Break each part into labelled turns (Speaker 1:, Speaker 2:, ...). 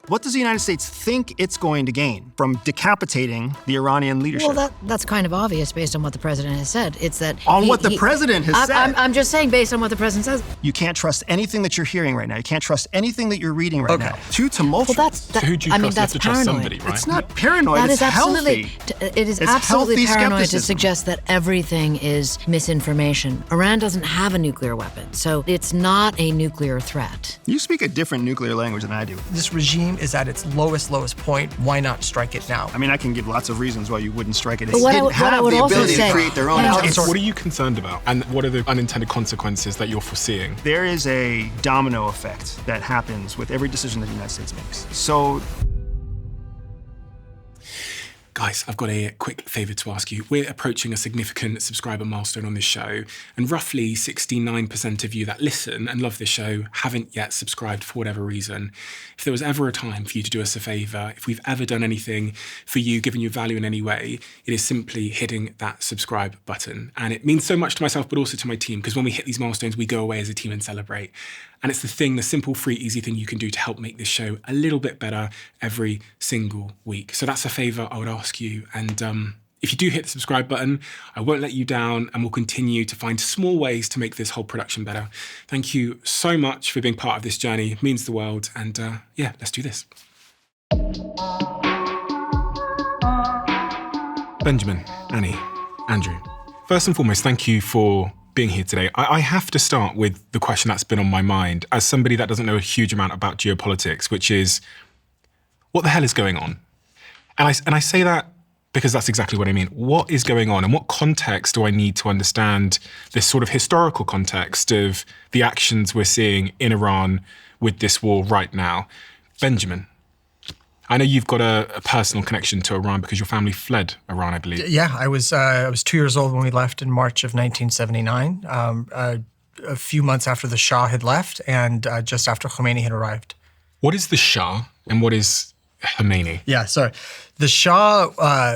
Speaker 1: What does the United States think it's going to gain from decapitating the Iranian leadership?
Speaker 2: Well, that's kind of obvious based on what the president has said. It's that
Speaker 1: the president has said.
Speaker 2: I'm just saying based on what the president says.
Speaker 1: You can't trust anything that you're hearing right now. You can't trust anything that you're reading right now. Too tumultuous.
Speaker 2: Well,
Speaker 3: So who do you trust? You have to trust somebody, right?
Speaker 1: It's not paranoid.
Speaker 2: That
Speaker 1: it's
Speaker 2: is absolutely.
Speaker 1: healthy.
Speaker 2: It is
Speaker 1: It's
Speaker 2: absolutely
Speaker 1: healthy
Speaker 2: paranoid to
Speaker 1: skepticism.
Speaker 2: suggest that everything is misinformation. Iran doesn't have a nuclear weapon, so it's not a nuclear threat.
Speaker 1: You speak a different nuclear language than I do.
Speaker 4: This regime is at its lowest point. Why not strike it now?
Speaker 1: I mean, I can give lots of reasons why you wouldn't strike it.
Speaker 2: But what I would also say,
Speaker 1: to create their own.
Speaker 3: What are you concerned about? And what are the unintended consequences that you're foreseeing?
Speaker 1: There is a domino effect that happens with every decision that the United States makes. So,
Speaker 3: Guys, I've got a quick favour to ask you. We're approaching a significant subscriber milestone on this show, and roughly 69% of you that listen and love this show haven't yet subscribed for whatever reason. If there was ever a time for you to do us a favour, if we've ever done anything for you, given you value in any way, it is simply hitting that subscribe button. And it means so much to myself, but also to my team, because when we hit these milestones, we go away as a team and celebrate. And it's the simple, free, easy thing you can do to help make this show a little bit better every single week. So that's a favour I would ask you. And if you do hit the subscribe button, I won't let you down, and we'll continue to find small ways to make this whole production better. Thank you so much for being part of this journey. It means the world. And let's do this. Benjamin, Annie, Andrew, first and foremost, thank you for being here today. I have to start with the question that's been on my mind as somebody that doesn't know a huge amount about geopolitics, which is, what the hell is going on? And I say that because that's exactly what I mean. What is going on, and what context do I need to understand this sort of historical context of the actions we're seeing in Iran with this war right now? Benjamin, I know you've got a personal connection to Iran because your family fled Iran, I believe.
Speaker 4: Yeah, I was 2 years old when we left in March of 1979, a few months after the Shah had left and just after Khomeini had arrived.
Speaker 3: What is the Shah and what is Khamenei?
Speaker 4: Yeah, so the Shah,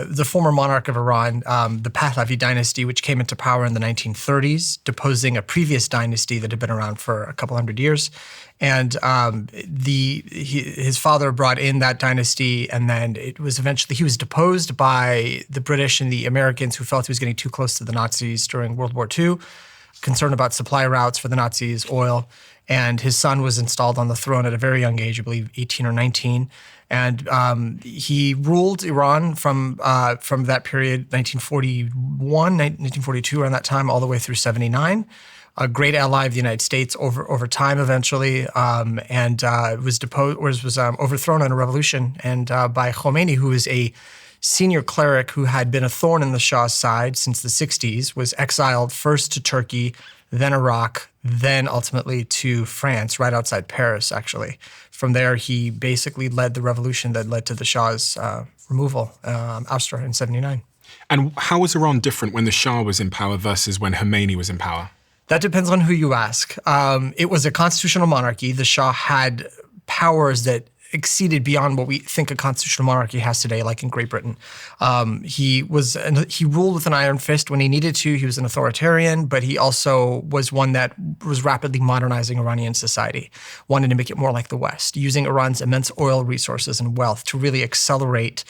Speaker 4: the former monarch of Iran, the Pahlavi dynasty, which came into power in the 1930s, deposing a previous dynasty that had been around for a couple hundred years. And his father brought in that dynasty, and then he was deposed by the British and the Americans, who felt he was getting too close to the Nazis during World War II, concerned about supply routes for the Nazis, oil. And his son was installed on the throne at a very young age, I believe 18 or 19. And he ruled Iran from that period, 1941, 1942, around that time, all the way through 79. A great ally of the United States over time eventually, and was overthrown in a revolution, and by Khomeini, who is a senior cleric who had been a thorn in the Shah's side since the 60s, was exiled first to Turkey, then Iraq, then ultimately to France, right outside Paris, actually. From there, he basically led the revolution that led to the Shah's removal, ouster in 79.
Speaker 3: And how was Iran different when the Shah was in power versus when Khomeini was in power?
Speaker 4: That depends on who you ask. It was a constitutional monarchy. The Shah had powers that exceeded beyond what we think a constitutional monarchy has today, like in Great Britain. He ruled with an iron fist when he needed to. He was an authoritarian, but he also was one that was rapidly modernizing Iranian society, wanted to make it more like the West, using Iran's immense oil resources and wealth to really accelerate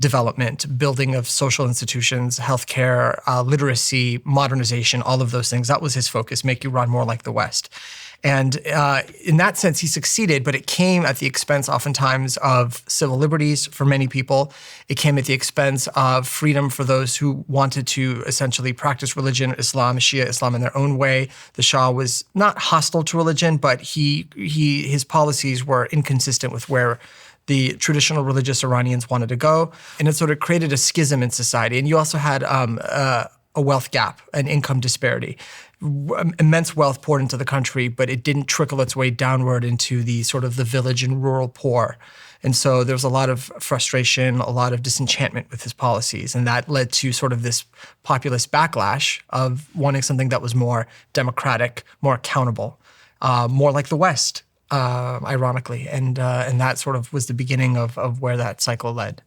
Speaker 4: development, building of social institutions, healthcare, literacy, modernization, all of those things. That was his focus, make Iran more like the West. And in that sense, he succeeded, but it came at the expense oftentimes of civil liberties for many people. It came at the expense of freedom for those who wanted to essentially practice religion, Islam, Shia Islam in their own way. The Shah was not hostile to religion, but his policies were inconsistent with where the traditional religious Iranians wanted to go. And it sort of created a schism in society. And you also had a wealth gap, an income disparity. Immense wealth poured into the country, but it didn't trickle its way downward into the sort of the village and rural poor. And so there was a lot of frustration, a lot of disenchantment with his policies. And that led to sort of this populist backlash of wanting something that was more democratic, more accountable, more like the West, ironically. And that sort of was the beginning of where that cycle led.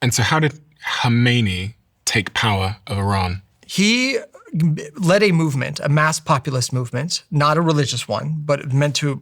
Speaker 4: And
Speaker 3: so how did Khamenei take power of Iran?
Speaker 4: He led a movement, a mass populist movement, not a religious one, but meant to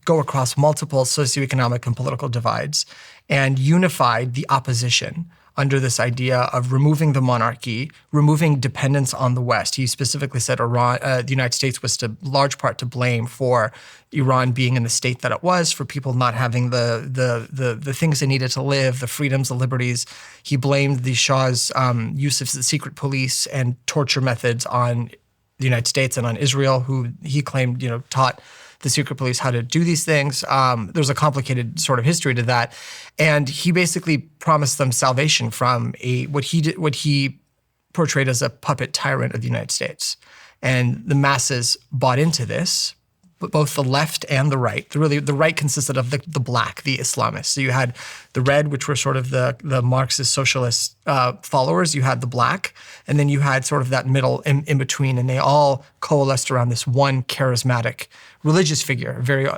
Speaker 4: go across multiple socioeconomic and political divides and unified the opposition under this idea of removing the monarchy, removing dependence on the West. He specifically said the United States was to large part to blame for Iran being in the state that it was, for people not having the things they needed to live, the freedoms, the liberties. He blamed the Shah's use of the secret police and torture methods on the United States and on Israel, who he claimed, taught the secret police how to do these things. There's a complicated sort of history to that. And he basically promised them salvation from what he portrayed as a puppet tyrant of the United States. And the masses bought into this, but both the left and the right. The right consisted of the black, the Islamists. So you had the red, which were sort of the Marxist socialist followers. You had the black, and then you had sort of that middle in between, and they all coalesced around this one charismatic religious figure, a very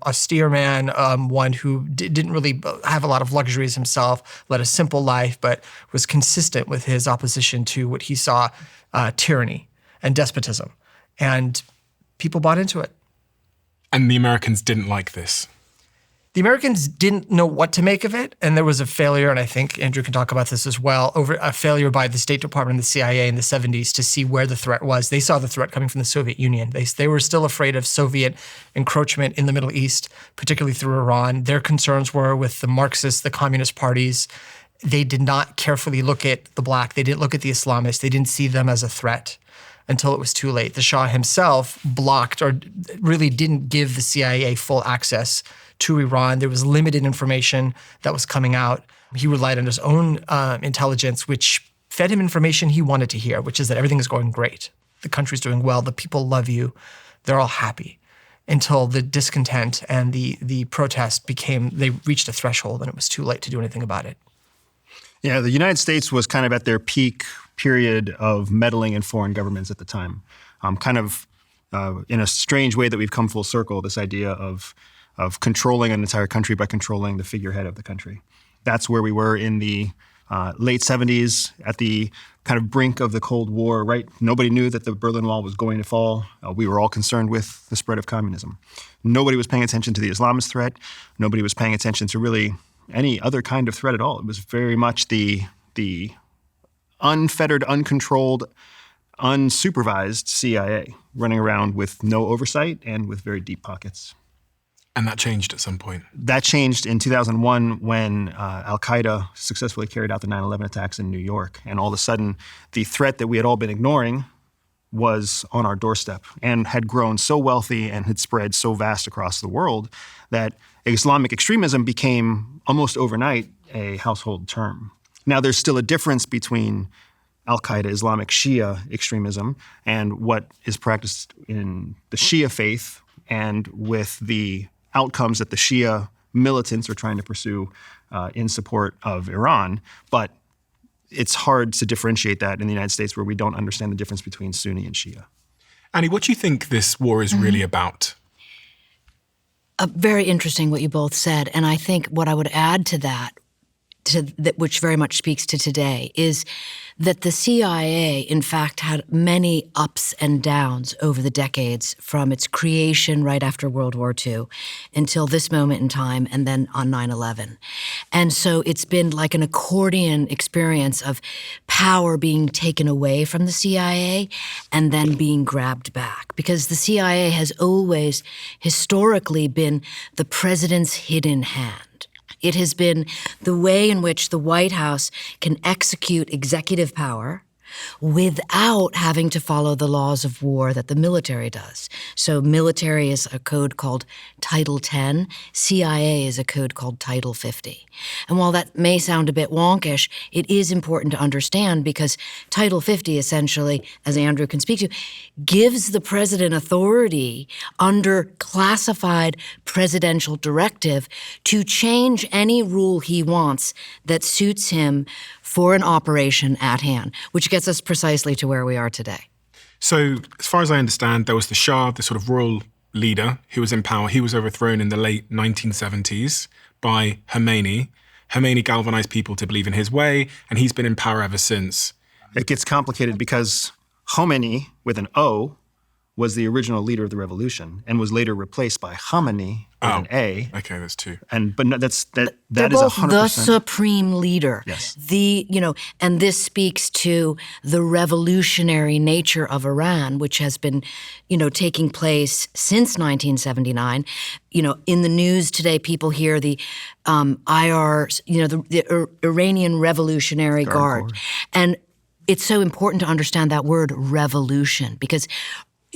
Speaker 4: austere man, one who didn't really have a lot of luxuries himself, led a simple life, but was consistent with his opposition to what he saw tyranny and despotism. And people bought into it.
Speaker 3: And the Americans didn't like this.
Speaker 4: The Americans didn't know what to make of it, and there was a failure, and I think Andrew can talk about this as well, over a failure by the State Department and the CIA in the 70s to see where the threat was. They saw the threat coming from the Soviet Union. They were still afraid of Soviet encroachment in the Middle East, particularly through Iran. Their concerns were with the Marxists, the communist parties. They did not carefully look at the black. They didn't look at the Islamists. They didn't see them as a threat until it was too late. The Shah himself blocked or really didn't give the CIA full access to Iran. There was limited information that was coming out. He relied on his own intelligence, which fed him information he wanted to hear, which is that everything is going great. The country's doing well. The people love you. They're all happy, until the discontent and the protest they reached a threshold and it was too late to do anything about it.
Speaker 1: Yeah, the United States was kind of at their peak period of meddling in foreign governments at the time. In a strange way that we've come full circle, this idea of controlling an entire country by controlling the figurehead of the country. That's where we were in the late 70s, at the kind of brink of the Cold War, right? Nobody knew that the Berlin Wall was going to fall. We were all concerned with the spread of communism. Nobody was paying attention to the Islamist threat. Nobody was paying attention to really any other kind of threat at all. It was very much the unfettered, uncontrolled, unsupervised CIA running around with no oversight and with very deep pockets.
Speaker 3: And that changed at some point.
Speaker 1: That changed in 2001 when Al-Qaeda successfully carried out the 9/11 attacks in New York. And all of a sudden, the threat that we had all been ignoring was on our doorstep and had grown so wealthy and had spread so vast across the world that Islamic extremism became almost overnight a household term. Now, there's still a difference between Al-Qaeda, Islamic Shia extremism, and what is practiced in the Shia faith and with the outcomes that the Shia militants are trying to pursue in support of Iran. But it's hard to differentiate that in the United States, where we don't understand the difference between Sunni and Shia.
Speaker 3: Annie, what do you think this war is really about?
Speaker 2: Very interesting what you both said. And I think what I would add to that, which very much speaks to today, is that the CIA, in fact, had many ups and downs over the decades, from its creation right after World War II until this moment in time, and then on 9/11. And so it's been like an accordion experience of power being taken away from the CIA and then being grabbed back, because the CIA has always historically been the president's hidden hand. It has been the way in which the White House can execute executive power without having to follow the laws of war that the military does. So military is a code called Title 10. CIA is a code called Title 50. And while that may sound a bit wonkish, it is important to understand, because Title 50 essentially, as Andrew can speak to, gives the president authority under classified presidential directive to change any rule he wants that suits him for an operation at hand, which gets us precisely to where we are today.
Speaker 3: So, as far as I understand, there was the Shah, the sort of royal leader who was in power. He was overthrown in the late 1970s by Khamenei. Khamenei galvanized people to believe in his way, and he's been in power ever since.
Speaker 1: It gets complicated because Khomeini, with an O, was the original leader of the revolution and was later replaced by Khamenei with an A.
Speaker 3: Okay, that's two.
Speaker 1: But no, that
Speaker 2: They're
Speaker 1: is
Speaker 2: both
Speaker 1: 100%.
Speaker 2: the supreme leader.
Speaker 1: Yes.
Speaker 2: And this speaks to the revolutionary nature of Iran, which has been, taking place since 1979. In the news today, people hear the IR, the Iranian Revolutionary Guard. And it's so important to understand that word revolution because,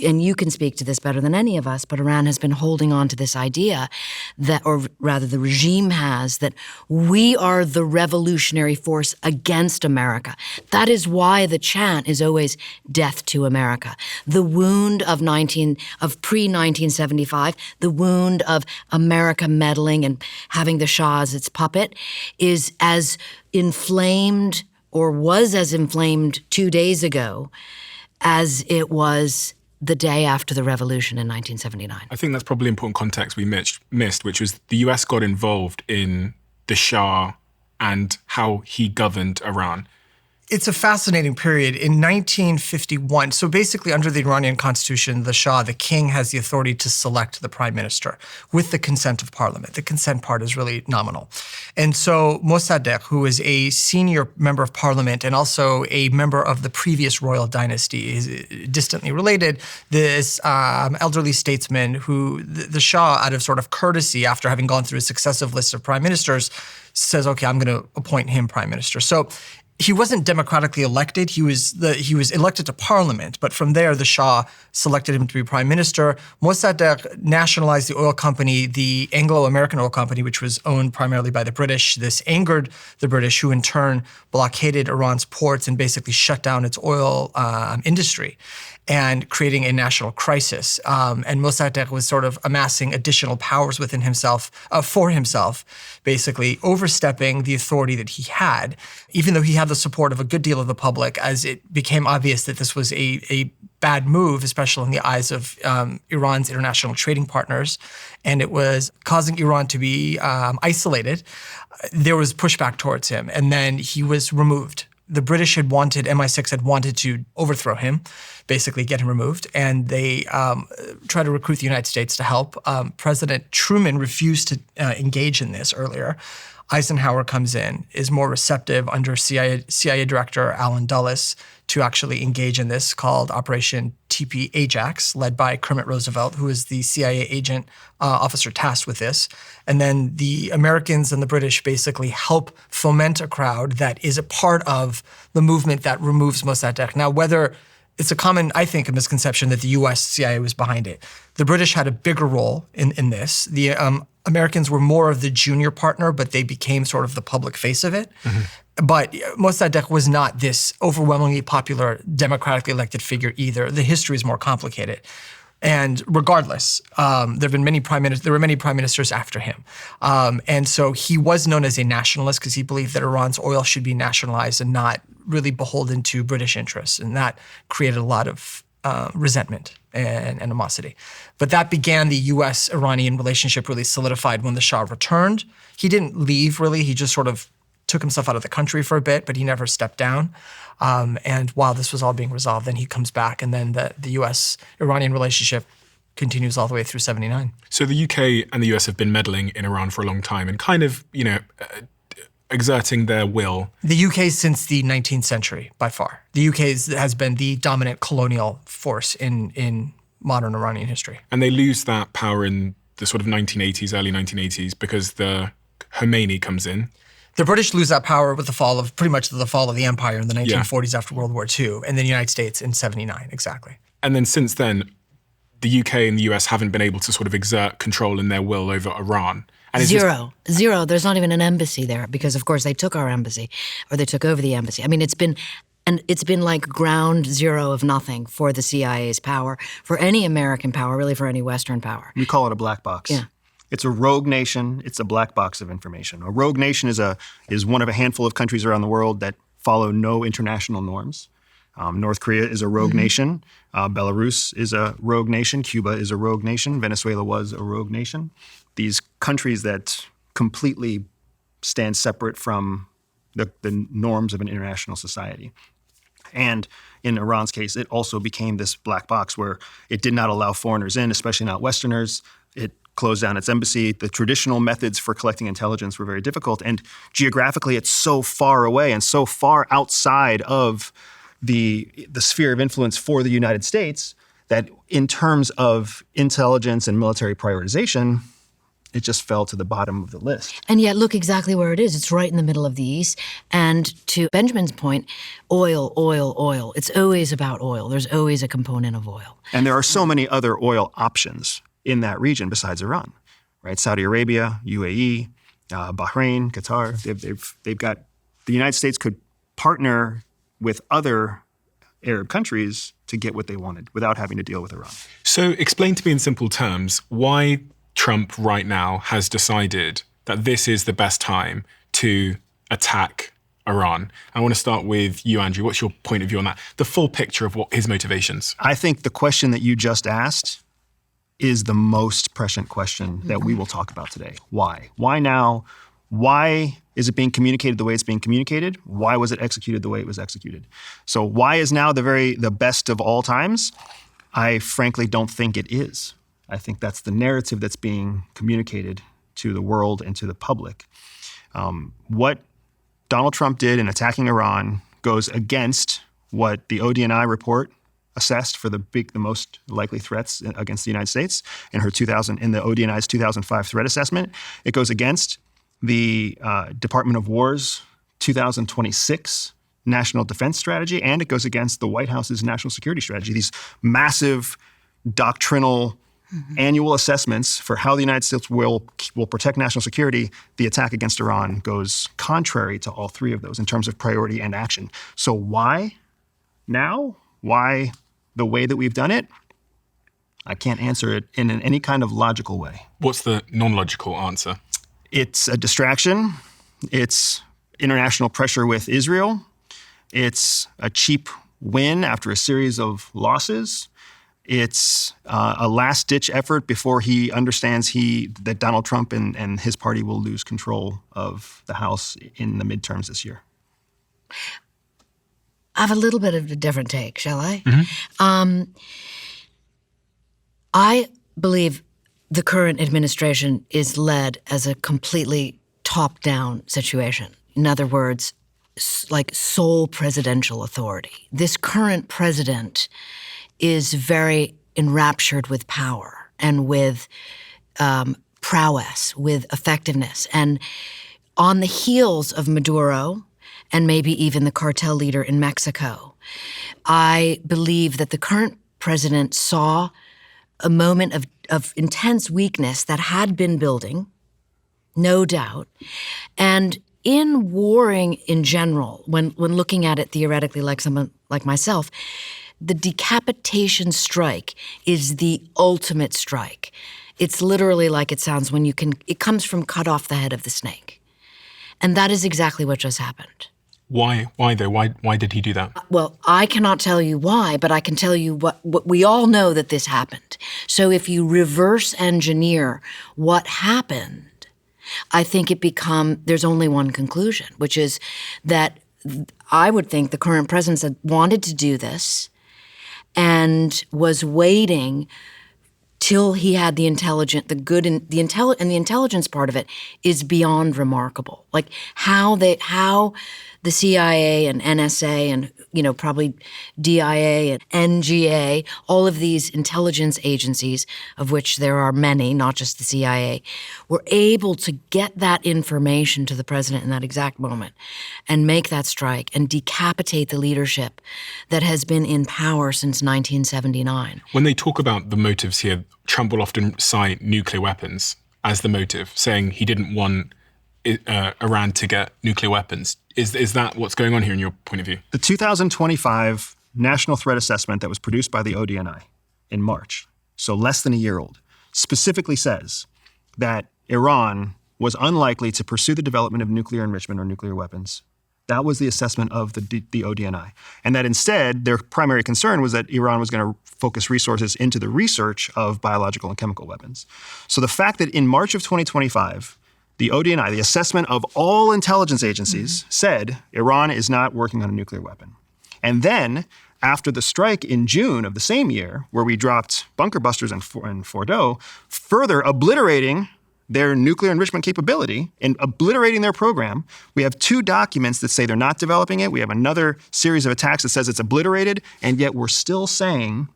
Speaker 2: and you can speak to this better than any of us, but Iran has been holding on to this idea that, or rather the regime has, that we are the revolutionary force against America. That is why the chant is always death to America. The wound of pre-1975, the wound of America meddling and having the Shah as its puppet is as inflamed or was as inflamed 2 days ago as it was the day after the revolution in 1979.
Speaker 3: I think that's probably important context we missed, which was the US got involved in the Shah and how he governed Iran.
Speaker 4: It's a fascinating period. In 1951, so basically under the Iranian constitution, the Shah, the king, has the authority to select the prime minister with the consent of parliament. The consent part is really nominal. And so Mossadegh, who is a senior member of parliament and also a member of the previous royal dynasty, is distantly related, this elderly statesman who the Shah, out of sort of courtesy after having gone through a successive list of prime ministers, says, okay, I'm going to appoint him prime minister. So he wasn't democratically elected. He was elected to parliament, but from there, the Shah selected him to be prime minister. Mossadegh nationalized the oil company, the Anglo-American oil company, which was owned primarily by the British. This angered the British, who in turn blockaded Iran's ports and basically shut down its oil industry, and creating a national crisis. And Mossadegh was sort of amassing additional powers within himself, for himself, basically overstepping the authority that he had, even though he had the support of a good deal of the public, as it became obvious that this was a bad move, especially in the eyes of Iran's international trading partners, and it was causing Iran to be isolated. There was pushback towards him, and then he was removed. The British MI6 had wanted to overthrow him, basically get him removed, and they tried to recruit the United States to help. President Truman refused to engage in this earlier. Eisenhower comes in, is more receptive under CIA Director Allen Dulles to actually engage in this, called Operation TP Ajax, led by Kermit Roosevelt, who is the CIA agent officer tasked with this. And then the Americans and the British basically help foment a crowd that is a part of the movement that removes Mossadegh. Now, whether it's a common, I think, a misconception that the U.S. CIA was behind it. The British had a bigger role in this. The Americans were more of the junior partner, but they became sort of the public face of it. Mm-hmm. But Mossadegh was not this overwhelmingly popular, democratically elected figure either. The history is more complicated. And regardless, there were many prime ministers after him. And so he was known as a nationalist because he believed that Iran's oil should be nationalized and not really beholden to British interests. And that created a lot of resentment and animosity. But that began the U.S.-Iranian relationship really solidified when the Shah returned. He didn't leave, really. He just sort of took himself out of the country for a bit, but he never stepped down. And while this was all being resolved, then he comes back, and then the U.S.-Iranian relationship continues all the way through 79.
Speaker 3: So the UK and the US have been meddling in Iran for a long time and kind of, exerting their will.
Speaker 4: The UK since the 19th century, by far. The UK has been the dominant colonial force in modern Iranian history.
Speaker 3: And they lose that power in the sort of 1980s, early 1980s, because the Khomeini comes in.
Speaker 4: The British lose that power with the fall of the empire in the 1940s after World War II, and then the United States in 79, exactly.
Speaker 3: And then since then, the UK and the US haven't been able to sort of exert control in their will over Iran. And
Speaker 2: Zero. There's not even an embassy there because, of course, they took our embassy or they took over the embassy. I mean, it's been like ground zero of nothing for the CIA's power, for any American power, really for any Western power.
Speaker 1: We call it a black box.
Speaker 2: Yeah.
Speaker 1: It's a rogue nation. It's a black box of information. A rogue nation is one of a handful of countries around the world that follow no international norms. North Korea is a rogue nation. Belarus is a rogue nation. Cuba is a rogue nation. Venezuela was a rogue nation. These countries that completely stand separate from the norms of an international society. And in Iran's case, it also became this black box where it did not allow foreigners in, especially not Westerners. It closed down its embassy. The traditional methods for collecting intelligence were very difficult. And geographically, it's so far away and so far outside of the sphere of influence for the United States that in terms of intelligence and military prioritization, it just fell to the bottom of the list.
Speaker 2: And yet look exactly where it is. It's right in the middle of the East. And to Benjamin's point, oil, oil, oil. It's always about oil. There's always a component of oil.
Speaker 1: And there are so many other oil options in that region besides Iran, right? Saudi Arabia, UAE, Bahrain, Qatar. They've got, the United States could partner with other Arab countries to get what they wanted without having to deal with Iran.
Speaker 3: So explain to me in simple terms why Trump right now has decided that this is the best time to attack Iran. I want to start with you, Andrew. What's your point of view on that? The full picture of what his motivations.
Speaker 1: I think the question that you just asked is the most prescient question that we will talk about today. Why? Why now? Why is it being communicated the way it's being communicated? Why was it executed the way it was executed? So why is now the best of all times? I frankly don't think it is. I think that's the narrative that's being communicated to the world and to the public. What Donald Trump did in attacking Iran goes against what the ODNI report assessed for the most likely threats against the United States in the ODNI's 2005 threat assessment. It goes against the Department of War's 2026 National Defense Strategy, and it goes against the White House's National Security Strategy. These massive doctrinal annual assessments for how the United States will protect national security. The attack against Iran goes contrary to all three of those in terms of priority and action. So why now? Why the way that we've done it? I can't answer it in any kind of logical way.
Speaker 3: What's the non-logical answer?
Speaker 1: It's a distraction. It's international pressure with Israel. It's a cheap win after a series of losses. It's a last-ditch effort before he understands that Donald Trump and his party will lose control of the House in the midterms this year.
Speaker 2: I have a little bit of a different take, shall I?
Speaker 3: Mm-hmm.
Speaker 2: I believe the current administration is led as a completely top-down situation. In other words, like sole presidential authority. This current president is very enraptured with power and with prowess, with effectiveness. And on the heels of Maduro and maybe even the cartel leader in Mexico, I believe that the current president saw a moment of intense weakness that had been building, no doubt. And in warring in general, when looking at it theoretically like someone like myself, the decapitation strike is the ultimate strike. It's literally like it sounds when it comes from cut off the head of the snake. And that is exactly what just happened.
Speaker 3: Why though? Why did he do that?
Speaker 2: Well, I cannot tell you why, but I can tell you what we all know that this happened. So if you reverse engineer what happened, I think there's only one conclusion, which is that I would think the current president had wanted to do this and was waiting till he had the intelligence part of it is beyond remarkable. Like how the CIA and NSA and, probably DIA and NGA, all of these intelligence agencies, of which there are many, not just the CIA, were able to get that information to the president in that exact moment and make that strike and decapitate the leadership that has been in power since 1979.
Speaker 3: When they talk about the motives here, Trump will often cite nuclear weapons as the motive, saying he didn't want Iran to get nuclear weapons. Is that what's going on here in your point of view?
Speaker 1: The 2025 National Threat Assessment that was produced by the ODNI in March, so less than a year old, specifically says that Iran was unlikely to pursue the development of nuclear enrichment or nuclear weapons. That was the assessment of the ODNI. And that instead, their primary concern was that Iran was going to focus resources into the research of biological and chemical weapons. So the fact that in March of 2025, the ODNI, the assessment of all intelligence agencies, said Iran is not working on a nuclear weapon. And then after the strike in June of the same year, where we dropped bunker busters in Fordo, further obliterating their nuclear enrichment capability and obliterating their program. We have 2 documents that say they're not developing it. We have another series of attacks that says it's obliterated, and yet we're still saying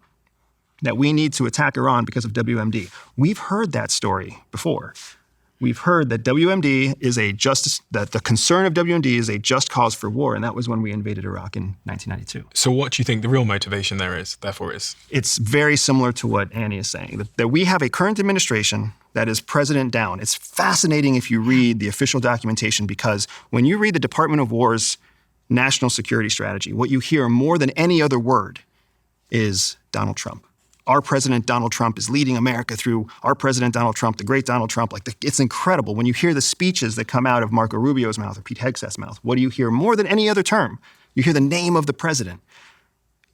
Speaker 1: that we need to attack Iran because of WMD. We've heard that story before. We've heard that WMD is that the concern of WMD is a just cause for war, and that was when we invaded Iraq in 1992.
Speaker 5: So what do you think the real motivation there is, therefore is?
Speaker 1: It's very similar to what Annie is saying, that we have a current administration that is president down. It's fascinating if you read the official documentation, because when you read the Department of War's national security strategy, what you hear more than any other word is Donald Trump. Our president, Donald Trump, is leading America through our president, Donald Trump, the great Donald Trump. It's incredible. When you hear the speeches that come out of Marco Rubio's mouth or Pete Hegseth's mouth, what do you hear more than any other term? You hear the name of the president.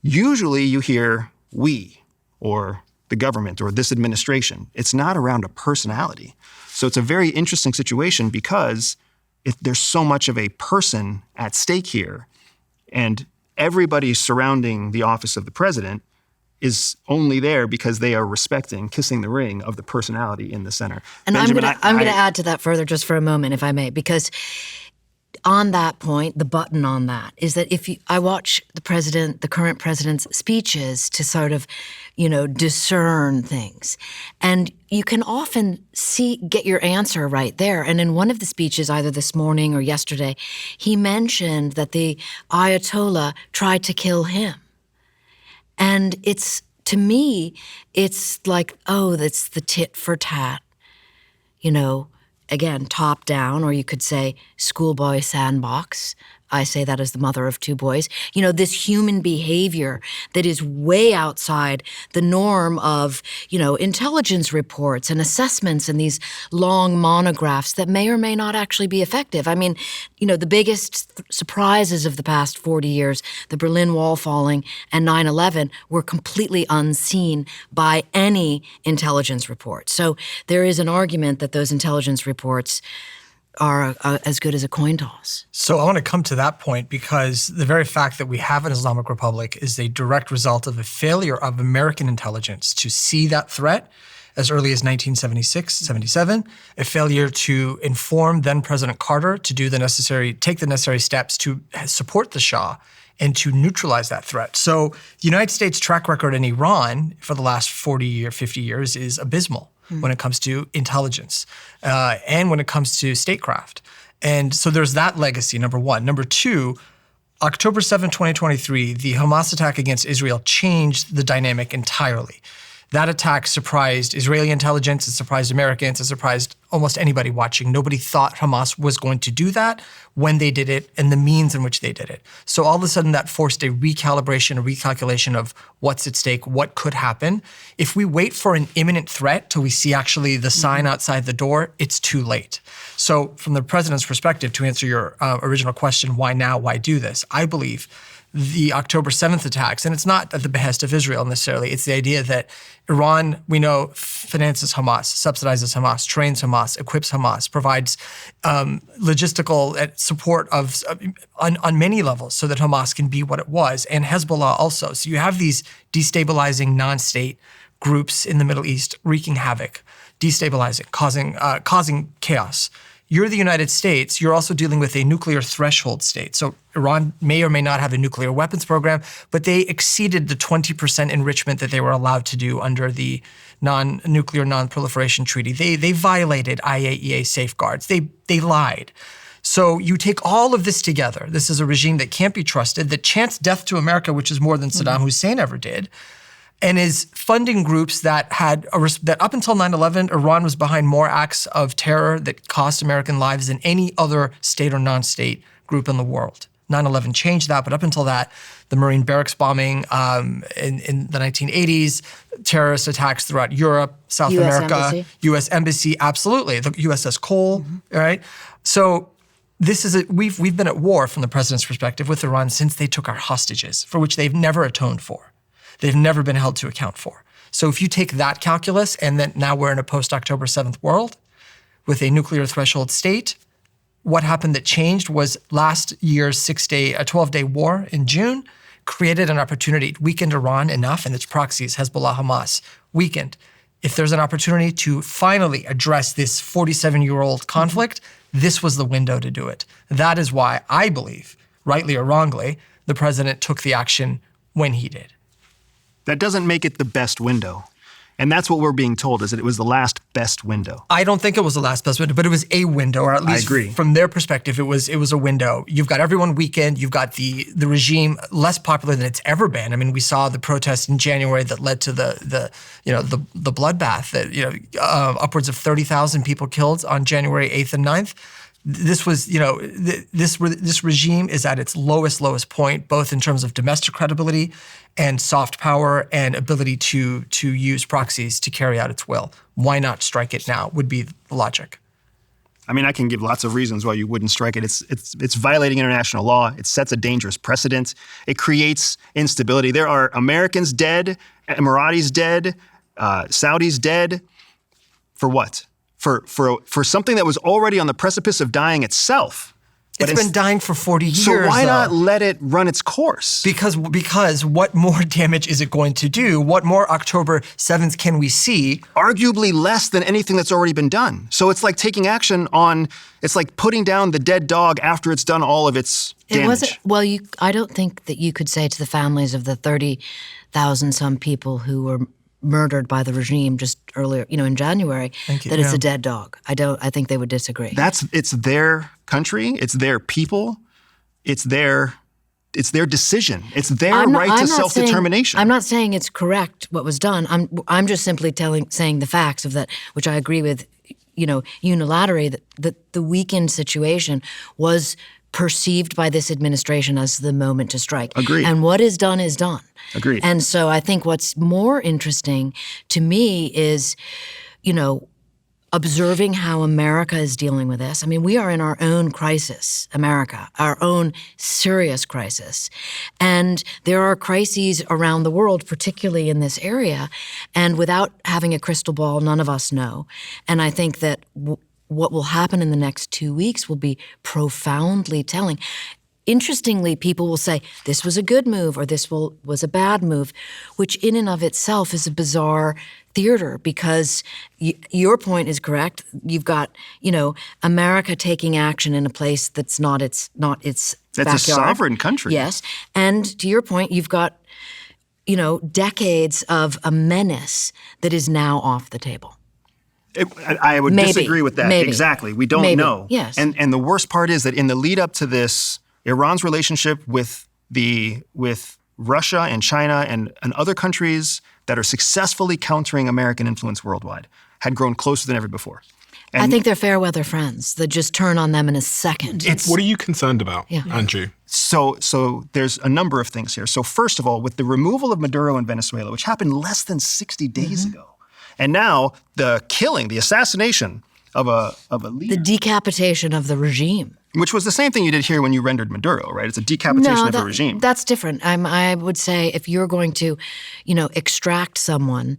Speaker 1: Usually you hear we or the government or this administration. It's not around a personality. So it's a very interesting situation because there's so much of a person at stake here, and everybody surrounding the office of the president is only there because they are respecting, kissing the ring of the personality in the center.
Speaker 2: And
Speaker 1: Benjamin,
Speaker 2: I'm going to add to that further just for a moment, if I may, because on that point, the button on that is that I watch the current president's speeches to sort of, discern things. And you can often get your answer right there. And in one of the speeches, either this morning or yesterday, he mentioned that the Ayatollah tried to kill him. And to me, it's like, that's the tit for tat, again, top down, or you could say schoolboy sandbox. I say that as the mother of 2 boys. This human behavior that is way outside the norm of, intelligence reports and assessments and these long monographs that may or may not actually be effective. I mean, the biggest surprises of the past 40 years, the Berlin Wall falling and 9/11, were completely unseen by any intelligence report. So there is an argument that those intelligence reports are as good as a coin toss.
Speaker 4: So I want to come to that point because the very fact that we have an Islamic Republic is a direct result of a failure of American intelligence to see that threat as early as 1976, 77, a failure to inform then President Carter to take the necessary steps to support the Shah and to neutralize that threat. So the United States track record in Iran for the last 40 or 50 years is abysmal when it comes to intelligence and when it comes to statecraft. And so there's that legacy, number one. Number two, October 7, 2023, the Hamas attack against Israel changed the dynamic entirely. That attack surprised Israeli intelligence, it surprised Americans, it surprised almost anybody watching. Nobody thought Hamas was going to do that when they did it and the means in which they did it. So all of a sudden that forced a recalibration, a recalculation of what's at stake, what could happen. If we wait for an imminent threat till we see actually the sign outside the door, it's too late. So from the president's perspective, to answer your original question, why now, why do this? I believe the October 7th attacks, and it's not at the behest of Israel necessarily, it's the idea that Iran, we know, finances Hamas, subsidizes Hamas, trains Hamas, equips Hamas, provides logistical support on many levels so that Hamas can be what it was, and Hezbollah also. So you have these destabilizing non-state groups in the Middle East wreaking havoc, destabilizing, causing chaos. You're the United States, you're also dealing with a nuclear threshold state. So Iran may or may not have a nuclear weapons program, but they exceeded the 20% enrichment that they were allowed to do under the non-nuclear non-proliferation treaty. They violated IAEA safeguards. They lied. So you take all of this together. This is a regime that can't be trusted, that chants death to America, which is more than Saddam Hussein ever did, and is funding groups that that up until 9/11, Iran was behind more acts of terror that cost American lives than any other state or non-state group in the world. 9/11 changed that, but up until that, the Marine barracks bombing in the 1980s, terrorist attacks throughout Europe, South America,
Speaker 2: Embassy.
Speaker 4: U.S. Embassy, absolutely, the USS Cole, right? So we've been at war from the president's perspective with Iran since they took our hostages, for which they've never atoned for. They've never been held to account for. So if you take that calculus and then now we're in a post-October 7th world with a nuclear threshold state, what happened that changed was last year's 12-day war in June created an opportunity, weakened Iran enough and its proxies, Hezbollah, Hamas, weakened. If there's an opportunity to finally address this 47-year-old conflict, this was the window to do it. That is why I believe, rightly or wrongly, the president took the action when he did.
Speaker 1: That doesn't make it the best window. And that's what we're being told, is that it was the last best window.
Speaker 4: I don't think it was the last best window, but it was a window, or at least from their perspective, it was a window. You've got everyone weakened. You've got the regime less popular than it's ever been. I mean, we saw the protests in January that led to the bloodbath that upwards of 30,000 people killed on January 8th and 9th. This was, this regime is at its lowest point, both in terms of domestic credibility and soft power and ability to use proxies to carry out its will. Why not strike it now would be the logic.
Speaker 1: I mean, I can give lots of reasons why you wouldn't strike it. It's violating international law. It sets a dangerous precedent. It creates instability. There are Americans dead, Emiratis dead, Saudis dead. For what? For something that was already on the precipice of dying itself.
Speaker 4: It's been dying for 40 years.
Speaker 1: So why not let it run its course?
Speaker 4: Because what more damage is it going to do? What more October 7th can we see?
Speaker 1: Arguably less than anything that's already been done. So it's like taking action it's like putting down the dead dog after it's done all of its damage.
Speaker 2: I don't think that you could say to the families of the 30,000 some people who were murdered by the regime just earlier, in January, that it's a dead dog. I think they would disagree.
Speaker 1: It's their country, it's their people, it's their decision. It's their right to self-determination.
Speaker 2: I'm not saying it's correct what was done. I'm just simply saying the facts of that, which I agree with, unilaterally, that the weakened situation was perceived by this administration as the moment to strike.
Speaker 1: Agreed.
Speaker 2: And what is done is done.
Speaker 1: Agreed.
Speaker 2: And so I think what's more interesting to me is, observing how America is dealing with this. I mean, we are in our own crisis, America, our own serious crisis. And there are crises around the world, particularly in this area. And without having a crystal ball, none of us know. And I think that what will happen in the next 2 weeks will be profoundly telling. Interestingly, people will say, this was a good move or this was a bad move, which in and of itself is a bizarre theater because your point is correct. You've got, America taking action in a place that's not its
Speaker 1: That's
Speaker 2: backyard.
Speaker 1: A sovereign country.
Speaker 2: Yes. And to your point, you've got, decades of a menace that is now off the table.
Speaker 1: I would disagree with that.
Speaker 2: Maybe.
Speaker 1: Exactly. We don't know.
Speaker 2: Yes.
Speaker 1: And the worst part is that in the lead up to this, Iran's relationship with Russia and China and other countries that are successfully countering American influence worldwide had grown closer than ever before. And
Speaker 2: I think they're fair weather friends that just turn on them in a second.
Speaker 5: What are you concerned about, Andrew?
Speaker 1: So there's a number of things here. So first of all, with the removal of Maduro in Venezuela, which happened less than 60 days ago, and now the assassination of a leader.
Speaker 2: The decapitation of the regime.
Speaker 1: Which was the same thing you did here when you rendered Maduro, right? It's a decapitation of a regime.
Speaker 2: That's different. I would say if you're going to, extract someone,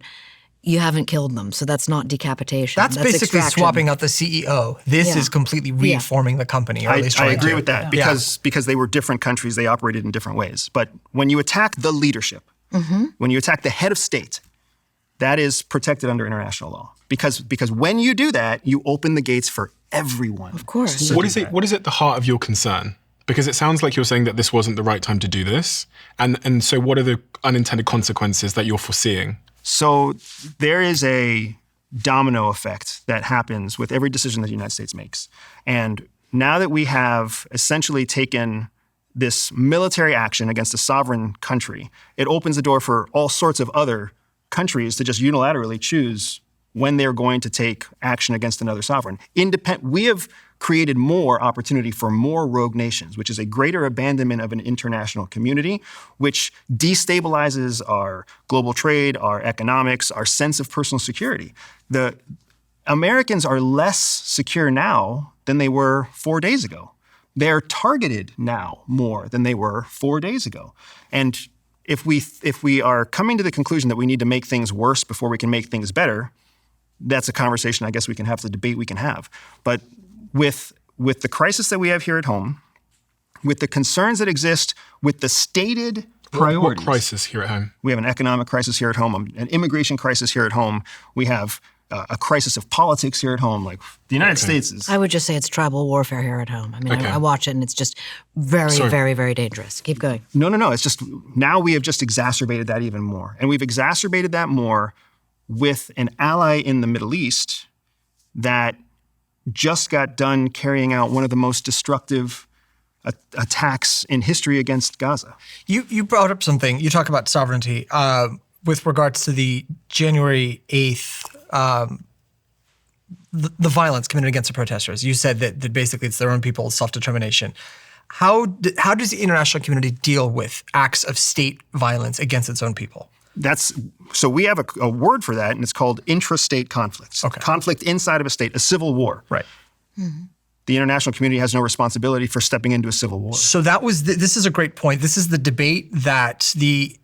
Speaker 2: you haven't killed them. So that's not decapitation.
Speaker 4: That's basically
Speaker 2: extraction.
Speaker 4: swapping out the CEO. This is completely reforming the company. Or at least
Speaker 1: I agree with that because they were different countries. They operated in different ways. But when you attack the leadership, when you attack the head of state, that is protected under international law. Because when you do that, you open the gates for everyone.
Speaker 2: Of course.
Speaker 5: What is at the heart of your concern? Because it sounds like you're saying that this wasn't the right time to do this. And so what are the unintended consequences that you're foreseeing?
Speaker 1: So there is a domino effect that happens with every decision that the United States makes. And now that we have essentially taken this military action against a sovereign country, it opens the door for all sorts of other countries to just unilaterally choose when they're going to take action against another sovereign. We have created more opportunity for more rogue nations, which is a greater abandonment of an international community, which destabilizes our global trade, our economics, our sense of personal security. The Americans are less secure now than they were 4 days ago. They're targeted now more than they were 4 days ago. And if we are coming to the conclusion that we need to make things worse before we can make things better, that's a conversation I guess we can have, the debate we can have. But with the crisis that we have here at home, with the concerns that exist, with the stated priorities.
Speaker 5: What crisis here at home?
Speaker 1: We have an economic crisis here at home, an immigration crisis here at home. We have a crisis of politics here at home. Like the United States is.
Speaker 2: I would just say it's tribal warfare here at home. I mean,
Speaker 5: Okay.
Speaker 2: I watch it and it's just very, very, very dangerous. Keep going.
Speaker 1: No. It's just now we have just exacerbated that even more. And we've exacerbated that more with an ally in the Middle East that just got done carrying out one of the most destructive attacks in history against Gaza.
Speaker 4: You brought up something. You talk about sovereignty with regards to the January 8th, the violence committed against the protesters. You said that basically it's their own people's self-determination. How does the international community deal with acts of state violence against its own people?
Speaker 1: So we have a word for that, and it's called intrastate conflicts.
Speaker 4: Okay.
Speaker 1: Conflict inside of a state, a civil war.
Speaker 4: Right.
Speaker 1: The international community has no responsibility for stepping into a civil war.
Speaker 4: So that was this is a great point. This is the debate that the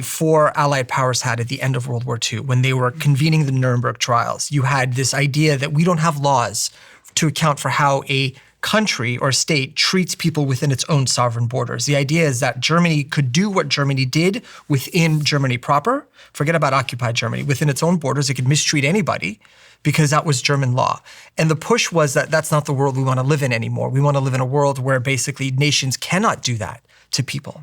Speaker 4: four Allied powers had at the end of World War II when they were convening the Nuremberg trials. You had this idea that we don't have laws to account for how a country or state treats people within its own sovereign borders. The idea is that Germany could do what Germany did within Germany proper. Forget about occupied Germany. Within its own borders, it could mistreat anybody because that was German law. And the push was that that's not the world we want to live in anymore. We want to live in a world where basically nations cannot do that to people.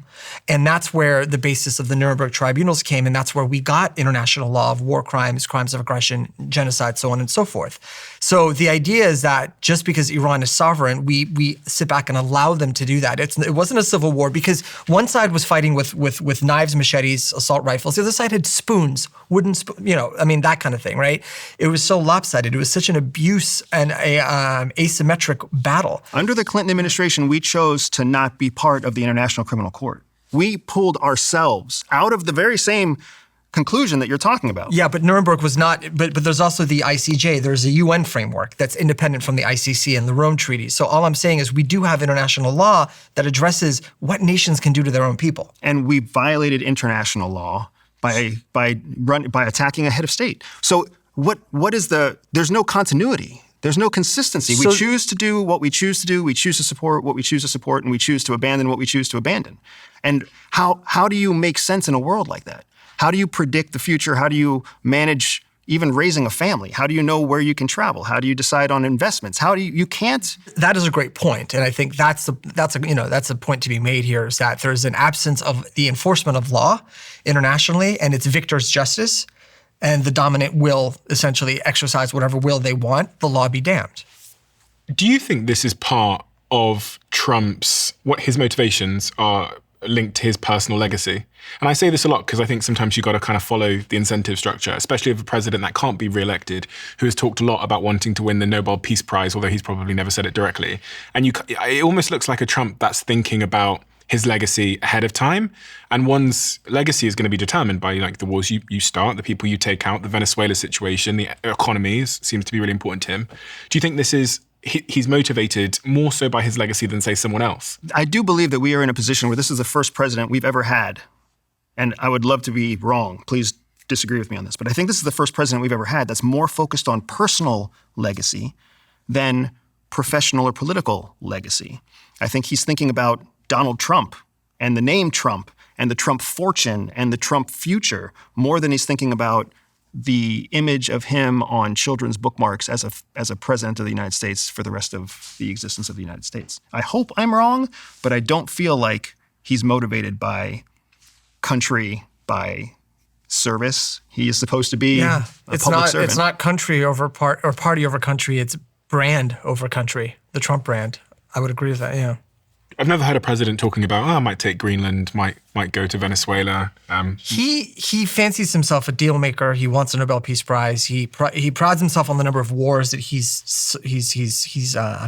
Speaker 4: And that's where the basis of the Nuremberg tribunals came, and that's where we got international law of war crimes, crimes of aggression, genocide, so on and so forth. So the idea is that just because Iran is sovereign, we sit back and allow them to do that. It wasn't a civil war because one side was fighting with knives, machetes, assault rifles. The other side had spoons, wooden spoons, that kind of thing, right? It was so lopsided. It was such an abuse and a asymmetric battle.
Speaker 1: Under the Clinton administration, we chose to not be part of the International Criminal Court. We pulled ourselves out of the very same conclusion that you're talking about.
Speaker 4: Yeah, but Nuremberg was not, but there's also the ICJ. There's a UN framework that's independent from the ICC and the Rome Treaty. So all I'm saying is we do have international law that addresses what nations can do to their own people.
Speaker 1: And we violated international law by attacking a head of state. So there's no continuity. There's no consistency. We choose to do what we choose to do. We choose to support what we choose to support, and we choose to abandon what we choose to abandon. And how do you make sense in a world like that? How do you predict the future? How do you manage even raising a family? How do you know where you can travel? How do you decide on investments? You can't.
Speaker 4: That is a great point, and I think that's a point to be made here is that there's an absence of the enforcement of law internationally, and it's victor's justice. And the dominant will essentially exercise whatever will they want, the law be damned.
Speaker 5: Do you think this is part of Trump's, what his motivations are linked to his personal legacy? And I say this a lot because I think sometimes you got to kind of follow the incentive structure, especially of a president that can't be reelected, who has talked a lot about wanting to win the Nobel Peace Prize, although he's probably never said it directly. And it almost looks like a Trump that's thinking about his legacy ahead of time. And one's legacy is going to be determined by the wars you start, the people you take out, the Venezuela situation, the economy seems to be really important to him. Do you think this is, he's motivated more so by his legacy than, say, someone else?
Speaker 1: I do believe that we are in a position where this is the first president we've ever had. And I would love to be wrong. Please disagree with me on this. But I think this is the first president we've ever had that's more focused on personal legacy than professional or political legacy. I think he's thinking about Donald Trump and the name Trump and the Trump fortune and the Trump future more than he's thinking about the image of him on children's bookmarks as a president of the United States for the rest of the existence of the United States. I hope I'm wrong, but I don't feel like he's motivated by country, by service. He is supposed to be a public servant.
Speaker 4: It's not country over party over country. It's brand over country, the Trump brand. I would agree with that, yeah.
Speaker 5: I've never heard a president talking about, I might take Greenland, might go to Venezuela.
Speaker 4: He fancies himself a deal maker. He wants a Nobel Peace Prize. He prides himself on the number of wars that he's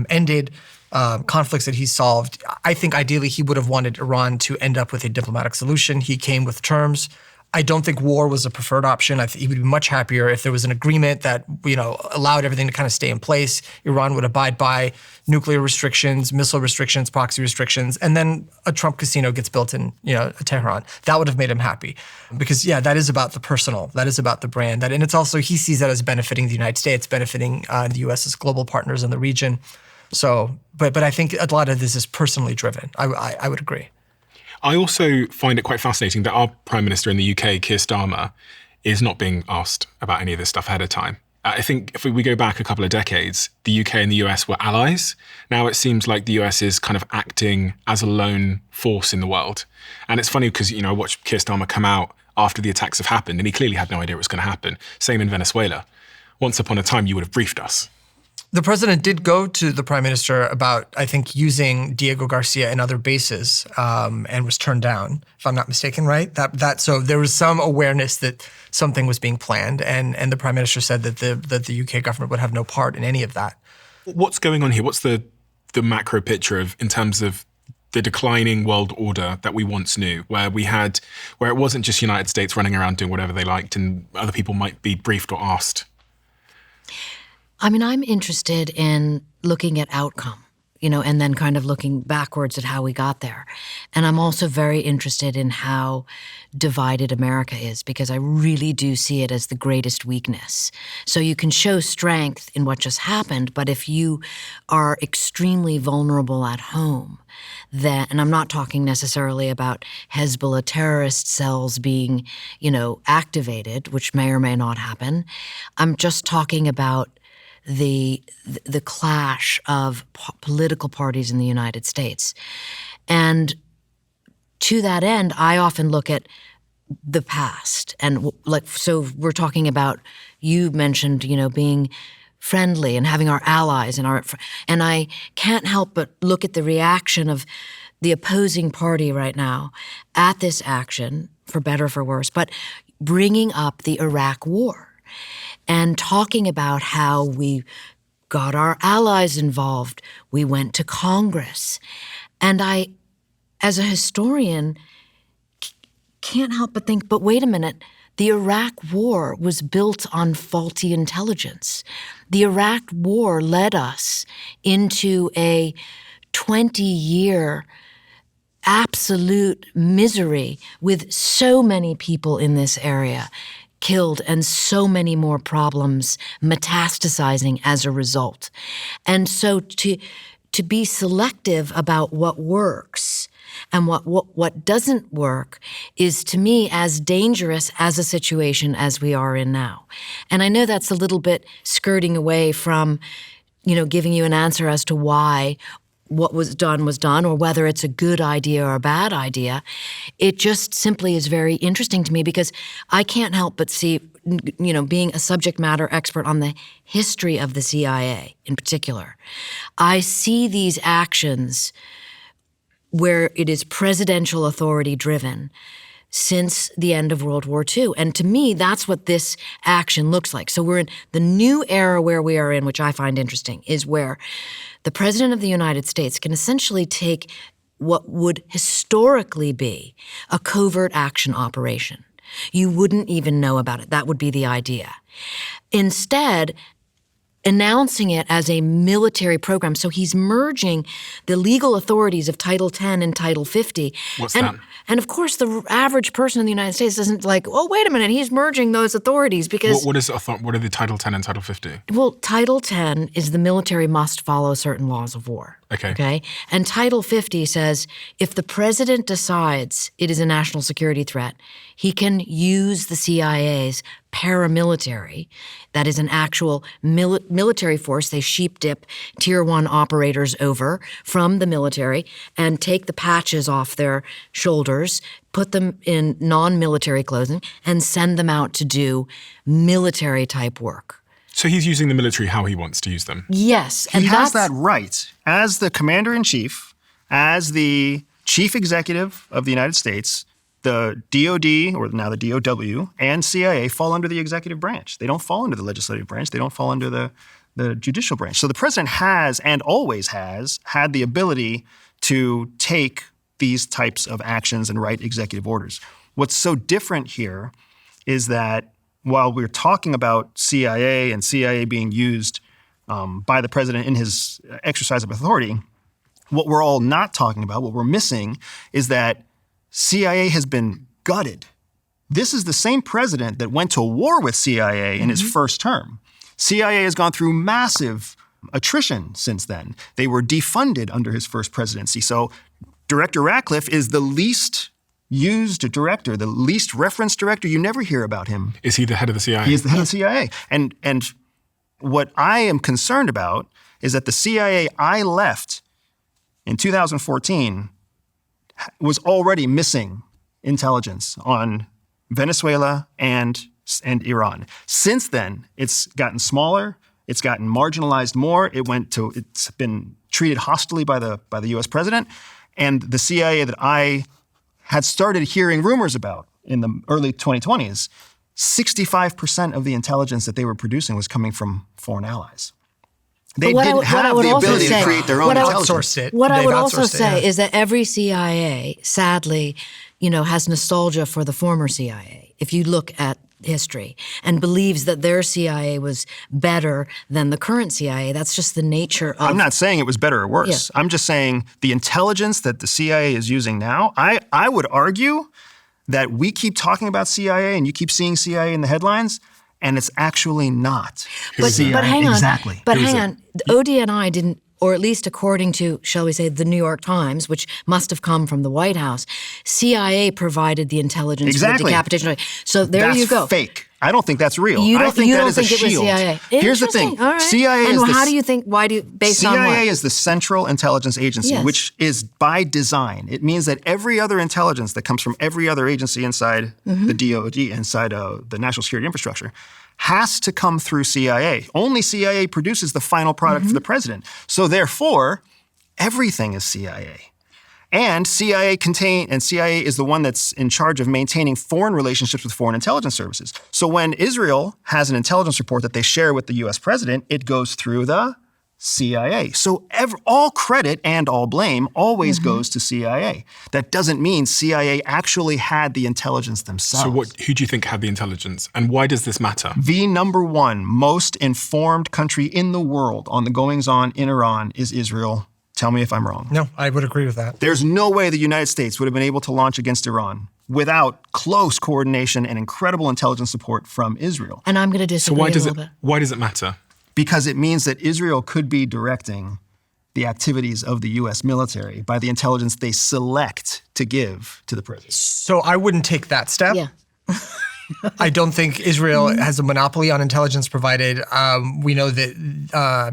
Speaker 4: ended, conflicts that he's solved. I think ideally he would have wanted Iran to end up with a diplomatic solution. He came with terms. I don't think war was a preferred option. I think he would be much happier if there was an agreement that, allowed everything to kind of stay in place. Iran would abide by nuclear restrictions, missile restrictions, proxy restrictions, and then a Trump casino gets built in, Tehran. That would have made him happy. Because, that is about the personal. That is about the brand. And it's also, he sees that as benefiting the United States, benefiting the U.S. as global partners in the region. So, but I think a lot of this is personally driven. I would agree.
Speaker 5: I also find it quite fascinating that our Prime Minister in the UK, Keir Starmer, is not being asked about any of this stuff ahead of time. I think if we go back a couple of decades, the UK and the US were allies. Now it seems like the US is kind of acting as a lone force in the world. And it's funny because, I watched Keir Starmer come out after the attacks have happened, and he clearly had no idea it was going to happen. Same in Venezuela. Once upon a time, you would have briefed us.
Speaker 4: The president did go to the prime minister about, I think, using Diego Garcia and other bases, and was turned down, if I'm not mistaken, right? So there was some awareness that something was being planned, and the prime minister said that the UK government would have no part in any of that.
Speaker 5: What's going on here? What's the macro picture in terms of the declining world order that we once knew, where it wasn't just United States running around doing whatever they liked, and other people might be briefed or asked?
Speaker 2: I mean, I'm interested in looking at outcome, and then kind of looking backwards at how we got there. And I'm also very interested in how divided America is, because I really do see it as the greatest weakness. So you can show strength in what just happened, but if you are extremely vulnerable at home, then, and I'm not talking necessarily about Hezbollah terrorist cells being, activated, which may or may not happen. I'm just talking about the clash of political parties in the United States. And to that end, I often look at the past. And so we're talking about, you mentioned, being friendly and having our allies and I can't help but look at the reaction of the opposing party right now at this action, for better or for worse, but bringing up the Iraq War and talking about how we got our allies involved. We went to Congress. And I, as a historian, can't help but think, but wait a minute, the Iraq War was built on faulty intelligence. The Iraq War led us into a 20-year absolute misery with so many people in this area killed and so many more problems metastasizing as a result. And so to be selective about what works and what doesn't work is, to me, as dangerous as a situation as we are in now. And I know that's a little bit skirting away from, giving you an answer as to why what was done, or whether it's a good idea or a bad idea. It just simply is very interesting to me, because I can't help but see, being a subject matter expert on the history of the CIA in particular, I see these actions where it is presidential authority driven since the end of World War II. And to me, that's what this action looks like. So we're in the new era where we are in, which I find interesting, is where the President of the United States can essentially take what would historically be a covert action operation. You wouldn't even know about it. That would be the idea. Instead, announcing it as a military program. So he's merging the legal authorities of Title 10 and Title 50.
Speaker 5: What's that?
Speaker 2: And of course, the average person in the United States isn't like, oh, wait a minute, he's merging those authorities, because...
Speaker 5: What are the Title 10 and Title 50?
Speaker 2: Well, Title 10 is the military must follow certain laws of war. Okay? And Title 50 says if the president decides it is a national security threat, he can use the CIA's paramilitary, that is an actual military force. They sheep dip Tier 1 operators over from the military and take the patches off their shoulders, put them in non-military clothing, and send them out to do military-type work.
Speaker 5: So he's using the military how he wants to use them?
Speaker 2: Yes.
Speaker 1: He has that right. As the commander-in-chief, as the chief executive of the United States, the DOD, or now the DOW, and CIA fall under the executive branch. They don't fall under the legislative branch. They don't fall under the judicial branch. So the president has, and always has, had the ability to take these types of actions and write executive orders. What's so different here is that while we're talking about CIA and CIA being used by the president in his exercise of authority, what we're all not talking about, what we're missing, is that CIA has been gutted. This is the same president that went to war with CIA in his first term. CIA has gone through massive attrition since then. They were defunded under his first presidency. So Director Ratcliffe is the least used director, the least referenced director. You never hear about him.
Speaker 5: Is he the head of the CIA?
Speaker 1: He is the head of the CIA. And what I am concerned about is that the CIA I left in 2014 was already missing intelligence on Venezuela and Iran. Since then, it's gotten smaller. It's gotten marginalized more. It's been treated hostilely by the U.S. president. And the CIA that I had started hearing rumors about in the early 2020s, 65% of the intelligence that they were producing was coming from foreign allies. They didn't have the ability to create their own intelligence.
Speaker 2: What I would also say is that every CIA, sadly, has nostalgia for the former CIA. If you look at history and believes that their CIA was better than the current CIA, that's just the nature of...
Speaker 1: I'm not saying it was better or worse. Yeah. I'm just saying the intelligence that the CIA is using now, I would argue that we keep talking about CIA and you keep seeing CIA in the headlines, and it's actually not.
Speaker 2: But hang on. Exactly. But hang on. ODNI didn't, or at least according to, shall we say, the New York Times, which must have come from the White House, CIA provided the intelligence for the decapitation. So you go.
Speaker 1: That's fake. I don't think that's real.
Speaker 2: I
Speaker 1: think that is a
Speaker 2: shield. It was CIA.
Speaker 1: Here's the thing.
Speaker 2: All right.
Speaker 1: CIA
Speaker 2: and
Speaker 1: is
Speaker 2: how do you think, based on what?
Speaker 1: CIA is the Central Intelligence Agency, which is by design. It means that every other intelligence that comes from every other agency inside the DOD, inside the national security infrastructure, has to come through CIA. Only CIA produces the final product for the president. So therefore, everything is CIA. And CIA is the one that's in charge of maintaining foreign relationships with foreign intelligence services. So when Israel has an intelligence report that they share with the US president, it goes through the CIA. So all credit and all blame always goes to CIA. That doesn't mean CIA actually had the intelligence themselves.
Speaker 5: So who do you think had the intelligence? And why does this matter?
Speaker 1: The number one most informed country in the world on the goings-on in Iran is Israel. Tell me if I'm wrong.
Speaker 4: No, I would agree with that.
Speaker 1: There's no way the United States would have been able to launch against Iran without close coordination and incredible intelligence support from Israel.
Speaker 2: And I'm going to disagree a little bit.
Speaker 5: Why does it matter?
Speaker 1: Because it means that Israel could be directing the activities of the U.S. military by the intelligence they select to give to the president.
Speaker 4: So I wouldn't take that step.
Speaker 2: Yeah.
Speaker 4: I don't think Israel has a monopoly on intelligence provided. We know that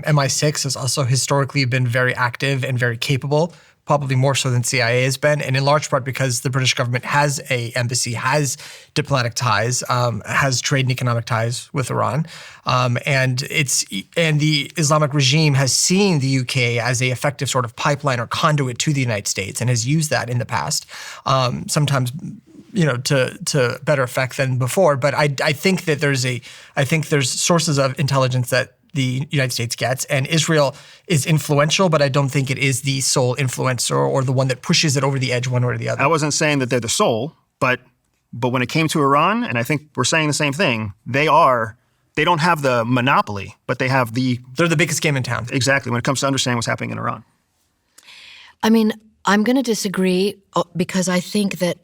Speaker 4: MI6 has also historically been very active and very capable, probably more so than CIA has been, and in large part because the British government has an embassy, has diplomatic ties, has trade and economic ties with Iran, and the Islamic regime has seen the UK as an effective sort of pipeline or conduit to the United States and has used that in the past, sometimes to better effect than before. But I think that there's sources of intelligence that the United States gets, and Israel is influential, but I don't think it is the sole influencer or the one that pushes it over the edge one way or the other.
Speaker 1: I wasn't saying that they're the sole, but when it came to Iran, and I think we're saying the same thing, they don't have the monopoly, but they're
Speaker 4: the biggest game in town.
Speaker 1: Exactly, when it comes to understanding what's happening in Iran.
Speaker 2: I mean, I'm going to disagree because I think that,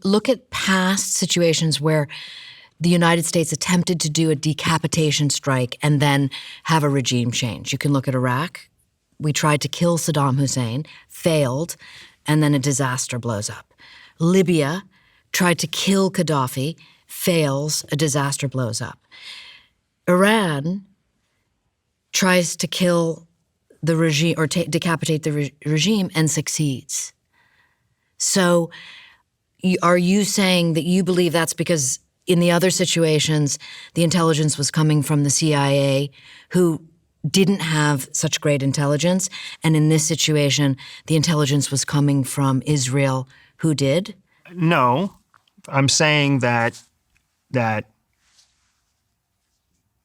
Speaker 2: look at past situations where the United States attempted to do a decapitation strike and then have a regime change. You can look at Iraq. We tried to kill Saddam Hussein, failed, and then a disaster blows up. Libya tried to kill Gaddafi, fails, a disaster blows up. Iran tries to kill the regime or decapitate the regime and succeeds. So are you saying that you believe that's because in the other situations, the intelligence was coming from the CIA, who didn't have such great intelligence, and in this situation, the intelligence was coming from Israel, who did?
Speaker 1: No, I'm saying that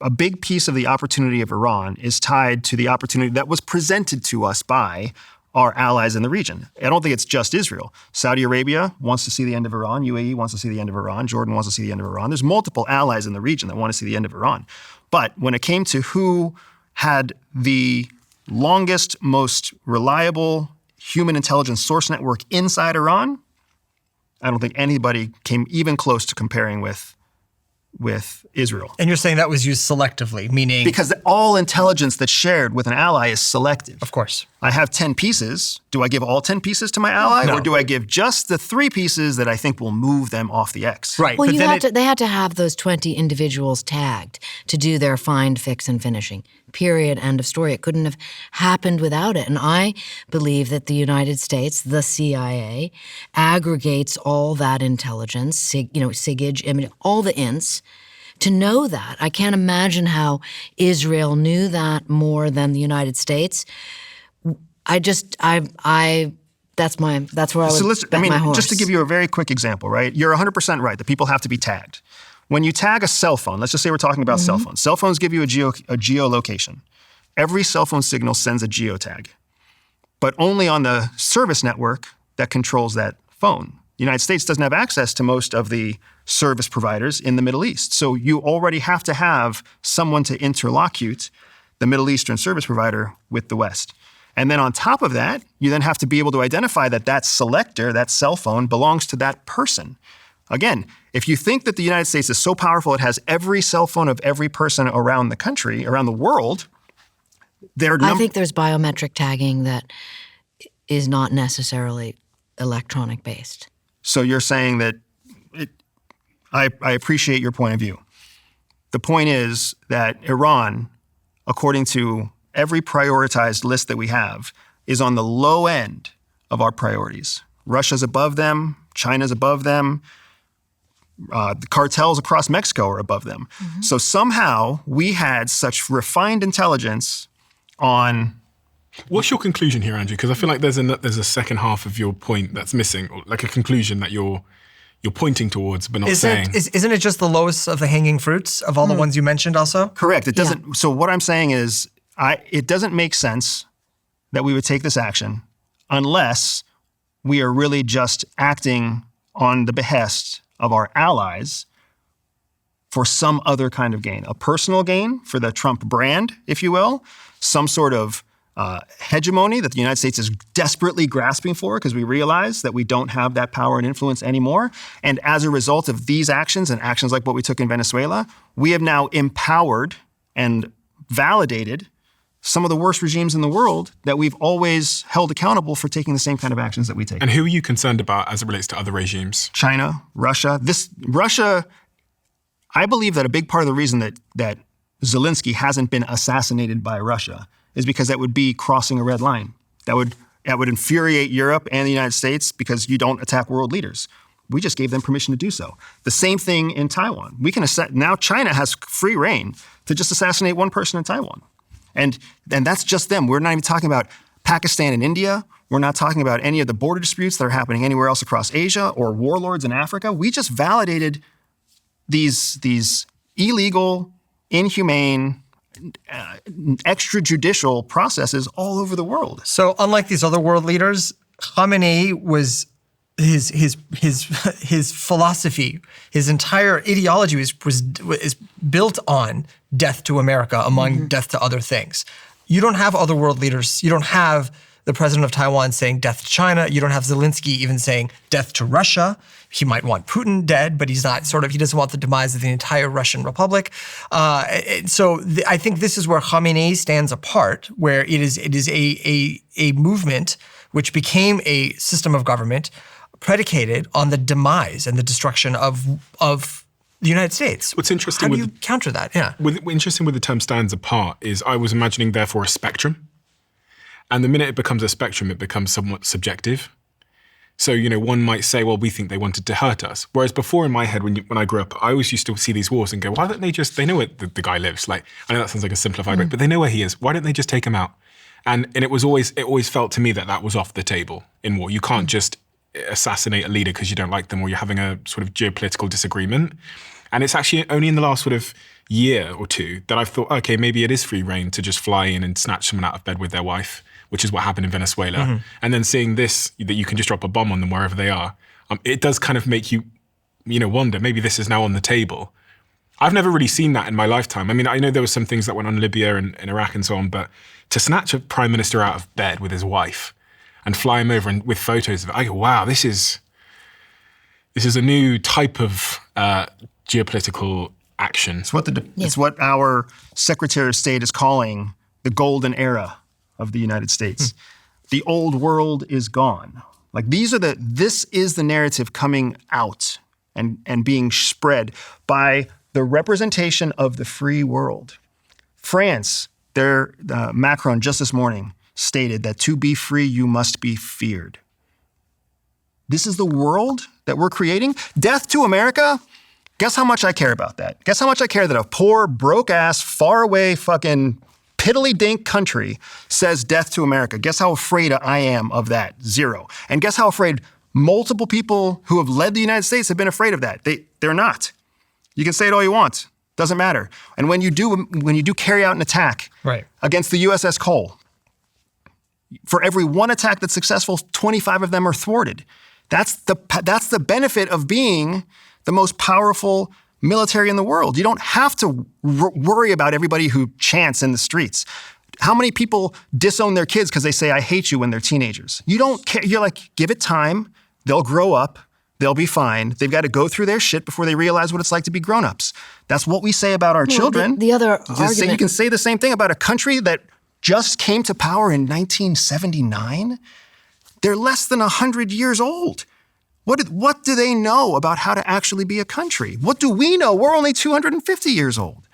Speaker 1: a big piece of the opportunity of Iran is tied to the opportunity that was presented to us by our allies in the region. I don't think it's just Israel. Saudi Arabia wants to see the end of Iran. UAE wants to see the end of Iran. Jordan wants to see the end of Iran. There's multiple allies in the region that want to see the end of Iran. But when it came to who had the longest, most reliable human intelligence source network inside Iran, I don't think anybody came even close to comparing with with Israel.
Speaker 4: And you're saying that was used selectively, meaning...
Speaker 1: Because all intelligence that's shared with an ally is selective.
Speaker 4: Of course.
Speaker 1: I have 10 pieces. Do I give all 10 pieces to my ally?
Speaker 4: No.
Speaker 1: Or do I give just the 3 pieces that I think will move them off the X?
Speaker 4: Right.
Speaker 2: Well,
Speaker 4: but
Speaker 2: they had to have those 20 individuals tagged to do their find, fix, and finishing. Period. End of story. It couldn't have happened without it. And I believe that the United States, the CIA, aggregates all that intelligence, SIGINT, I mean, all the ints, to know that. I can't imagine how Israel knew that more than the United States. That's where I would bet my horse.
Speaker 1: Just to give you a very quick example, right? You're 100% right that people have to be tagged. When you tag a cell phone, let's just say we're talking about cell phones. Cell phones give you a geolocation. Every cell phone signal sends a geotag, but only on the service network that controls that phone. The United States doesn't have access to most of the service providers in the Middle East. So you already have to have someone to interlocute the Middle Eastern service provider with the West. And then on top of that, you then have to be able to identify that that selector, that cell phone, belongs to that person. Again, if you think that the United States is so powerful it has every cell phone of every person around the country, around the world,
Speaker 2: I think there's biometric tagging that is not necessarily electronic based.
Speaker 1: So you're saying that I appreciate your point of view. The point is that Iran, according to every prioritized list that we have, is on the low end of our priorities. Russia's above them, China's above them, the cartels across Mexico are above them. Mm-hmm. So somehow we had such refined intelligence on...
Speaker 5: What's your conclusion here, Andrew? Because I feel like there's a second half of your point that's missing, or like a conclusion that you're pointing towards but not saying.
Speaker 4: Isn't it just the lowest of the hanging fruits of all the ones you mentioned also?
Speaker 1: Correct. It doesn't. Yeah. So what I'm saying is it doesn't make sense that we would take this action unless we are really just acting on the behest of our allies for some other kind of gain, a personal gain for the Trump brand, if you will, some sort of hegemony that the United States is desperately grasping for because we realize that we don't have that power and influence anymore. And as a result of these actions and actions like what we took in Venezuela, we have now empowered and validated some of the worst regimes in the world that we've always held accountable for taking the same kind of actions that we take.
Speaker 5: And who are you concerned about as it relates to other regimes?
Speaker 1: China, Russia. Russia, I believe that a big part of the reason that Zelensky hasn't been assassinated by Russia is because that would be crossing a red line. That would infuriate Europe and the United States because you don't attack world leaders. We just gave them permission to do so. The same thing in Taiwan. Now China has free reign to just assassinate one person in Taiwan. And that's just them. We're not even talking about Pakistan and India. We're not talking about any of the border disputes that are happening anywhere else across Asia or warlords in Africa. We just validated these illegal, inhumane, extrajudicial processes all over the world.
Speaker 4: So unlike these other world leaders, Khamenei was his philosophy, his entire ideology is built on death to America among death to other things. You don't have other world leaders. You don't have the president of Taiwan saying death to China. You don't have Zelensky even saying death to Russia. He might want Putin dead, but he doesn't want the demise of the entire Russian Republic. I think this is where Khamenei stands apart, where it is a movement which became a system of government predicated on the demise and the destruction of the United States.
Speaker 5: What's interesting
Speaker 4: How do you counter that? Yeah.
Speaker 5: Interesting with the term stands apart is I was imagining therefore a spectrum. And the minute it becomes a spectrum, it becomes somewhat subjective. So, one might say, well, we think they wanted to hurt us. Whereas before in my head, when I grew up, I always used to see these wars and go, why don't they know where the guy lives? Like, I know that sounds like a simplified way, but they know where he is. Why don't they just take him out? And it always felt to me that was off the table in war. You can't just assassinate a leader because you don't like them or you're having a sort of geopolitical disagreement. And it's actually only in the last sort of year or two that I've thought, okay, maybe it is free reign to just fly in and snatch someone out of bed with their wife, which is what happened in Venezuela. And then seeing this, that you can just drop a bomb on them wherever they are, it does kind of make you, wonder, maybe this is now on the table. I've never really seen that in my lifetime. I mean, I know there were some things that went on in Libya and in Iraq and so on, but to snatch a prime minister out of bed with his wife and fly him over and with photos of it, I go, wow, this is a new type of geopolitical action.
Speaker 1: It's what our Secretary of State is calling the golden era of the United States. The old world is gone. Like this is the narrative coming out and being spread by the representation of the free world. France, Macron just this morning stated that to be free, you must be feared. This is the world that we're creating. Death to America. Guess how much I care about that? Guess how much I care that a poor, broke-ass, far-away, fucking piddly-dink country says death to America. Guess how afraid I am of that? 0. And guess how afraid multiple people who have led the United States have been afraid of that? They're not. You can say it all you want. Doesn't matter. And when you do carry out an attack against the USS Cole, for every one attack that's successful, 25 of them are thwarted. That's the benefit of being the most powerful military in the world. You don't have to worry about everybody who chants in the streets. How many people disown their kids because they say, I hate you when they're teenagers? You don't care. You're like, give it time. They'll grow up. They'll be fine. They've got to go through their shit before they realize what it's like to be grown-ups. That's what we say about our children.
Speaker 2: The other argument...
Speaker 1: You can say the same thing about a country that just came to power in 1979. They're less than 100 years old. What do they know about how to actually be a country? What do we know? We're only 250 years old.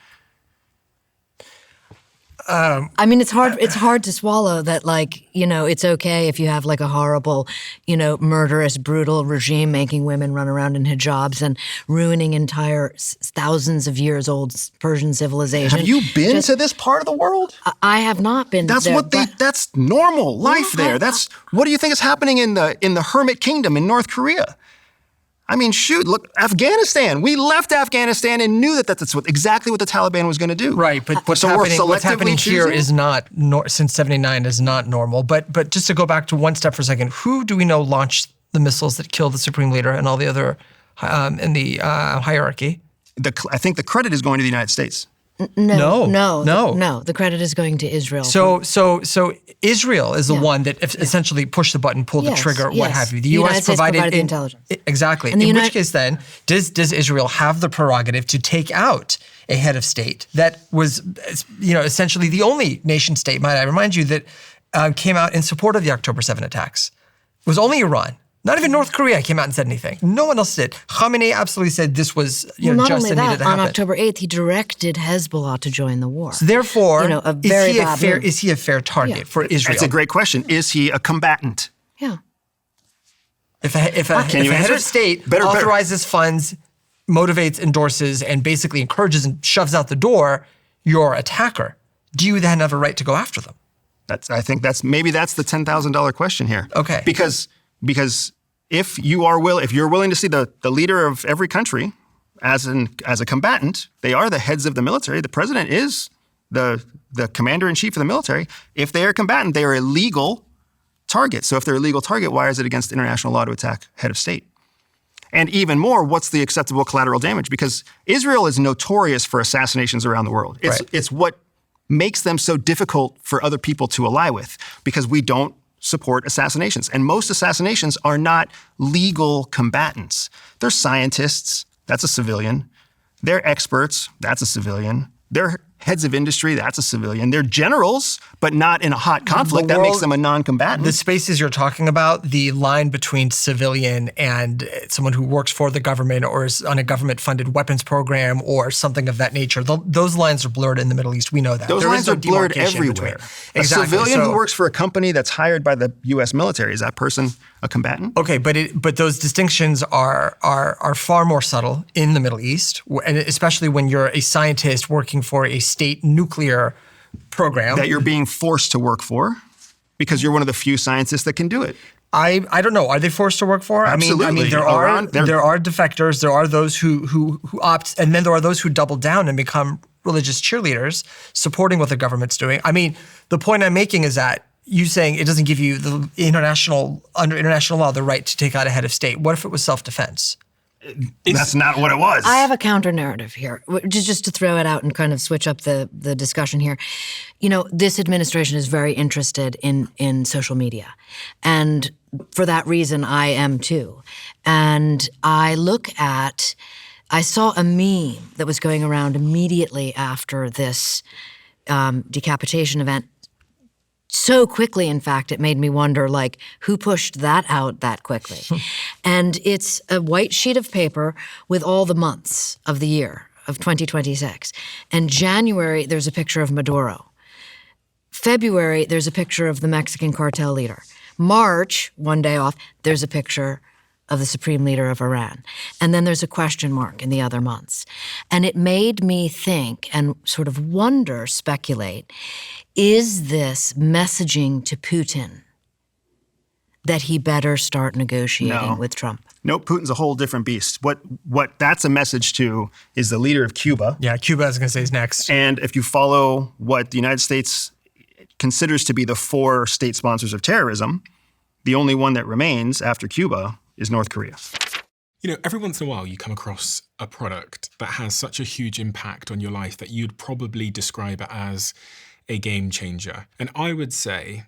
Speaker 2: I mean, it's hard to swallow that, like, it's okay if you have like a horrible, murderous, brutal regime making women run around in hijabs and ruining entire thousands of years old Persian civilization.
Speaker 1: Have you been to this part of the world?
Speaker 2: I have not been there.
Speaker 1: That's normal life there. What do you think is happening in the Hermit Kingdom in North Korea? I mean, shoot, look, Afghanistan. We left Afghanistan and knew that that's exactly what the Taliban was going to do.
Speaker 4: Right, but what's happening here is not, since 79 is not normal. But just to go back to one step for a second, who do we know launched the missiles that killed the supreme leader and all the other in the hierarchy?
Speaker 1: I think the credit is going to the United States.
Speaker 2: No. The credit is going to Israel.
Speaker 4: So Israel is the one that essentially pushed the button, pulled the trigger, what have you. The U.S. provided the intelligence. Exactly. In which case then, does Israel have the prerogative to take out a head of state that was, essentially the only nation state, might I remind you, that came out in support of the October 7 attacks? It was only Iran. Not even North Korea came out and said anything. No one else did. Khamenei absolutely said this was just and needed to happen.
Speaker 2: On October 8th, he directed Hezbollah to join the war.
Speaker 4: So therefore, is he a fair target for Israel?
Speaker 1: That's a great question. Is he a combatant?
Speaker 2: Yeah.
Speaker 4: If a head of state authorizes funds, motivates, endorses, and basically encourages and shoves out the door your attacker, do you then have a right to go after them?
Speaker 1: I think that's the $10,000 question here.
Speaker 4: Okay.
Speaker 1: Because if you're willing to see the leader of every country as a combatant, they are the heads of the military. The president is the commander-in-chief of the military. If they are a combatant, they are a legal target. So if they're a legal target, why is it against international law to attack head of state? And even more, what's the acceptable collateral damage? Because Israel is notorious for assassinations around the world. It's what makes them so difficult for other people to ally with, because we don't support assassinations. And most assassinations are not legal combatants. They're scientists, that's a civilian. They're experts, that's a civilian. They're heads of industry, that's a civilian. They're generals, but not in a hot conflict. That makes them a non-combatant.
Speaker 4: The spaces you're talking about, the line between civilian and someone who works for the government or is on a government-funded weapons program or something of that nature, those lines are blurred in the Middle East. We know that.
Speaker 1: Those lines are blurred everywhere. Exactly. A civilian who works for a company that's hired by the U.S. military, is that person a combatant?
Speaker 4: Okay, but those distinctions are far more subtle in the Middle East, and especially when you're a scientist working for a state nuclear program.
Speaker 1: That you're being forced to work for because you're one of the few scientists that can do it.
Speaker 4: I don't know. Are they forced to work for?
Speaker 1: Absolutely.
Speaker 4: I mean, there are defectors. There are those who opt, and then there are those who double down and become religious cheerleaders, supporting what the government's doing. I mean, the point I'm making is that you saying it doesn't give you under international law the right to take out a head of state. What if it was self-defense?
Speaker 1: That's not what it was.
Speaker 2: I have a counter narrative here, just to throw it out and kind of switch up the discussion here. This administration is very interested in social media. And for that reason, I am too. And I look at I saw a meme that was going around immediately after this decapitation event. So quickly, in fact, it made me wonder, like, who pushed that out that quickly? And it's a white sheet of paper with all the months of the year of 2026. And January, there's a picture of Maduro. February, there's a picture of the Mexican cartel leader. March, one day off, there's a picture of the supreme leader of Iran. And then there's a question mark in the other months. And it made me think and sort of wonder, speculate, is this messaging to Putin that he better start negotiating with Trump?
Speaker 1: No, Putin's a whole different beast. What that's a message to is the leader of Cuba.
Speaker 4: Yeah, Cuba, I was going to say, is next.
Speaker 1: And if you follow what the United States considers to be the 4 state sponsors of terrorism, the only one that remains after Cuba is North Korea.
Speaker 3: You know, every once in a while you come across a product that has such a huge impact on your life that you'd probably describe it as a game changer. And I would say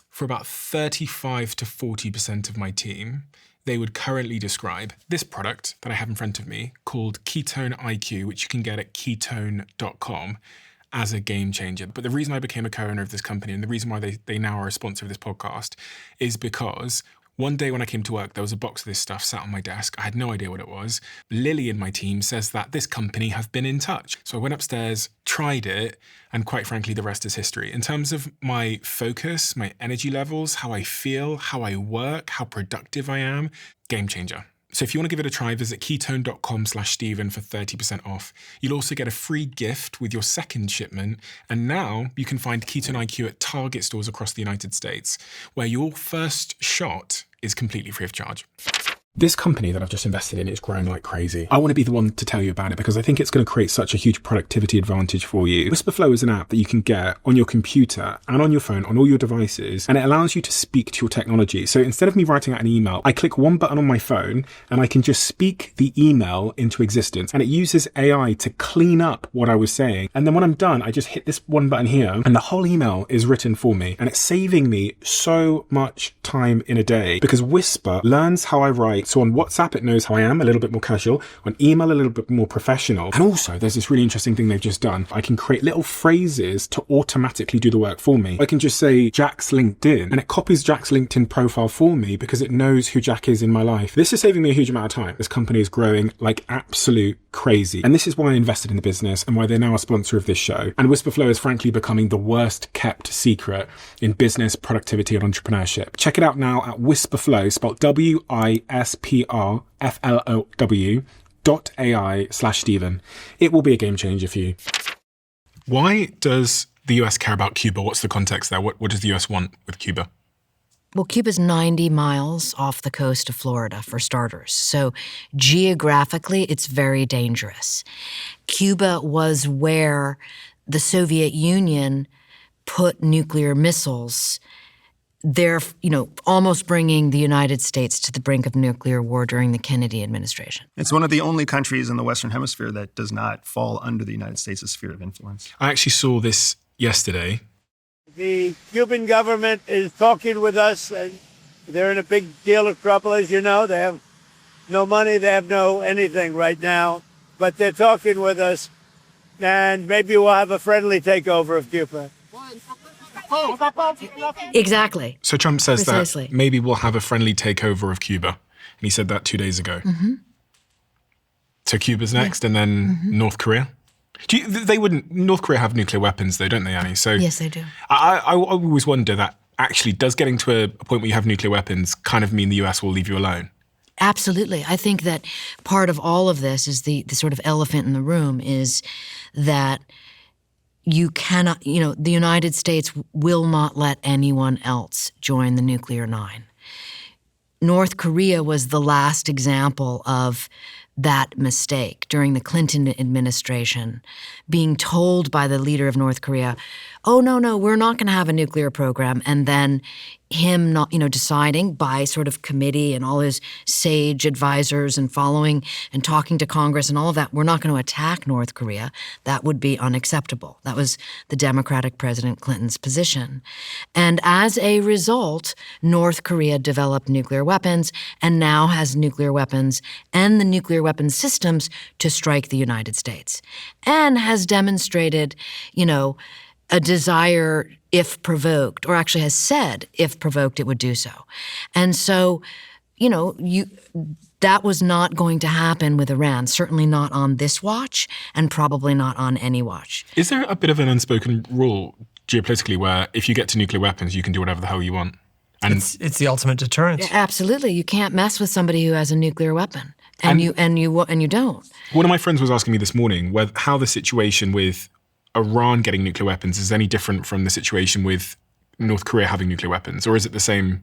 Speaker 3: for about 35 to 40% of my team, they would currently describe this product that I have in front of me called Ketone IQ, which you can get at ketone.com, as a game changer. But the reason I became a co-owner of this company and the reason why they now are a sponsor of this podcast is because one day when I came to work, there was a box of this stuff sat on my desk. I had no idea what it was. Lily in my team says that this company have been in touch. So I went upstairs, tried it, and quite frankly, the rest is history. In terms of my focus, my energy levels, how I feel, how I work, how productive I am, game changer. So if you want to give it a try, visit ketone.com/Stephen for 30% off. You'll also get a free gift with your second shipment. And now you can find Ketone IQ at Target stores across the United States, where your first shot is completely free of charge. This company that I've just invested in is growing like crazy. I want to be the one to tell you about it because I think it's going to create such a huge productivity advantage for you. Whisperflow is an app that you can get on your computer and on your phone, on all your devices, and it allows you to speak to your technology. So instead of me writing out an email, I click one button on my phone and I can just speak the email into existence. And it uses AI to clean up what I was saying. And then when I'm done, I just hit this one button here and the whole email is written for me. And it's saving me so much time in a day because Whisper learns how I write. So on WhatsApp, it knows how I am, a little bit more casual. On email, a little bit more professional. And also, there's this really interesting thing they've just done. I can create little phrases to automatically do the work for me. I can just say Jack's LinkedIn, and it copies Jack's LinkedIn profile for me because it knows who Jack is in my life. This is saving me a huge amount of time. This company is growing like absolute crazy. And this is why I invested in the business and why they're now a sponsor of this show. And Whisperflow is frankly becoming the worst kept secret in business, productivity, and entrepreneurship. Check it out now at Whisperflow, spelled WISPRFLOW.ai/Stephen. It will be a game changer for you. Why does the US care about Cuba? What's the context there? What does the US want with Cuba?
Speaker 2: Well, Cuba's 90 miles off the coast of Florida, for starters. So geographically, it's very dangerous. Cuba was where the Soviet Union put nuclear missiles. They're, almost bringing the United States to the brink of nuclear war during the Kennedy administration.
Speaker 1: It's one of the only countries in the Western Hemisphere that does not fall under the United States' sphere of influence.
Speaker 3: I actually saw this yesterday.
Speaker 6: The Cuban government is talking with us, and they're in a big deal of trouble, as you know. They have no money, they have no anything right now, but they're talking with us, and maybe we'll have a friendly takeover of Cuba.
Speaker 2: Exactly.
Speaker 3: So Trump says
Speaker 2: Precisely.
Speaker 3: that maybe we'll have a friendly takeover of Cuba. And he said that 2 days ago. Mm-hmm. So Cuba's next, and then North Korea? North Korea have nuclear weapons though, don't they, Annie? So
Speaker 2: Yes, they do.
Speaker 3: I always wonder that actually does getting to a point where you have nuclear weapons kind of mean the US will leave you alone?
Speaker 2: Absolutely. I think that part of all of this is the sort of elephant in the room is that you cannot, the United States will not let anyone else join the nuclear nine. North Korea was the last example of that mistake during the Clinton administration, being told by the leader of North Korea, oh, no, we're not going to have a nuclear program, and then him not, deciding by sort of committee and all his sage advisors and following and talking to Congress and all of that, we're not going to attack North Korea. That would be unacceptable. That was the Democratic President Clinton's position. And as a result, North Korea developed nuclear weapons and now has nuclear weapons and the nuclear weapons systems to strike the United States, and has demonstrated, a desire, if provoked, or actually has said, if provoked, it would do so. And so, that was not going to happen with Iran, certainly not on this watch, and probably not on any watch.
Speaker 5: Is there a bit of an unspoken rule geopolitically where if you get to nuclear weapons, you can do whatever the hell you want? And
Speaker 4: it's the ultimate deterrent.
Speaker 2: Absolutely. You can't mess with somebody who has a nuclear weapon, and you don't.
Speaker 5: one of my friends was asking me this morning how the situation with Iran getting nuclear weapons is any different from the situation with North Korea having nuclear weapons, or is it the same?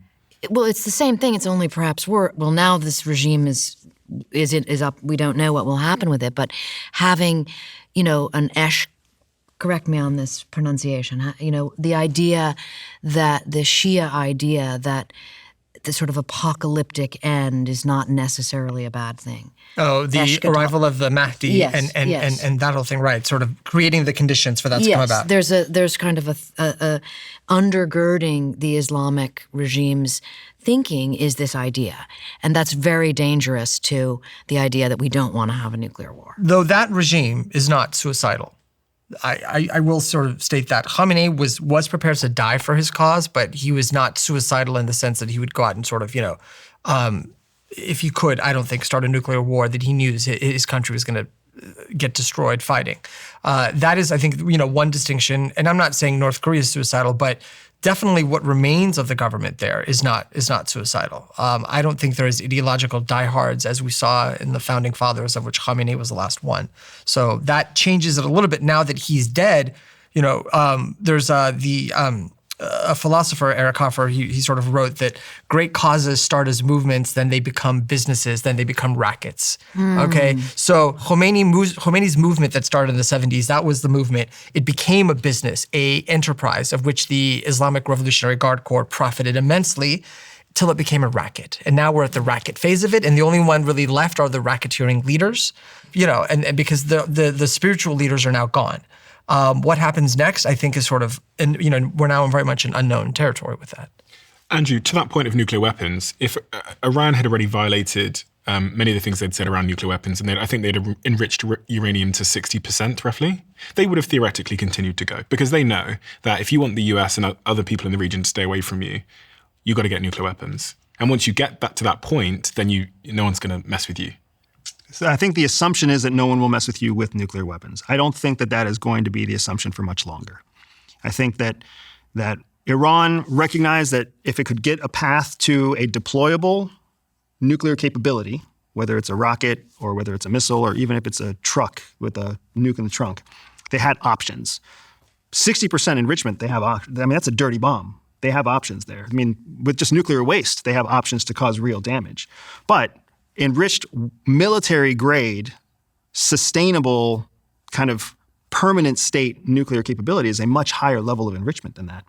Speaker 2: Well, it's the same thing. It's only perhaps worse. Well, now this regime is up. We don't know what will happen with it. But having, an correct me on this pronunciation. The idea that the Shia idea that the sort of apocalyptic end is not necessarily a bad thing.
Speaker 4: Oh, the arrival of the Mahdi,
Speaker 2: yes,
Speaker 4: and that whole thing, right? Sort of creating the conditions for that to come about.
Speaker 2: There's kind of a undergirding the Islamic regime's thinking is this idea, and that's very dangerous to the idea that we don't want to have a nuclear war.
Speaker 4: Though that regime is not suicidal. I will sort of state that Khamenei was prepared to die for his cause, but he was not suicidal in the sense that he would go out and sort of, if he could, I don't think, start a nuclear war that he knew his country was going to get destroyed fighting. That is, I think, one distinction. And I'm not saying North Korea is suicidal, but definitely what remains of the government there is not suicidal. I don't think there is ideological diehards as we saw in the founding fathers, of which Khamenei was the last one. So that changes it a little bit now that he's dead. There's a philosopher, Eric Hoffer, he sort of wrote that great causes start as movements, then they become businesses, then they become rackets. Okay, so Khomeini's movement that started in the 70s, that was the movement. It became a business, a enterprise of which the Islamic Revolutionary Guard Corps profited immensely till it became a racket. And now we're at the racket phase of it, and the only one really left are the racketeering leaders, and because the spiritual leaders are now gone. What happens next, I think, is sort of, we're now very much in unknown territory with that.
Speaker 5: Andrew, to that point of nuclear weapons, if Iran had already violated many of the things they'd said around nuclear weapons, and I think they'd enriched uranium to 60% roughly, they would have theoretically continued to go, because they know that if you want the US and other people in the region to stay away from you, you've got to get nuclear weapons. And once you get that to that point, then no one's going to mess with you.
Speaker 1: So I think the assumption is that no one will mess with you with nuclear weapons. I don't think that is going to be the assumption for much longer. I think that Iran recognized that if it could get a path to a deployable nuclear capability, whether it's a rocket or whether it's a missile or even if it's a truck with a nuke in the trunk, they had options. 60% enrichment, they have options. I mean, that's a dirty bomb. They have options there. I mean, with just nuclear waste, they have options to cause real damage. But enriched military-grade, sustainable, kind of permanent state nuclear capability is a much higher level of enrichment than that.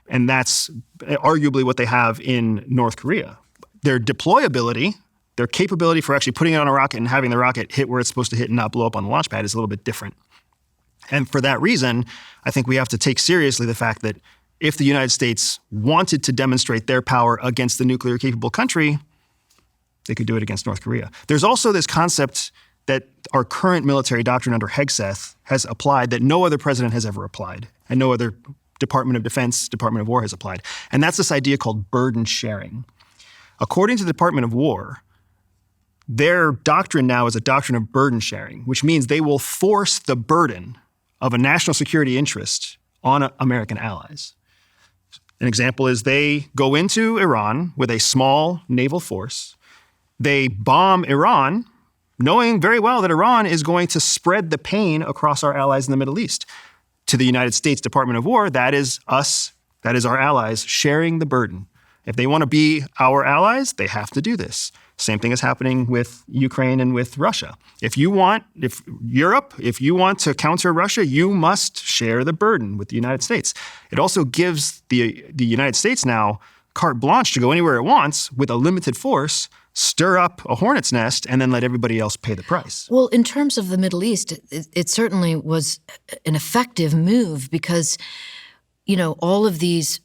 Speaker 1: And that's arguably what they have in North Korea. Their deployability, their capability for actually putting it on a rocket and having the rocket hit where it's supposed to hit and not blow up on the launch pad is a little bit different. And for that reason, I think we have to take seriously the fact that if the United States wanted to demonstrate their power against the nuclear-capable country, they could do it against North Korea. There's also this concept that our current military doctrine under Hegseth has applied that no other president has ever applied, and no other Department of Defense, Department of War has applied. And that's this idea called burden sharing. According to the Department of War, their doctrine now is a doctrine of burden sharing, which means they will force the burden of a national security interest on American allies. An example is they go into Iran with a small naval force. They bomb Iran, knowing very well that Iran is going to spread the pain across our allies in the Middle East. To the United States Department of War, that is us, that is our allies, sharing the burden If they want to be our allies, they have to do this. Same thing is happening with Ukraine and with Russia. If you want to counter Russia, you must share the burden with the United States. It also gives the United States now carte blanche to go anywhere it wants with a limited force, stir up a hornet's nest, and then let everybody else pay the price.
Speaker 2: Well, in terms of the Middle East, it certainly was an effective move because, all of these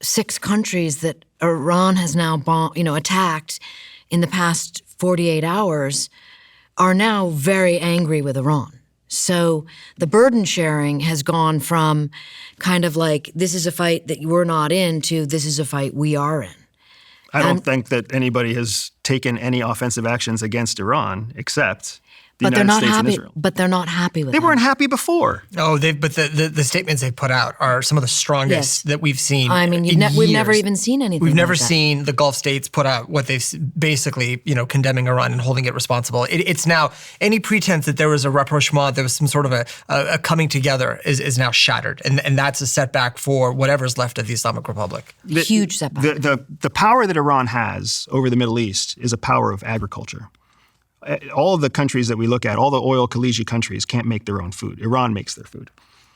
Speaker 2: 6 countries that Iran has now attacked in the past 48 hours are now very angry with Iran. So the burden sharing has gone from kind of like, this is a fight that we're not in, to this is a fight we are in.
Speaker 1: I don't think that anybody has taken any offensive actions against Iran except the United States and Israel.
Speaker 2: But they're not happy with it.
Speaker 1: They weren't happy before.
Speaker 4: Oh, but the statements they've put out are some of the strongest that we've seen.
Speaker 2: I mean, we've never even seen anything.
Speaker 4: We've never
Speaker 2: like that.
Speaker 4: seen the Gulf states put out what they've basically, condemning Iran and holding it responsible. It's now any pretense that there was a rapprochement, there was some sort of a coming together is now shattered, and that's a setback for whatever's left of the Islamic Republic.
Speaker 2: Huge setback.
Speaker 1: The power that Iran has over the Middle East is a power of agriculture. All of the countries that we look at, all the oil Khaliji countries can't make their own food. Iran makes their food.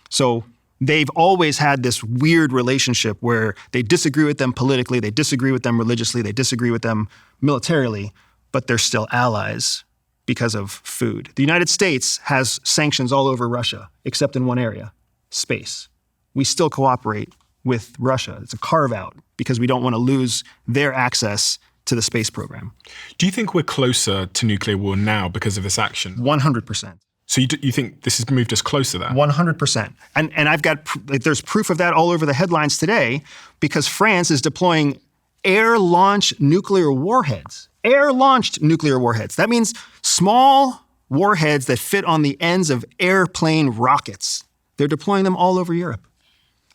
Speaker 1: So they've always had this weird relationship where they disagree with them politically, they disagree with them religiously, they disagree with them militarily, but they're still allies because of food. The United States has sanctions all over Russia, except in one area, space. We still cooperate with Russia. It's a carve-out because we don't want to lose their access to the space program.
Speaker 5: Do you think we're closer to nuclear war now because of this action?
Speaker 1: 100%.
Speaker 5: So you think this has moved us closer there?
Speaker 1: 100%. And I've got, there's proof of that all over the headlines today because France is deploying air-launched nuclear warheads. Air-launched nuclear warheads. That means small warheads that fit on the ends of airplane rockets. They're deploying them all over Europe.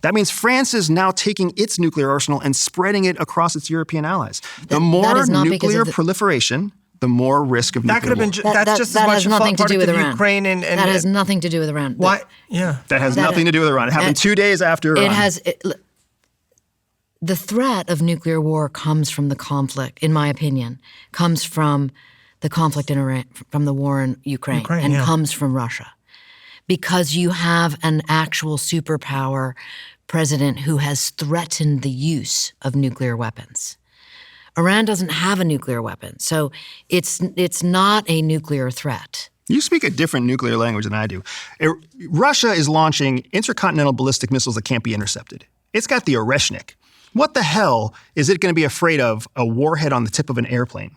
Speaker 1: That means France is now taking its nuclear arsenal and spreading it across its European allies. The more nuclear proliferation, the more risk of nuclear war.
Speaker 4: That's just as much a part of Ukraine and
Speaker 2: that has nothing to do with Iran.
Speaker 4: Why? Yeah.
Speaker 1: That has nothing to do with Iran. It happened 2 days after Iran.
Speaker 2: The threat of nuclear war comes from the conflict, in my opinion, comes from the conflict in Iran, from the war in Ukraine comes from Russia. Because you have an actual superpower president who has threatened the use of nuclear weapons. Iran doesn't have a nuclear weapon, so it's not a nuclear threat.
Speaker 1: You speak a different nuclear language than I do. Russia is launching intercontinental ballistic missiles that can't be intercepted. It's got the Oreshnik. What the hell is it going to be afraid of a warhead on the tip of an airplane?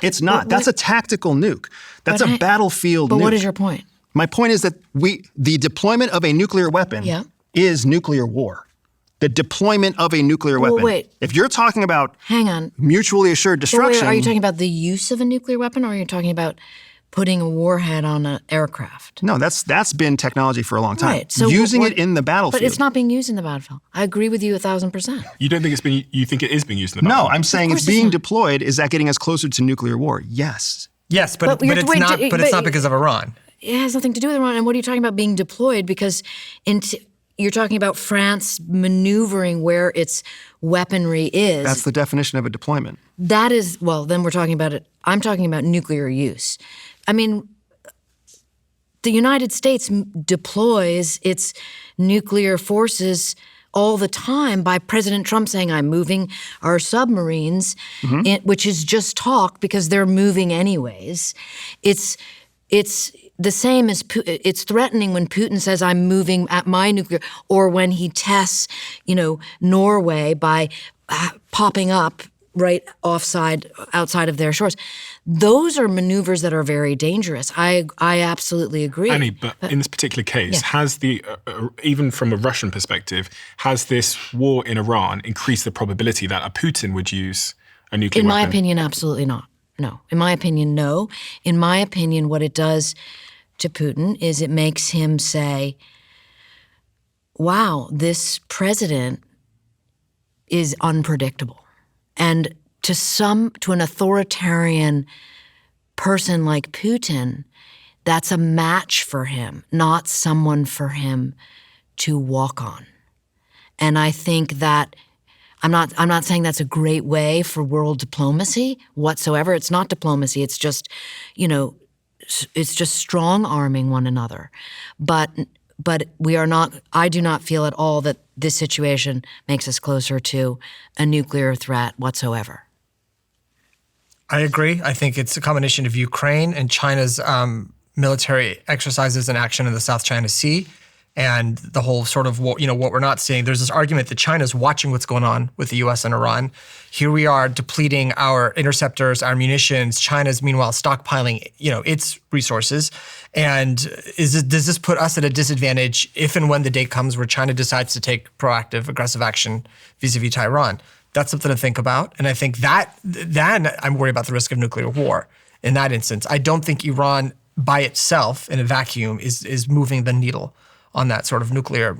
Speaker 1: It's not. That's a tactical nuke. That's a battlefield nuke.
Speaker 2: But what is your point?
Speaker 1: My point is that the deployment of a nuclear weapon is nuclear war. The deployment of a nuclear weapon.
Speaker 2: Wait.
Speaker 1: If you're talking about mutually assured destruction.
Speaker 2: Are you talking about the use of a nuclear weapon, or are you talking about putting a warhead on an aircraft?
Speaker 1: No, that's been technology for a long time.
Speaker 2: Right. So
Speaker 1: using it in the battlefield.
Speaker 2: But it's not being used in the battlefield. I agree with you 1,000%.
Speaker 5: You don't think it's been? You think it is being used in the battlefield?
Speaker 1: No, I'm saying it's being deployed. Is that getting us closer to nuclear war? Yes.
Speaker 4: Yes, but it's not because of Iran.
Speaker 2: It has nothing to do with Iran. And what are you talking about being deployed? Because you're talking about France maneuvering where its weaponry is.
Speaker 1: That's the definition of a deployment.
Speaker 2: That is, well, then we're talking about it. I'm talking about nuclear use. I mean, the United States deploys its nuclear forces all the time by President Trump saying, I'm moving our submarines, which is just talk because they're moving anyways. It's the same as it's threatening when Putin says I'm moving at my nuclear, or when he tests, Norway by popping up right outside of their shores. Those are maneuvers that are very dangerous. I absolutely agree.
Speaker 5: Annie, but in this particular case, has even from a Russian perspective, has this war in Iran increased the probability that a Putin would use a nuclear weapon?
Speaker 2: In my opinion, absolutely not. No. In my opinion, no. In my opinion, what it does to Putin is it makes him say, wow, this president is unpredictable. And to an authoritarian person like Putin, that's a match for him, not someone for him to walk on. And I think I'm not saying that's a great way for world diplomacy whatsoever. It's not diplomacy. It's just, it's just strong arming one another. But we are not. I do not feel at all that this situation makes us closer to a nuclear threat whatsoever.
Speaker 4: I agree. I think it's a combination of Ukraine and China's military exercises and action in the South China Sea, and the whole sort of what we're not seeing. There's this argument that China's watching what's going on with the U.S. and Iran. Here we are depleting our interceptors, our munitions. China's meanwhile stockpiling, its resources. And does this put us at a disadvantage if and when the day comes where China decides to take proactive, aggressive action vis-a-vis Tehran? That's something to think about. And I think that then I'm worried about the risk of nuclear war in that instance. I don't think Iran by itself in a vacuum is moving the needle on that sort of nuclear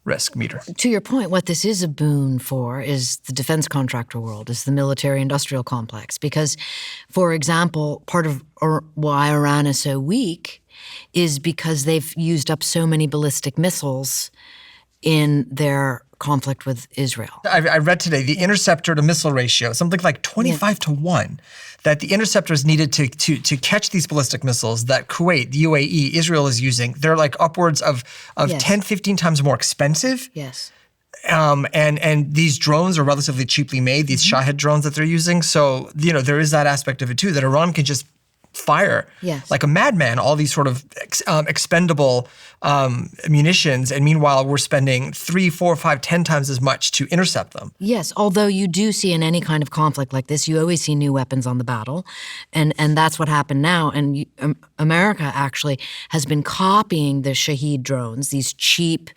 Speaker 4: risk meter.
Speaker 2: To your point, what this is a boon for is the defense contractor world, is the military-industrial complex. Because, for example, part of why Iran is so weak is because they've used up so many ballistic missiles in their conflict with Israel.
Speaker 4: I read today the interceptor to missile ratio, something like 25 to 1, that the interceptors needed to catch these ballistic missiles that Kuwait, the UAE, Israel is using. They're like upwards of 10, 15 times more expensive.
Speaker 2: Yes.
Speaker 4: And these drones are relatively cheaply made, these Shahed drones that they're using. So, there is that aspect of it too, that Iran can just fire like a madman all these sort of expendable munitions, and meanwhile we're spending 3, 4, 5, 10 times as much to intercept them.
Speaker 2: Yes, although you do see in any kind of conflict like this, you always see new weapons on the battle, and that's what happened now. And America actually has been copying the Shahed drones, these cheap,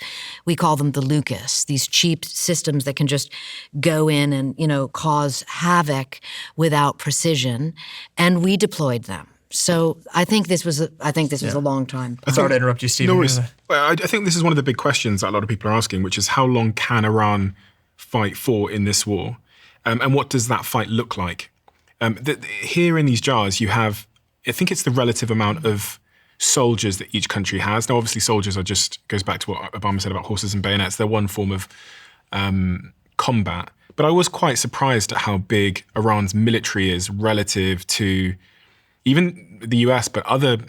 Speaker 2: we call them the Lucas, these cheap systems that can just go in and cause havoc without precision, and we deployed them. So I think this was a long time.
Speaker 4: Sorry to interrupt you, Stephen.
Speaker 5: No worries. Well, I think this is one of the big questions that a lot of people are asking, which is how long can Iran fight for in this war? And what does that fight look like? Here in these jars, you have, I think it's the relative amount of soldiers that each country has. Now, obviously, soldiers goes back to what Obama said about horses and bayonets. They're one form of combat. But I was quite surprised at how big Iran's military is relative to even the US, but other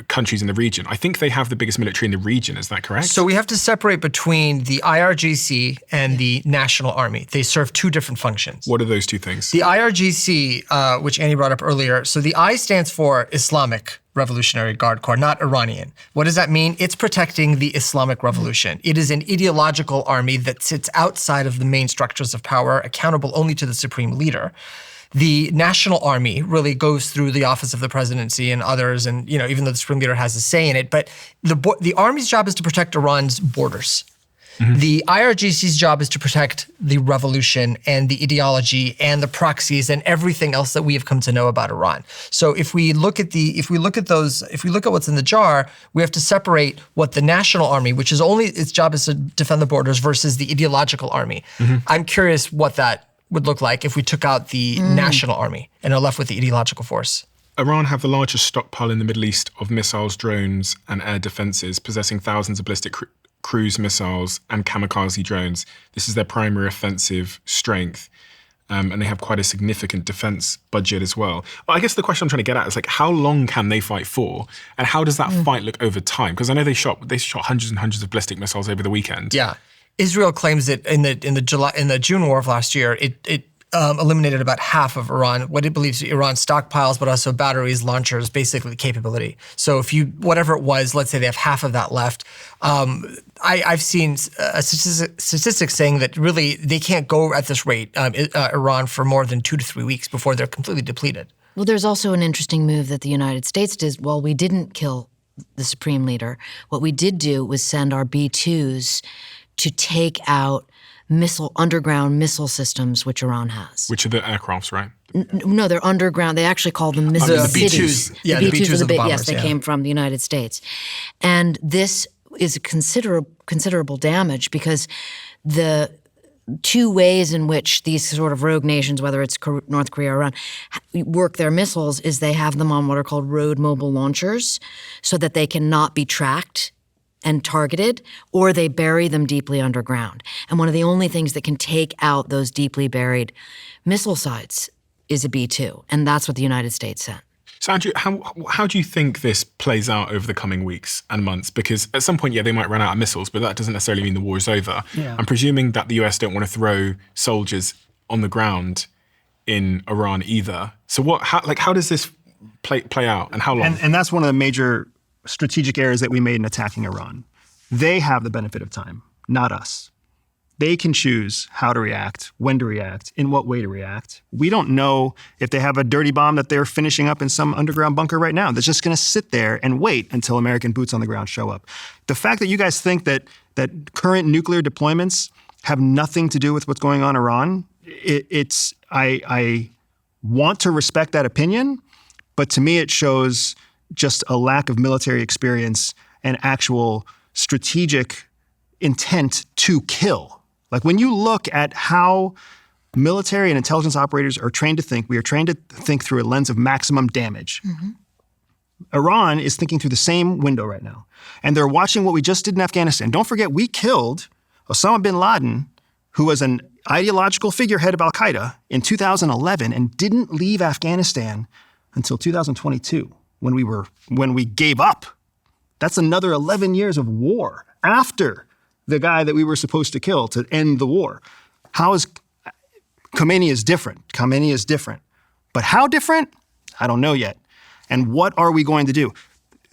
Speaker 5: countries in the region. I think they have the biggest military in the region. Is that correct?
Speaker 4: So we have to separate between the IRGC and the National Army. They serve two different functions.
Speaker 5: What are those two things?
Speaker 4: The IRGC, which Annie brought up earlier, so the I stands for Islamic Revolutionary Guard Corps, not Iranian. What does that mean? It's protecting the Islamic Revolution. It is an ideological army that sits outside of the main structures of power, accountable only to the supreme leader. The National Army really goes through the office of the presidency and others, and even though the supreme leader has a say in it, but the army's job is to protect Iran's borders. Mm-hmm. The IRGC's job is to protect the revolution and the ideology and the proxies and everything else that we have come to know about Iran. So if we look at what's in the jar, we have to separate what the National Army, which is only its job is to defend the borders, versus the ideological army. Mm-hmm. I'm curious what that would look like if we took out the National Army and are left with the ideological force.
Speaker 5: Iran have the largest stockpile in the Middle East of missiles, drones, and air defenses, possessing thousands of ballistic cruise missiles and kamikaze drones. This is their primary offensive strength, and they have quite a significant defense budget as well. I guess the question I'm trying to get at is how long can they fight for, and how does that fight look over time? Because I know they shot hundreds and hundreds of ballistic missiles over the weekend.
Speaker 4: Yeah. Israel claims that in the June war of last year, it eliminated about half of what it believes Iran stockpiles, but also batteries, launchers, basically capability. So if whatever it was, let's say they have half of that left. I've seen a statistic saying that really they can't go at this rate, Iran, for more than 2 to 3 weeks before they're completely depleted.
Speaker 2: Well, there's also an interesting move that the United States did. While we didn't kill the supreme leader, what we did do was send our B-2s to take out underground missile systems, which Iran has.
Speaker 5: Which are the aircrafts, right?
Speaker 2: No, they're underground. They actually call them missile cities.
Speaker 4: B-2s. Yeah, the B-2s are the bombers.
Speaker 2: Yes, they came from the United States. And this is a considerable damage, because the two ways in which these sort of rogue nations, whether it's North Korea or Iran, work their missiles is they have them on what are called road mobile launchers, so that they cannot be tracked and targeted, or they bury them deeply underground. And one of the only things that can take out those deeply buried missile sites is a B-2, and that's what the United States sent.
Speaker 5: So Andrew, how do you think this plays out over the coming weeks and months? Because at some point, they might run out of missiles, but that doesn't necessarily mean the war is over.
Speaker 1: Yeah.
Speaker 5: I'm presuming that the US don't want to throw soldiers on the ground in Iran either. So how does this play out, and how long?
Speaker 1: And that's one of the major strategic errors that we made in attacking Iran. They have the benefit of time, not us. They can choose how to react, when to react, in what way to react. We don't know if they have a dirty bomb that they're finishing up in some underground bunker right now that's just going to sit there and wait until American boots on the ground show up. The fact that you guys think that current nuclear deployments have nothing to do with what's going on in Iran, I want to respect that opinion, but to me it shows just a lack of military experience and actual strategic intent to kill. Like when you look at how military and intelligence operators are trained to think, we are trained to think through a lens of maximum damage. Mm-hmm. Iran is thinking through the same window right now. And they're watching what we just did in Afghanistan. Don't forget, we killed Osama bin Laden, who was an ideological figurehead of al-Qaeda, in 2011 and didn't leave Afghanistan until 2022 when we gave up. That's another 11 years of war after the guy that we were supposed to kill to end the war. Khamenei is different. Khamenei is different. But how different? I don't know yet. And what are we going to do?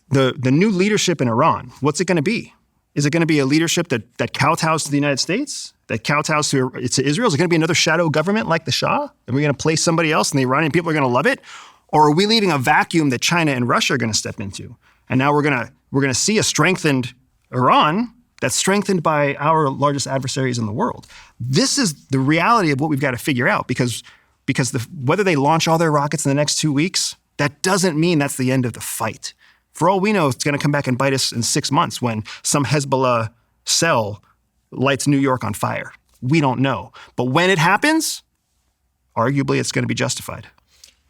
Speaker 1: The new leadership in Iran, what's it going to be? Is it going to be a leadership that kowtows to the United States? That kowtows to Israel? Is it going to be another shadow government like the Shah? And we're going to place somebody else and the Iranian people are going to love it? Or are we leaving a vacuum that China and Russia are going to step into? And now we're going to see a strengthened Iran that's strengthened by our largest adversaries in the world. This is the reality of what we've got to figure out because whether they launch all their rockets in the next 2 weeks, that doesn't mean that's the end of the fight. For all we know, it's going to come back and bite us in 6 months when some Hezbollah cell lights New York on fire. We don't know. But when it happens, arguably it's going to be justified.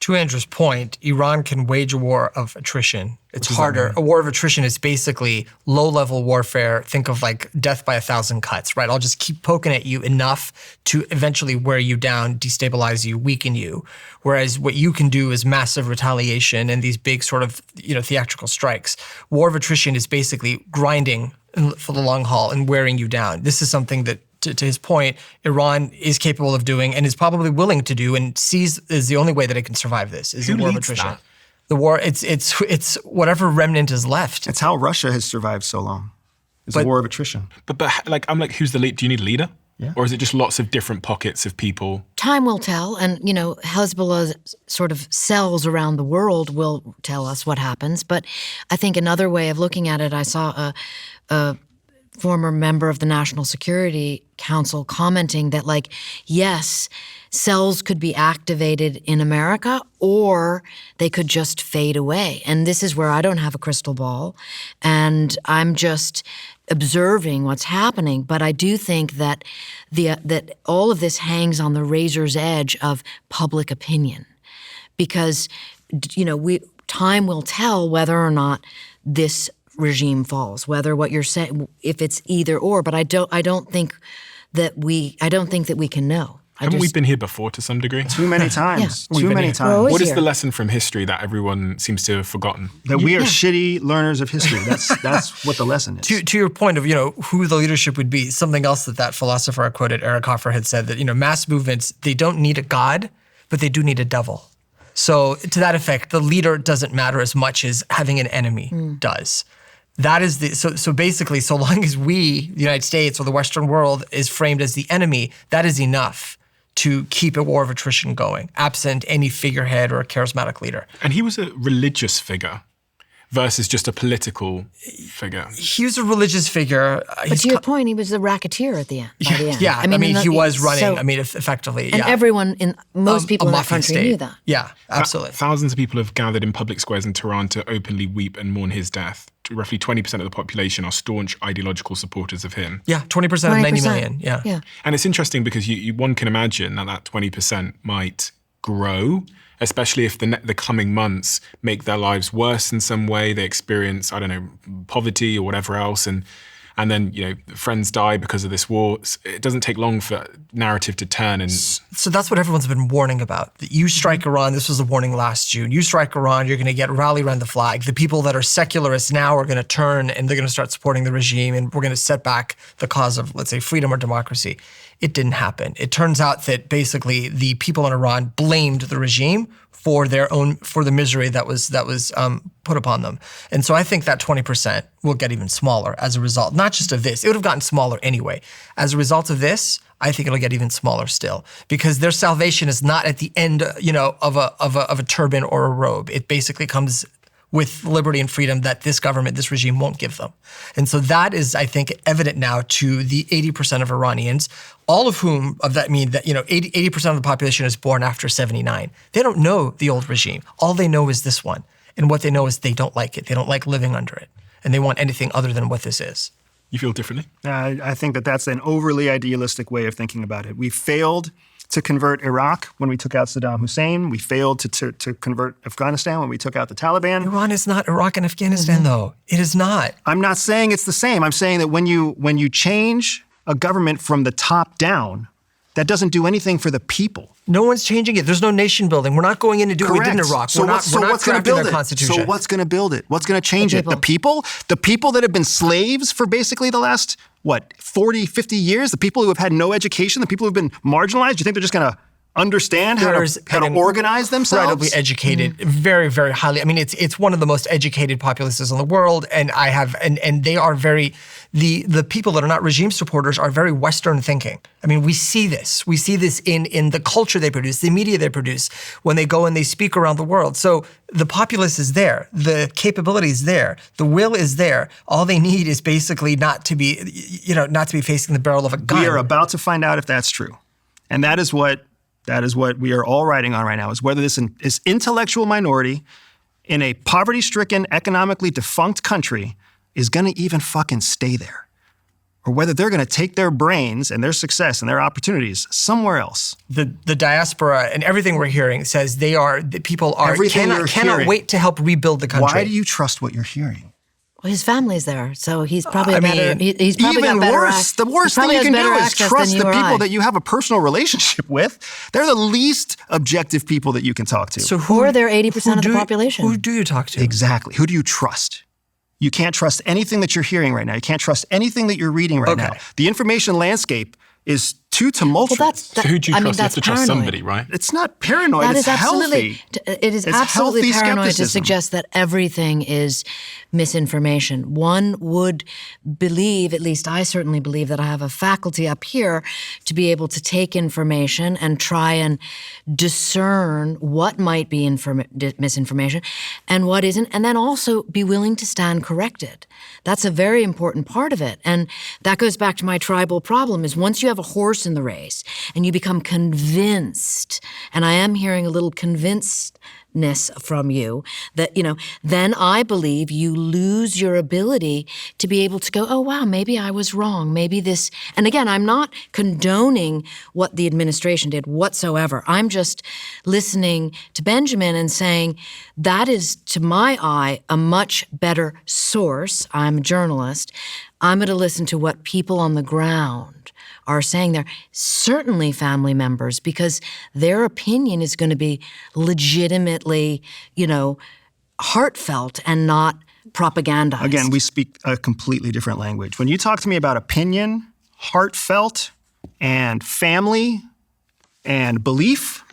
Speaker 4: To Andrew's point, Iran can wage a war of attrition. It's harder. A war of attrition is basically low-level warfare. Think of like death by 1,000 cuts, right? I'll just keep poking at you enough to eventually wear you down, destabilize you, weaken you. Whereas what you can do is massive retaliation and these big sort of theatrical strikes. War of attrition is basically grinding for the long haul and wearing you down. This is something that, to his point, Iran is capable of doing and is probably willing to do and sees is the only way that it can survive this is a war of attrition.
Speaker 5: That?
Speaker 4: The war, it's whatever remnant is left.
Speaker 1: It's how Russia has survived so long. It's a war of attrition.
Speaker 5: But I'm like, who's the lead? Do you need a leader?
Speaker 1: Yeah.
Speaker 5: Or is it just lots of different pockets of people?
Speaker 2: Time will tell, and Hezbollah's sort of cells around the world will tell us what happens. But I think another way of looking at it, I saw a former member of the National Security Council commenting that, like, yes, cells could be activated in America or they could just fade away. And this is where I don't have a crystal ball and I'm just observing what's happening. But I do think that that all of this hangs on the razor's edge of public opinion because, time will tell whether or not this regime falls, whether what you're saying, if it's either or, but I don't think that we can know.
Speaker 5: Haven't we been here before to some degree?
Speaker 1: Too many times.
Speaker 2: Yeah.
Speaker 1: Too many times.
Speaker 5: What is the lesson from history that everyone seems to have forgotten?
Speaker 1: That we are shitty learners of history. That's what the lesson is.
Speaker 4: To your point of, who the leadership would be, something else that philosopher I quoted, Eric Hoffer, had said that, mass movements, they don't need a god, but they do need a devil. So to that effect, the leader doesn't matter as much as having an enemy does. That is so basically, so long as we, the United States or the Western world, is framed as the enemy, that is enough to keep a war of attrition going, absent any figurehead or a charismatic leader.
Speaker 5: And he was a religious figure versus just a political figure.
Speaker 4: He was a religious figure.
Speaker 2: But to your point, he was a racketeer at the end. By the end.
Speaker 4: Yeah, I mean he was running, effectively.
Speaker 2: And everyone, most people in that country
Speaker 4: state.
Speaker 2: knew that.
Speaker 4: Yeah, absolutely.
Speaker 5: Thousands of people have gathered in public squares in Tehran to openly weep and mourn his death. Roughly 20% of the population are staunch ideological supporters of him.
Speaker 4: Yeah, 20% of 90 million. Yeah.
Speaker 5: And it's interesting because one can imagine that 20% might grow, especially if the coming months make their lives worse in some way. They experience, I don't know, poverty or whatever else, and then, friends die because of this war. It doesn't take long for narrative to turn. And
Speaker 4: so that's what everyone's been warning about. That you strike Iran, this was the warning last June. You strike Iran, you're going to get rally around the flag. The people that are secularists now are going to turn and they're going to start supporting the regime, and we're going to set back the cause of, let's say, freedom or democracy. It didn't happen. It turns out that basically the people in Iran blamed the regime for the misery that was put upon them. And so I think that 20% will get even smaller as a result, not just of this. It would have gotten smaller anyway. As a result of this, I think it'll get even smaller still, because their salvation is not at the end, of a turban or a robe. It basically comes with liberty and freedom that this government, this regime won't give them. And so that is, I think, evident now to the 80% of Iranians, all of whom of that mean that, 80% of the population is born after 79. They don't know the old regime. All they know is this one. And what they know is they don't like it. They don't like living under it. And they want anything other than what this is.
Speaker 5: you feel differently?
Speaker 1: I think that that's an overly idealistic way of thinking about it. We failed to convert Iraq when we took out Saddam Hussein. We failed to convert Afghanistan when we took out the Taliban.
Speaker 4: Iran is not Iraq and Afghanistan, though. It is not.
Speaker 1: I'm not saying it's the same. I'm saying that when you change a government from the top down, that doesn't do anything for the people.
Speaker 4: No one's changing it. There's no nation building. We're not going in to do what we did in Iraq.
Speaker 1: So what's going to build it?
Speaker 4: Constitution.
Speaker 1: So what's going to build it? What's going to change it? The people? The people that have been slaves for basically the last, 40, 50 years? The people who have had no education? The people who have been marginalized? You think they're just going to understand how to organize themselves?
Speaker 4: Incredibly educated, very, very highly. I mean, it's one of the most educated populaces in the world, and they are very, the people that are not regime supporters are very Western thinking. I mean, we see this. We see this in the culture they produce, the media they produce, when they go and they speak around the world. So the populace is there, the capability is there, the will is there. All they need is basically not to be facing the barrel of a gun.
Speaker 1: We are about to find out if that's true, and that is what we are all writing on right now, is whether this intellectual minority in a poverty-stricken, economically defunct country is going to even fucking stay there, or whether they're going to take their brains and their success and their opportunities somewhere else.
Speaker 4: The diaspora and everything we're hearing says people cannot wait to help rebuild the country.
Speaker 1: Why do you trust what you're hearing?
Speaker 2: Well, his family's there, so he's probably he's probably
Speaker 1: even
Speaker 2: got better
Speaker 1: worse. The worst thing you can do is trust the people that you have a personal relationship with. They're the least objective people that you can talk to.
Speaker 2: So who are there 80% of the population?
Speaker 4: Who do you talk to?
Speaker 1: Exactly. Who do you trust? You can't trust anything that you're hearing right now. You can't trust anything that you're reading right now. The information landscape is too tumultuous.
Speaker 5: So who do you trust? You have to trust somebody, right?
Speaker 1: It's not paranoid. It's healthy.
Speaker 2: It is absolutely paranoid to suggest that everything is misinformation. One would believe, at least I certainly believe, that I have a faculty up here to be able to take information and try and discern what might be misinformation and what isn't, and then also be willing to stand corrected. That's a very important part of it. And that goes back to my tribal problem, is once you have a horse in the race and you become convinced, and I am hearing a little convincedness from you, that, then I believe you lose your ability to be able to go, oh, wow, maybe I was wrong. Maybe this, and again, I'm not condoning what the administration did whatsoever. I'm just listening to Benjamin and saying that is, to my eye, a much better source. I'm a journalist. I'm going to listen to what people on the ground are saying there, certainly family members, because their opinion is going to be legitimately, heartfelt and not propagandized.
Speaker 1: Again, we speak a completely different language. When you talk to me about opinion, heartfelt, and family, and belief,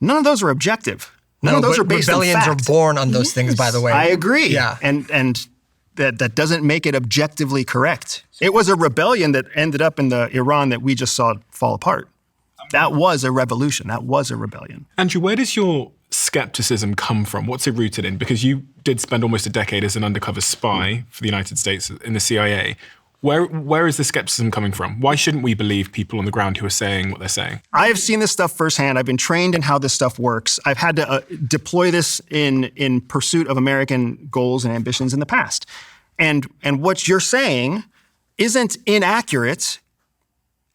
Speaker 1: none of those are objective. None of those are based on fact.
Speaker 4: Rebellions are born on those things, by the way.
Speaker 1: I agree.
Speaker 4: Yeah.
Speaker 1: And that doesn't make it objectively correct. It was a rebellion that ended up in the Iran that we just saw fall apart. That was a revolution. That was a rebellion.
Speaker 5: Andrew, where does your skepticism come from? What's it rooted in? Because you did spend almost a decade as an undercover spy for the United States in the CIA. Where is the skepticism coming from? Why shouldn't we believe people on the ground who are saying what they're saying?
Speaker 1: I have seen this stuff firsthand. I've been trained in how this stuff works. I've had to deploy this in pursuit of American goals and ambitions in the past. And what you're saying isn't inaccurate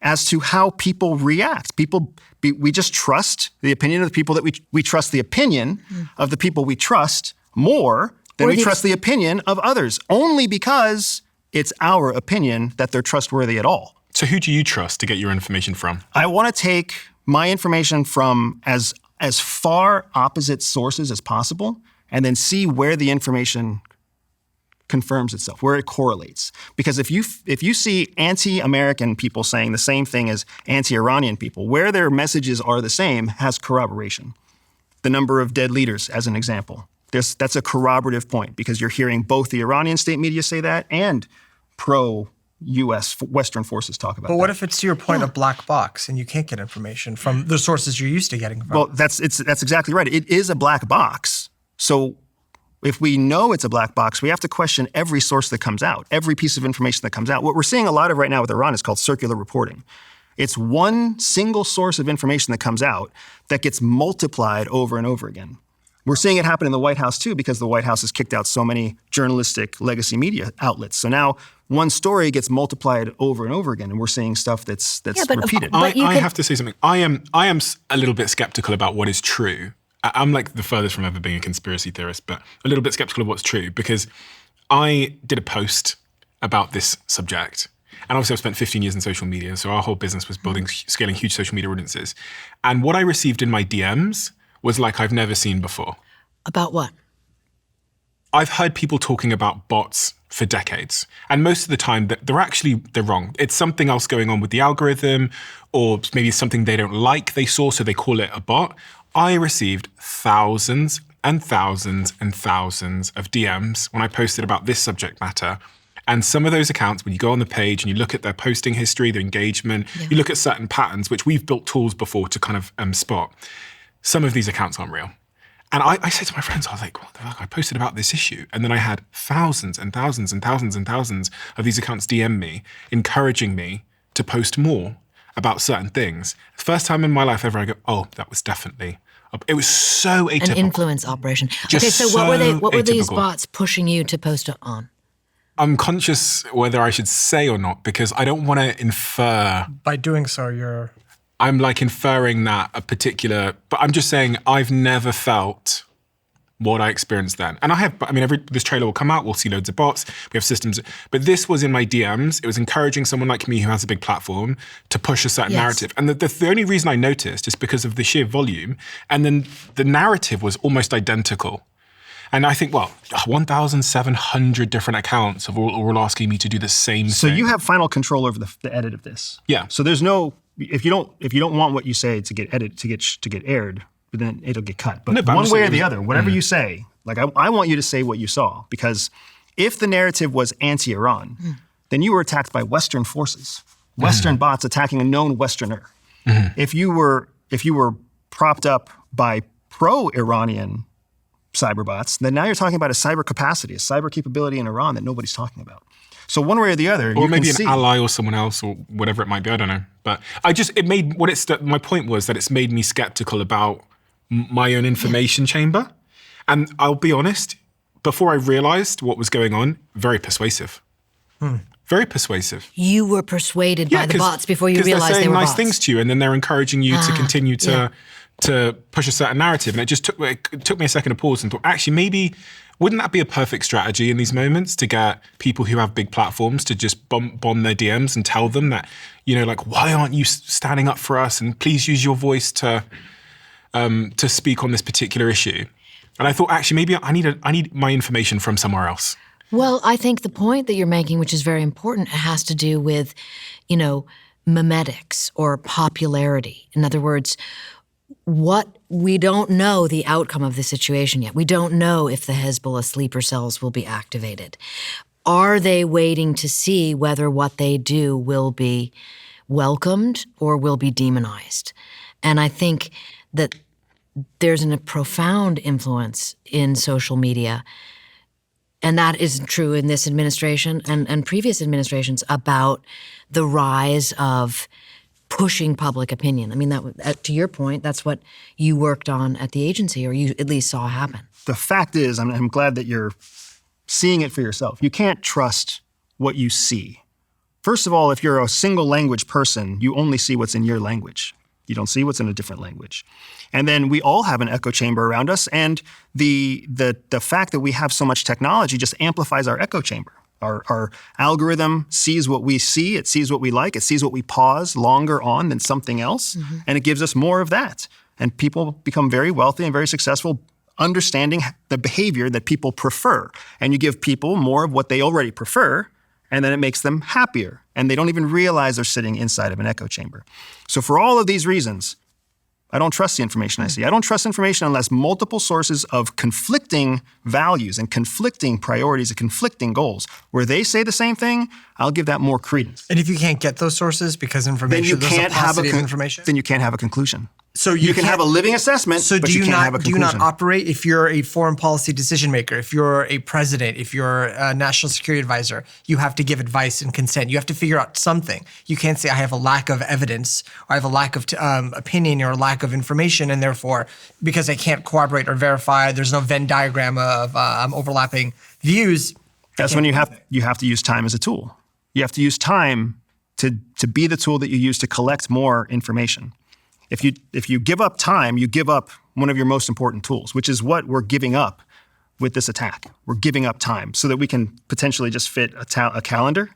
Speaker 1: as to how people react. We just trust the opinion of the people that we trust the opinion of the people we trust more than we trust the opinion of others, only because it's our opinion that they're trustworthy at all.
Speaker 5: So who do you trust to get your information from?
Speaker 1: I want to take my information from as far opposite sources as possible and then see where the information confirms itself, where it correlates. Because if you see anti-American people saying the same thing as anti-Iranian people, where their messages are the same has corroboration. The number of dead leaders, as an example. That's a corroborative point because you're hearing both the Iranian state media say that and pro-U.S. Western forces talk about that.
Speaker 4: But what if it's, to your point, a black box and you can't get information from the sources you're used to getting from?
Speaker 1: Well, that's exactly right. It is a black box. So if we know it's a black box, we have to question every source that comes out, every piece of information that comes out. What we're seeing a lot of right now with Iran is called circular reporting. It's one single source of information that comes out that gets multiplied over and over again. We're seeing it happen in the White House, too, because the White House has kicked out so many journalistic legacy media outlets. So now one story gets multiplied over and over again, and we're seeing stuff that's repeated.
Speaker 5: I have to say something. I am a little bit skeptical about what is true. I'm like the furthest from ever being a conspiracy theorist, but a little bit skeptical of what's true because I did a post about this subject. And obviously I've spent 15 years in social media, so our whole business was scaling huge social media audiences. And what I received in my DMs was like I've never seen before.
Speaker 2: About what?
Speaker 5: I've heard people talking about bots for decades. And most of the time, they're wrong. It's something else going on with the algorithm, or maybe something they don't like they saw, so they call it a bot. I received thousands and thousands and thousands of DMs when I posted about this subject matter. And some of those accounts, when you go on the page and you look at their posting history, their engagement, you look at certain patterns, which we've built tools before to kind of spot. Some of these accounts aren't real. And I said to my friends, I was like, what the fuck? I posted about this issue. And then I had thousands and thousands and thousands and thousands of these accounts DM me, encouraging me to post more about certain things. First time in my life ever I go, oh, that was definitely, it was so atypical.
Speaker 2: An influence operation.
Speaker 5: Just
Speaker 2: okay, so what were these
Speaker 5: atypical.
Speaker 2: bots pushing you to post on?
Speaker 5: I'm conscious whether I should say or not because I don't want to infer.
Speaker 4: By doing so,
Speaker 5: I'm like inferring that a particular, but I'm just saying I've never felt what I experienced then. And this trailer will come out, we'll see loads of bots, we have systems, but this was in my DMs. It was encouraging someone like me who has a big platform to push a certain narrative. And the only reason I noticed is because of the sheer volume. And then the narrative was almost identical. And I think, 1,700 different accounts are all asking me to do the same thing.
Speaker 1: So you have final control over the edit of this.
Speaker 5: Yeah.
Speaker 1: So there's no, if you don't want what you say to get edited, to get aired, then it'll get cut. But one way or the other, whatever you say, like I want you to say what you saw, because if the narrative was anti-Iran, then you were attacked by Western forces, Western bots attacking a known Westerner. If you were propped up by pro-Iranian cyber bots, then now you're talking about a cyber capacity, a cyber capability in Iran that nobody's talking about. So one way or the other,
Speaker 5: or maybe an ally or someone else or whatever it might be. I don't know. But my point was that it's made me skeptical about my own information chamber. And I'll be honest, before I realized what was going on, very persuasive. Very persuasive.
Speaker 2: You were persuaded by the bots before you realized they were bots.
Speaker 5: They're saying nice things to you, and then they're encouraging you to continue to push a certain narrative. And it took me a second to pause and thought, actually, maybe wouldn't that be a perfect strategy in these moments to get people who have big platforms to just bomb their DMs and tell them that, why aren't you standing up for us? And please use your voice to speak on this particular issue. And I thought, actually, maybe I need my information from somewhere else.
Speaker 2: Well, I think the point that you're making, which is very important, has to do with, memetics or popularity. In other words, we don't know the outcome of the situation yet. We don't know if the Hezbollah sleeper cells will be activated. Are they waiting to see whether what they do will be welcomed or will be demonized? And I think that there's a profound influence in social media, and that is true in this administration and previous administrations, about the rise of pushing public opinion. I mean, that to your point, that's what you worked on at the agency, or you at least saw happen.
Speaker 1: The fact is, I'm glad that you're seeing it for yourself. You can't trust what you see. First of all, if you're a single language person, you only see what's in your language. You don't see what's in a different language. And then we all have an echo chamber around us, and the fact that we have so much technology just amplifies our echo chamber. Our algorithm sees what we see, it sees what we like, it sees what we pause longer on than something else, and it gives us more of that. And people become very wealthy and very successful understanding the behavior that people prefer. And you give people more of what they already prefer, and then it makes them happier. And they don't even realize they're sitting inside of an echo chamber. So for all of these reasons, I don't trust the information I see. I don't trust information unless multiple sources of conflicting values and conflicting priorities and conflicting goals, where they say the same thing, I'll give that more credence.
Speaker 4: And if you can't get those sources because information, there's a paucity of information?
Speaker 1: Then you can't have a conclusion.
Speaker 4: So
Speaker 1: you can have a living assessment, but you can't have a conclusion.
Speaker 4: Do you not operate, if you're a foreign policy decision maker, if you're a president, if you're a national security advisor, you have to give advice and consent. You have to figure out something. You can't say I have a lack of evidence, or I have a lack of opinion, or a lack of information, and therefore, because I can't corroborate or verify, there's no Venn diagram of overlapping views.
Speaker 1: That's when you have to use time as a tool. You have to use time to be the tool that you use to collect more information. If you give up time, you give up one of your most important tools, which is what we're giving up with this attack. We're giving up time so that we can potentially just fit a calendar,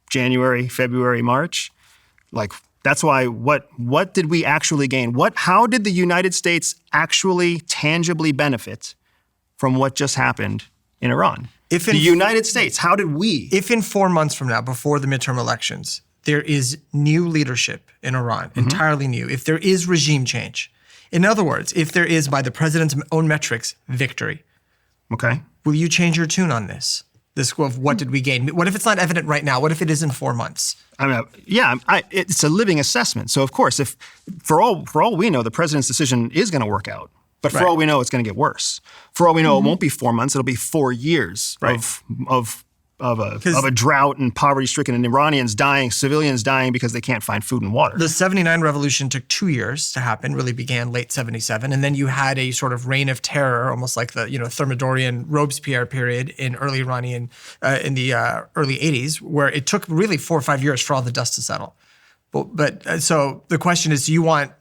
Speaker 1: January, February, March. Like, that's why what did we actually gain? How did the United States actually tangibly benefit from what just happened in Iran? The United States, how did we?
Speaker 4: If in 4 months from now, before the midterm elections, there is new leadership in Iran, entirely new, if there is regime change, in other words, if there is, by the president's own metrics, victory,
Speaker 1: okay,
Speaker 4: will you change your tune on this? This of what did we gain? What if it's not evident right now? What if it is in 4 months?
Speaker 1: I mean, it's a living assessment. So of course, if for all we know, the president's decision is going to work out. But for all we know, it's going to get worse. For all we know, it won't be 4 months; it'll be 4 years of a drought and poverty-stricken, and Iranians dying, civilians dying because they can't find food and water.
Speaker 4: The 79 revolution took 2 years to happen, really began late 77. And then you had a sort of reign of terror, almost like the Thermidorian Robespierre period in early Iranian, in the early 80s, where it took really 4 or 5 years for all the dust to settle. But so the question is, do you want,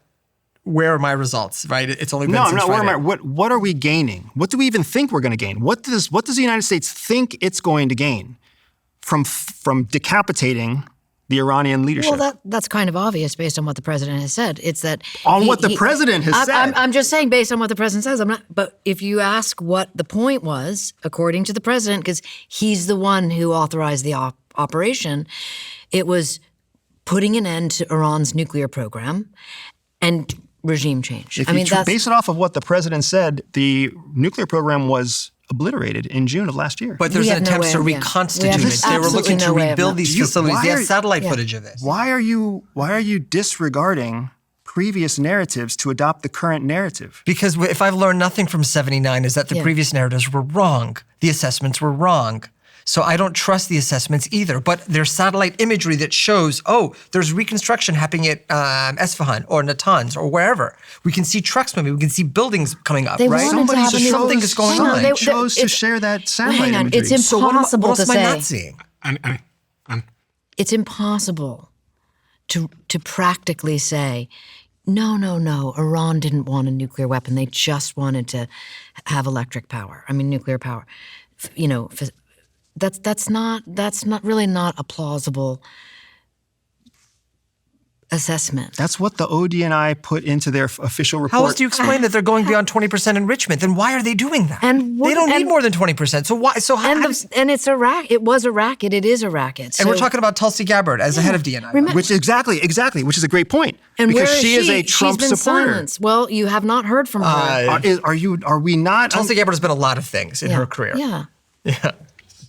Speaker 4: where are my results, right? It's only been since Friday.
Speaker 1: Where am I? What are we gaining? What do we even think we're going to gain? What does the United States think it's going to gain from decapitating the Iranian leadership?
Speaker 2: Well, that's kind of obvious based on what the president has said. It's that
Speaker 1: what the president has said.
Speaker 2: I'm just saying based on what the president says. But if you ask what the point was, according to the president, because he's the one who authorized the operation, it was putting an end to Iran's nuclear program and regime change.
Speaker 1: Based it off of what the president said, the nuclear program was obliterated in June of last year.
Speaker 4: But there's an attempt to reconstitute it. They were looking to rebuild these facilities. They have satellite footage of this.
Speaker 1: Why are you disregarding previous narratives to adopt the current narrative?
Speaker 4: Because if I've learned nothing from 79 is that the previous narratives were wrong. The assessments were wrong. So I don't trust the assessments either. But there's satellite imagery that shows, there's reconstruction happening at Esfahan or Natanz or wherever. We can see trucks moving. We can see buildings coming up, right? Something is going on.
Speaker 1: They chose to share that satellite imagery.
Speaker 2: It's impossible
Speaker 4: to say. What am I not seeing?
Speaker 2: It's impossible to practically say, no, Iran didn't want a nuclear weapon. They just wanted to have nuclear power. That's not really not a plausible assessment.
Speaker 1: That's what the ODNI put into their official report.
Speaker 4: How else do you explain that they're going beyond 20% enrichment? Then why are they doing that? They don't need more than 20%. So why?
Speaker 2: And it's a racket. It was a racket. It is a racket.
Speaker 4: And we're talking about Tulsi Gabbard as the head of DNI.
Speaker 1: Which exactly, which is a great point.
Speaker 2: And
Speaker 1: because she is a Trump
Speaker 2: She's been
Speaker 1: supporter.
Speaker 2: Silenced. Well, you have not heard from her.
Speaker 1: Are we not?
Speaker 4: Tulsi Gabbard has been a lot of things in her career.
Speaker 2: Yeah.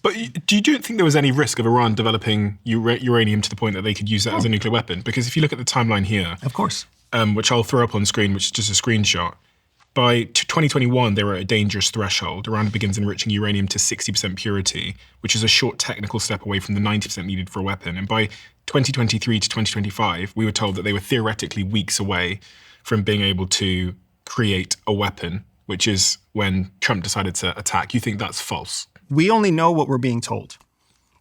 Speaker 5: But do you don't think there was any risk of Iran developing uranium to the point that they could use that as a nuclear weapon? Because if you look at the timeline here,
Speaker 1: of course,
Speaker 5: which I'll throw up on screen, which is just a screenshot, by 2021, they were at a dangerous threshold. Iran begins enriching uranium to 60% purity, which is a short technical step away from the 90% needed for a weapon. And by 2023 to 2025, we were told that they were theoretically weeks away from being able to create a weapon, which is when Trump decided to attack. You think that's false?
Speaker 1: We only know what we're being told.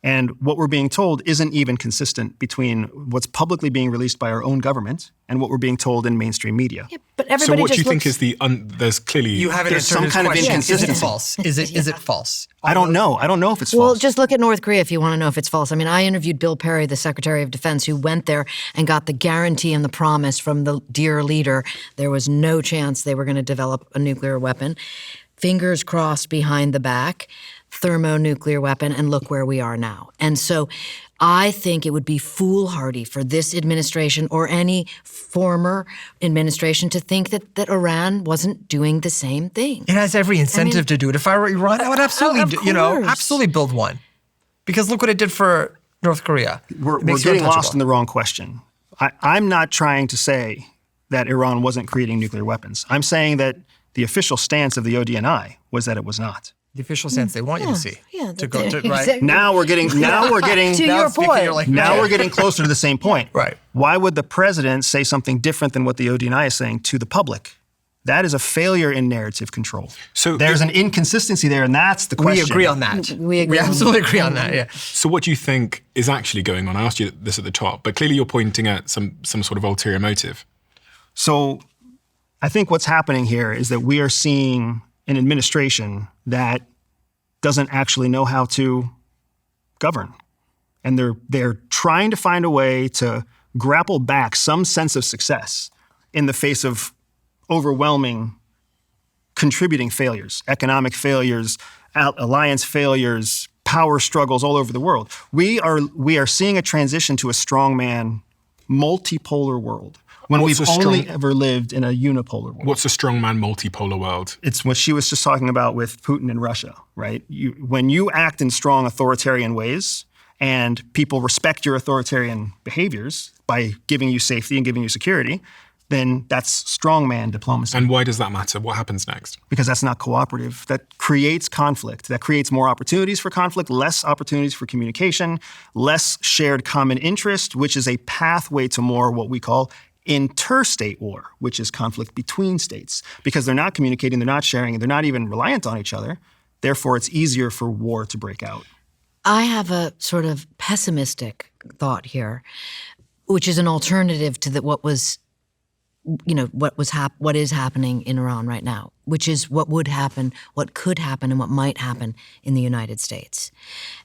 Speaker 1: And what we're being told isn't even consistent between what's publicly being released by our own government and what we're being told in mainstream media.
Speaker 2: Yeah, but
Speaker 5: So
Speaker 2: everybody
Speaker 5: what do you
Speaker 2: just
Speaker 5: think
Speaker 2: looks-
Speaker 5: is there's clearly...
Speaker 4: You haven't
Speaker 1: There's
Speaker 4: answered
Speaker 1: some
Speaker 4: his
Speaker 1: kind of
Speaker 4: question.
Speaker 1: inconsistency.
Speaker 4: Is it false? Is it false?
Speaker 1: I don't know. I don't know if it's
Speaker 2: Well,
Speaker 1: false.
Speaker 2: just look at North Korea if you want to know if it's false. I mean, I interviewed Bill Perry, the Secretary of Defense, who went there and got the guarantee and the promise from the dear leader there was no chance they were going to develop a nuclear weapon. Fingers crossed behind the back, thermonuclear weapon, and look where we are now. And so I think it would be foolhardy for this administration or any former administration to think that Iran wasn't doing the same thing.
Speaker 4: It has every incentive to do it. If I were Iran, I would absolutely,
Speaker 2: Of course.
Speaker 4: absolutely build one. Because look what it did for North Korea.
Speaker 1: We're
Speaker 4: It makes you
Speaker 1: getting lost
Speaker 4: untouchable.
Speaker 1: in the wrong question. I'm not trying to say that Iran wasn't creating nuclear weapons. I'm saying that the official stance of the ODNI was that it was not.
Speaker 4: The official stance they want you to see.
Speaker 2: Yeah,
Speaker 4: To go to, right?
Speaker 2: exactly.
Speaker 1: Now we're getting
Speaker 2: To
Speaker 4: Now
Speaker 2: your
Speaker 4: it's speaking,
Speaker 2: point.
Speaker 4: you're like,
Speaker 1: now
Speaker 4: yeah.
Speaker 1: we're getting closer to the same point.
Speaker 4: Right.
Speaker 1: Why would the president say something different than what the ODNI is saying to the public? That is a failure in narrative control.
Speaker 5: So
Speaker 1: there's an inconsistency there, and that's the
Speaker 4: We
Speaker 1: question.
Speaker 4: agree on that.
Speaker 2: We agree on
Speaker 4: absolutely agree on that, yeah.
Speaker 5: So what do you think is actually going on? I asked you this at the top, but clearly you're pointing at some sort of ulterior motive.
Speaker 1: So I think what's happening here is that we are seeing an administration that doesn't actually know how to govern. And they're trying to find a way to grapple back some sense of success in the face of overwhelming contributing failures, economic failures, alliance failures, power struggles all over the world. We are seeing a transition to a strongman, multipolar world when
Speaker 5: What's
Speaker 1: we've
Speaker 5: a
Speaker 1: only
Speaker 5: strong-
Speaker 1: ever lived in a unipolar world.
Speaker 5: What's a strongman multipolar world?
Speaker 1: It's what she was just talking about with Putin and Russia, right? When you act in strong authoritarian ways and people respect your authoritarian behaviors by giving you safety and giving you security, then that's strongman diplomacy.
Speaker 5: And why does that matter? What happens next?
Speaker 1: Because that's not cooperative. That creates conflict. That creates more opportunities for conflict, less opportunities for communication, less shared common interest, which is a pathway to more what we call interstate war, which is conflict between states. Because they're not communicating, they're not sharing, and they're not even reliant on each other. Therefore, it's easier for war to break out.
Speaker 2: I have a sort of pessimistic thought here, which is an alternative to what was, what is happening in Iran right now, which is what would happen, what could happen, and what might happen in the United States.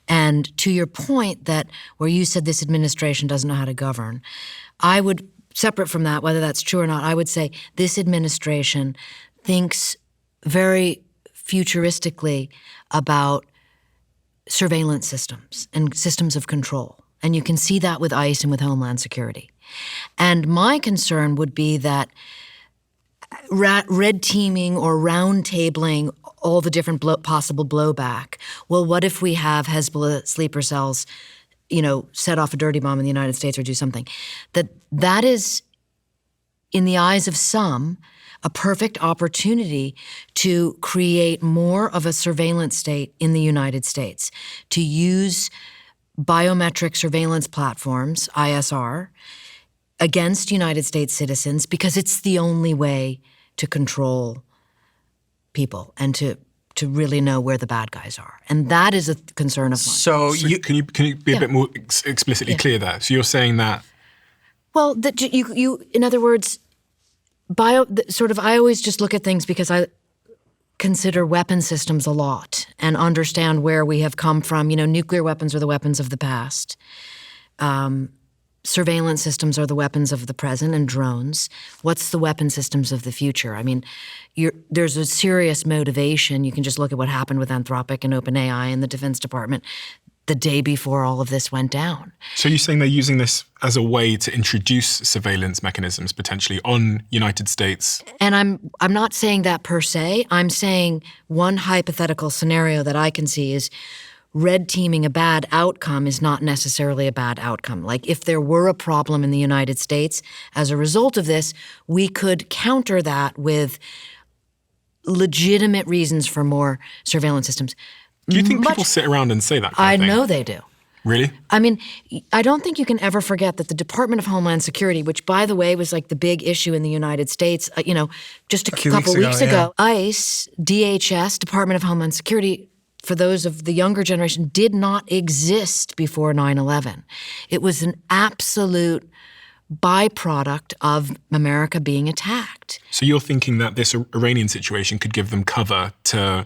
Speaker 2: And to your point that where you said this administration doesn't know how to govern, I would, separate from that, whether that's true or not, I would say this administration thinks very futuristically about surveillance systems and systems of control. And you can see that with ICE and with Homeland Security. And my concern would be that red teaming or round tabling all the different possible blowback. Well, what if we have Hezbollah sleeper cells, set off a dirty bomb in the United States or do something? That is, in the eyes of some, a perfect opportunity to create more of a surveillance state in the United States, to use biometric surveillance platforms, ISR, against United States citizens because it's the only way to control people and to really know where the bad guys are. And that is a concern of mine.
Speaker 4: So
Speaker 5: Can you be a bit more explicitly clear there? So you're saying that...
Speaker 2: Well, that you in other words, I always just look at things because I consider weapon systems a lot and understand where we have come from. Nuclear weapons are the weapons of the past. Surveillance systems are the weapons of the present, and drones. What's the weapon systems of the future? I mean, there's a serious motivation. You can just look at what happened with Anthropic and OpenAI and the Defense Department the day before all of this went down.
Speaker 5: So you're saying they're using this as a way to introduce surveillance mechanisms potentially on United States?
Speaker 2: And I'm not saying that per se. I'm saying one hypothetical scenario that I can see is red teaming a bad outcome is not necessarily a bad outcome. Like if there were a problem in the United States as a result of this, we could counter that with legitimate reasons for more surveillance systems.
Speaker 5: Do you think people sit around and say that kind
Speaker 2: I
Speaker 5: of thing?
Speaker 2: know they do.
Speaker 5: Really?
Speaker 2: I mean, I don't think you can ever forget that the Department of Homeland Security, which, by the way, was like the big issue in the United States, just a
Speaker 4: few
Speaker 2: couple
Speaker 4: weeks
Speaker 2: weeks
Speaker 4: ago,
Speaker 2: ago, ICE, DHS, Department of Homeland Security, for those of the younger generation, did not exist before 9/11. It was an absolute byproduct of America being attacked.
Speaker 5: So you're thinking that this Iranian situation could give them cover to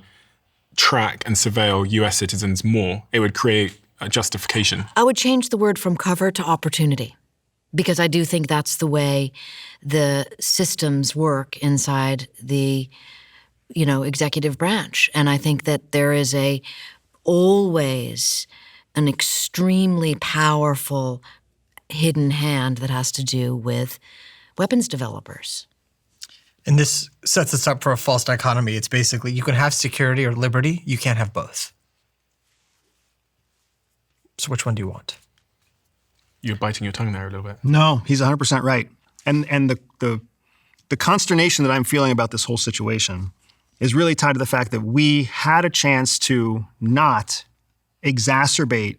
Speaker 5: track and surveil US citizens more? It would create a justification.
Speaker 2: I would change the word from cover to opportunity, because I do think that's the way the systems work inside the, executive branch. And I think that there is always an extremely powerful hidden hand that has to do with weapons developers.
Speaker 4: And this sets us up for a false dichotomy. It's basically you can have security or liberty, you can't have both. So which one do you want?
Speaker 5: You're biting your tongue there a little bit.
Speaker 1: No, he's 100% right. And the consternation that I'm feeling about this whole situation is really tied to the fact that we had a chance to not exacerbate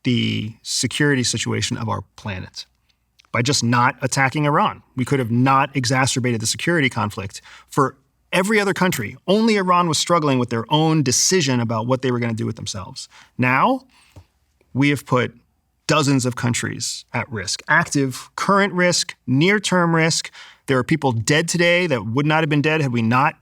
Speaker 1: the security situation of our planet by just not attacking Iran. We could have not exacerbated the security conflict for every other country. Only Iran was struggling with their own decision about what they were going to do with themselves. Now, we have put dozens of countries at risk. Active, current risk, near-term risk. There are people dead today that would not have been dead had we not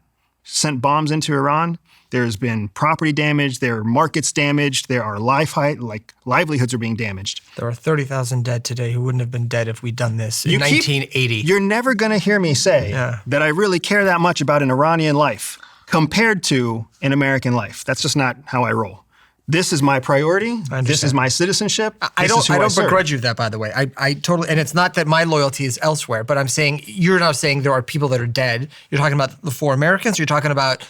Speaker 1: sent bombs into Iran. There's been property damage. There are markets damaged. There are livelihoods are being damaged.
Speaker 4: There are 30,000 dead today who wouldn't have been dead if we'd done this in 1980.
Speaker 1: You're never going to hear me say that I really care that much about an Iranian life compared to an American life. That's just not how I roll. This is my priority. This is my citizenship.
Speaker 4: I don't begrudge you that, by the way. I totally, and it's not that my loyalty is elsewhere, but I'm saying, you're not saying there are people that are dead. You're talking about the 4 Americans. You're talking about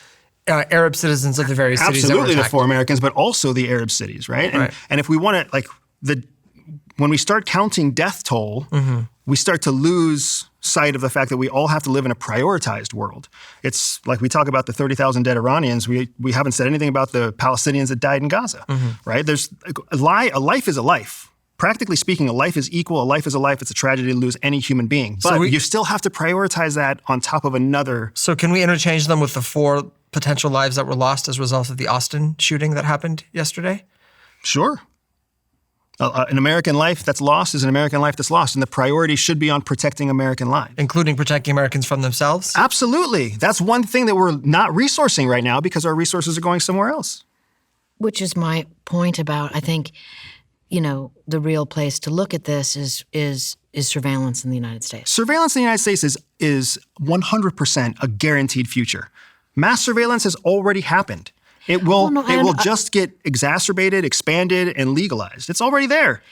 Speaker 4: Arab citizens of the various cities that were attacked.
Speaker 1: Absolutely the 4 Americans, but also the Arab cities, right? And if we want to, when we start counting death toll, we start to lose sight of the fact that we all have to live in a prioritized world. It's like we talk about the 30,000 dead Iranians. We haven't said anything about the Palestinians that died in Gaza, right? There's a life is a life. Practically speaking, a life is equal. A life is a life. It's a tragedy to lose any human being. But you still have to prioritize that on top of another.
Speaker 4: So can we interchange them with the 4 potential lives that were lost as a result of the Austin shooting that happened yesterday?
Speaker 1: Sure. An American life that's lost is an American life that's lost, and the priority should be on protecting American lives.
Speaker 4: Including protecting Americans from themselves?
Speaker 1: Absolutely. That's one thing that we're not resourcing right now because our resources are going somewhere else.
Speaker 2: Which is my point about, I think, the real place to look at this is surveillance in the United States.
Speaker 1: Surveillance in the United States is 100% a guaranteed future. Mass surveillance has already happened. It will just get exacerbated, expanded, and legalized. It's already there.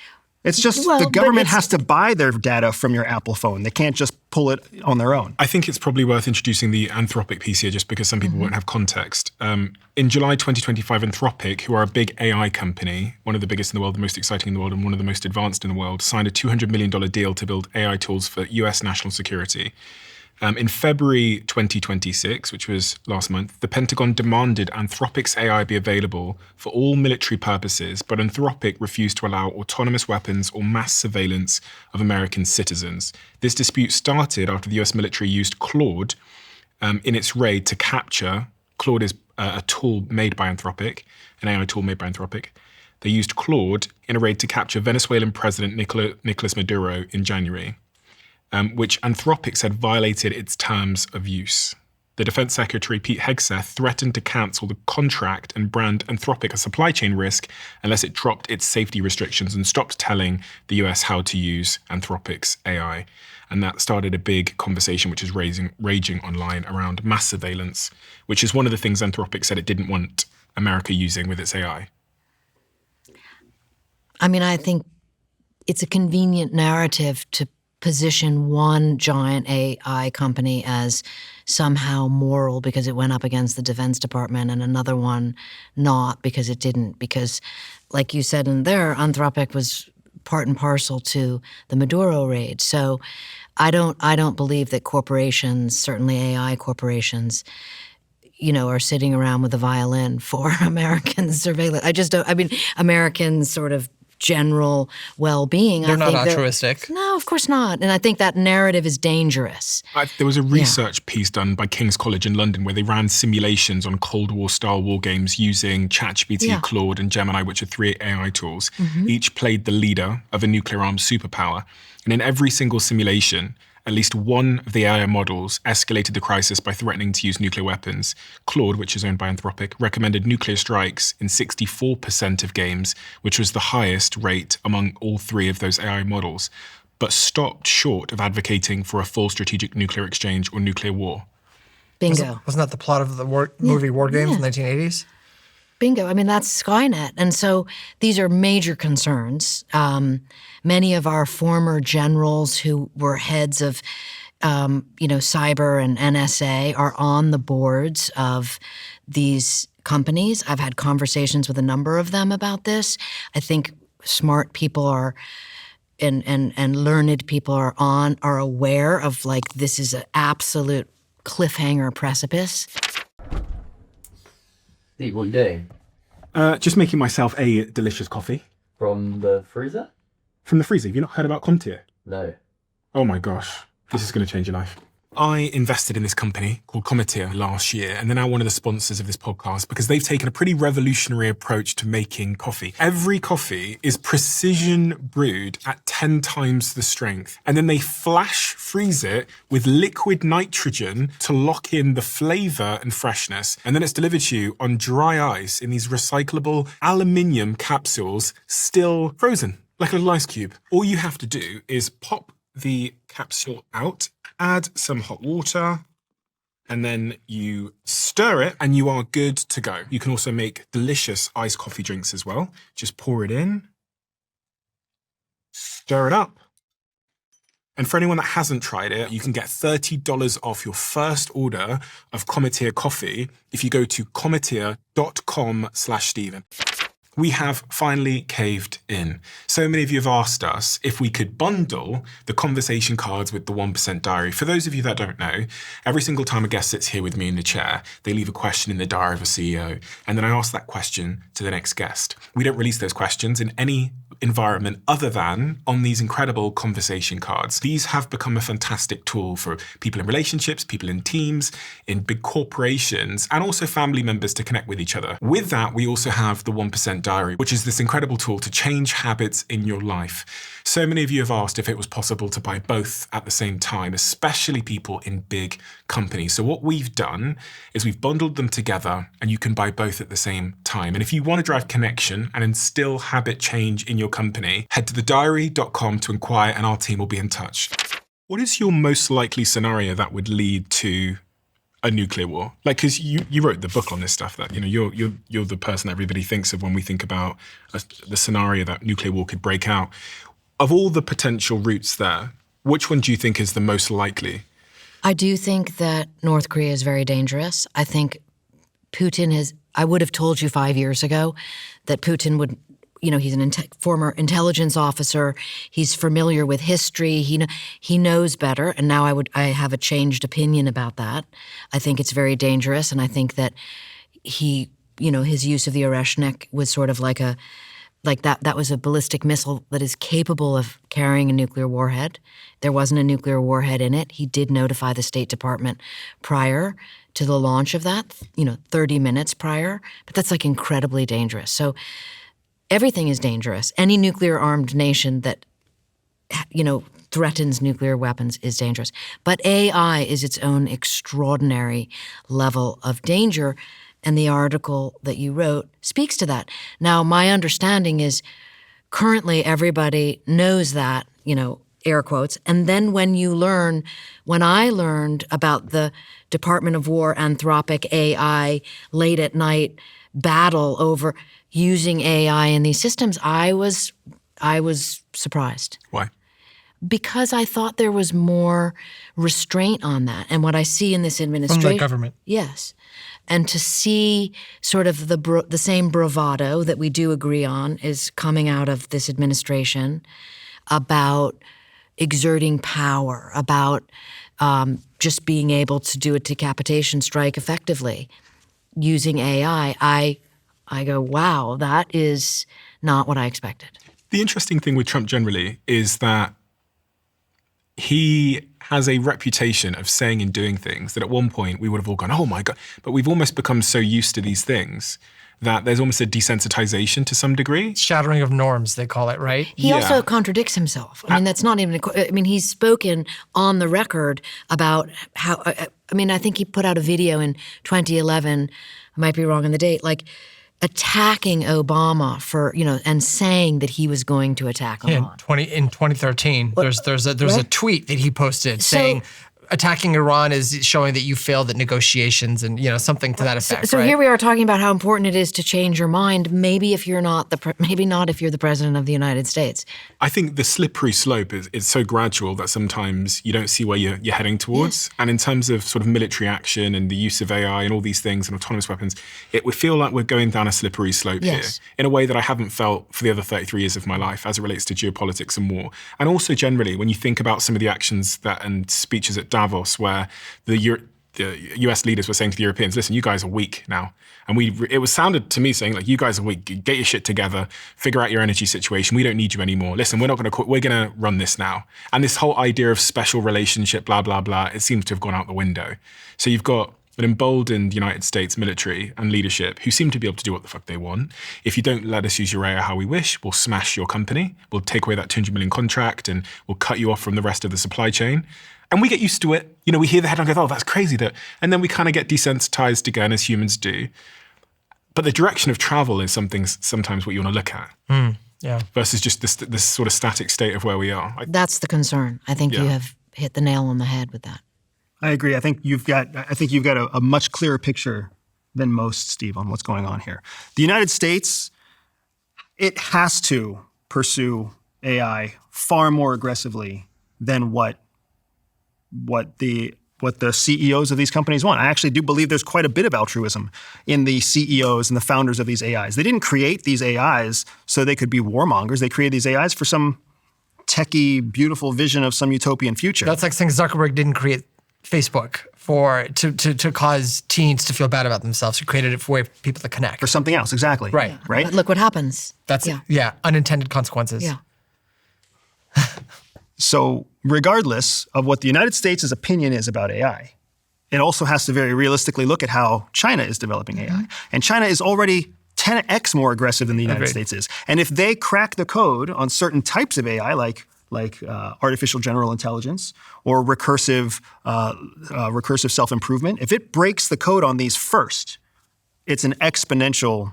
Speaker 1: It's just the government has to buy their data from your Apple phone. They can't just pull it on their own.
Speaker 5: I think it's probably worth introducing the Anthropic piece here just because some people won't have context. In July 2025, Anthropic, who are a big AI company, one of the biggest in the world, the most exciting in the world, and one of the most advanced in the world, signed a $200 million deal to build AI tools for US national security. In February 2026, which was last month, the Pentagon demanded Anthropic's AI be available for all military purposes, but Anthropic refused to allow autonomous weapons or mass surveillance of American citizens. This dispute started after the US military used Claude in its raid to capture. Claude is a tool made by Anthropic, an AI tool made by Anthropic. They used Claude in a raid to capture Venezuelan President Nicolas Maduro in January. Which Anthropic said violated its terms of use. The Defense Secretary, Pete Hegseth, threatened to cancel the contract and brand Anthropic a supply chain risk unless it dropped its safety restrictions and stopped telling the US how to use Anthropic's AI. And that started a big conversation which is raging online around mass surveillance, which is one of the things Anthropic said it didn't want America using with its AI.
Speaker 2: I mean, I think it's a convenient narrative to position one giant AI company as somehow moral because it went up against the Defense Department and another one not because it didn't. Because, like you said in there, Anthropic was part and parcel to the Maduro raid. So I don't believe that corporations, certainly AI corporations, are sitting around with a violin for American surveillance. I just don't. I mean, American sort of general well-being.
Speaker 4: They're not altruistic.
Speaker 2: No, of course not. And I think that narrative is dangerous.
Speaker 5: There was a research piece done by King's College in London where they ran simulations on Cold War-style war games using ChatGPT, Claude, and Gemini, which are 3 AI tools. Each played the leader of a nuclear-armed superpower. And in every single simulation, at least one of the AI models escalated the crisis by threatening to use nuclear weapons. Claude, which is owned by Anthropic, recommended nuclear strikes in 64% of games, which was the highest rate among all 3 of those AI models, but stopped short of advocating for a full strategic nuclear exchange or nuclear war.
Speaker 2: Bingo.
Speaker 4: Wasn't that the plot of the movie War Games in the 1980s?
Speaker 2: Bingo. I mean, that's Skynet. And so these are major concerns. Many of our former generals who were heads of, cyber and NSA are on the boards of these companies. I've had conversations with a number of them about this. I think smart people are and learned people are aware of, like, this is an absolute cliffhanger precipice.
Speaker 7: Steve, what are you doing?
Speaker 5: Just making myself a delicious coffee.
Speaker 7: From the freezer?
Speaker 5: From the freezer. Have you not heard about Comtier?
Speaker 7: No.
Speaker 5: Oh my gosh. This is going to change your life. I invested in this company called Comtier last year, and they're now one of the sponsors of this podcast because they've taken a pretty revolutionary approach to making coffee. Every coffee is precision brewed at 10 times the strength, and then they flash freeze it with liquid nitrogen to lock in the flavor and freshness, and then it's delivered to you on dry ice in these recyclable aluminium capsules, still frozen, like a little ice cube. All you have to do is pop the capsule out, add some hot water, and then you stir it and you are good to go. You can also make delicious iced coffee drinks as well. Just pour it in, stir it up. And for anyone that hasn't tried it, you can get $30 off your first order of Comtier coffee if you go to comtier.com/Stephen. We have finally caved in. So many of you have asked us if we could bundle the conversation cards with the 1% diary. For those of you that don't know, every single time a guest sits here with me in the chair, they leave a question in the diary of a CEO, and then I ask that question to the next guest. We don't release those questions in any environment other than on these incredible conversation cards. These have become a fantastic tool for people in relationships, people in teams, in big corporations, and also family members to connect with each other. With that, we also have the 1% diary, which is this incredible tool to change habits in your life. So many of you have asked if it was possible to buy both at the same time, especially people in big companies. So what we've done is we've bundled them together and you can buy both at the same time. And if you want to drive connection and instill habit change in your company, head to thediary.com to inquire and our team will be in touch. What is your most likely scenario that would lead to a nuclear war? Like, because you wrote the book on this stuff, that, you know, you're the person that everybody thinks of when we think about the scenario that nuclear war could break out. Of all the potential routes there, which one do you think is the most likely?
Speaker 2: I do think that North Korea is very dangerous. I think Putin I would have told you 5 years ago that Putin would, he's an former intelligence officer. He's familiar with history. He knows better. And now I have a changed opinion about that. I think it's very dangerous. And I think that his use of the Oreshnik was sort of like that was a ballistic missile that is capable of carrying a nuclear warhead. There wasn't a nuclear warhead in it. He did notify the State Department prior to the launch of that, 30 minutes prior. But that's like incredibly dangerous. So everything is dangerous. Any nuclear-armed nation that, threatens nuclear weapons is dangerous. But AI is its own extraordinary level of danger. And the article that you wrote speaks to that. Now, my understanding is currently everybody knows that, air quotes. And then when I learned about the Department of War Anthropic AI late at night battle over using AI in these systems, I was surprised.
Speaker 5: Why?
Speaker 2: Because I thought there was more restraint on that. And what I see in this administration—
Speaker 4: From the government.
Speaker 2: Yes. And to see sort of the same bravado that we do agree on is coming out of this administration about exerting power, about just being able to do a decapitation strike effectively using AI, I go, wow, that is not what I expected.
Speaker 5: The interesting thing with Trump generally is that he has a reputation of saying and doing things that at one point we would have all gone, oh my God. But we've almost become so used to these things that there's almost a desensitization to some degree.
Speaker 4: Shattering of norms, they call it, right?
Speaker 2: He
Speaker 5: Yeah.
Speaker 2: also contradicts himself. I mean, that's not even, I mean, he's spoken on the record about how, I mean, I think he put out a video in 2011, I might be wrong on the date, like attacking Obama for, and saying that he was going to attack Iran.
Speaker 4: In 2013, there's a tweet that he posted saying attacking Iran is showing that you failed at negotiations and something to that effect.
Speaker 2: So
Speaker 4: right?
Speaker 2: here we are talking about how important it is to change your mind. Maybe if you're not maybe not if you're the president of the United States.
Speaker 5: I think the slippery slope is so gradual that sometimes you don't see where you're heading towards. And in terms of sort of military action and the use of AI and all these things and autonomous weapons, it would feel like we're going down a slippery slope here in a way that I haven't felt for the other 33 years of my life as it relates to geopolitics and war. And also generally, when you think about some of the actions and speeches at Davos where the US leaders were saying to the Europeans, listen, you guys are weak now. And it was sounded to me saying, like, you guys are weak, get your shit together, figure out your energy situation. We don't need you anymore. Listen, we're not going to quit. We're going to run this now. And this whole idea of special relationship, blah, blah, blah, it seems to have gone out the window. So you've got an emboldened United States military and leadership who seem to be able to do what the fuck they want. If you don't let us use your AI how we wish, we'll smash your company. We'll take away that $200 million contract and we'll cut you off from the rest of the supply chain. And we get used to it. We hear the headline and go, oh, that's crazy. And then we kind of get desensitized again, as humans do. But the direction of travel is sometimes what you want to look at. Versus just this sort of static state of where we are.
Speaker 2: That's the concern. I think you have hit the nail on the head with that.
Speaker 1: I agree. I think you've got a much clearer picture than most, Steve, on what's going on here. The United States, it has to pursue AI far more aggressively than what the CEOs of these companies want. I actually do believe there's quite a bit of altruism in the CEOs and the founders of these AIs. They didn't create these AIs so they could be warmongers. They created these AIs for some techie, beautiful vision of some utopian future.
Speaker 4: That's like saying Zuckerberg didn't create Facebook to cause teens to feel bad about themselves. He created it for way for people to connect.
Speaker 1: For something else, exactly.
Speaker 4: Right.
Speaker 2: Yeah.
Speaker 1: Right?
Speaker 2: But look what happens.
Speaker 4: That's unintended consequences.
Speaker 2: Yeah.
Speaker 1: So regardless of what the United States' opinion is about AI, it also has to very realistically look at how China is developing AI. And China is already 10x more aggressive than the United States is. And if they crack the code on certain types of AI, like artificial general intelligence or recursive self-improvement, if it breaks the code on these first, it's an exponential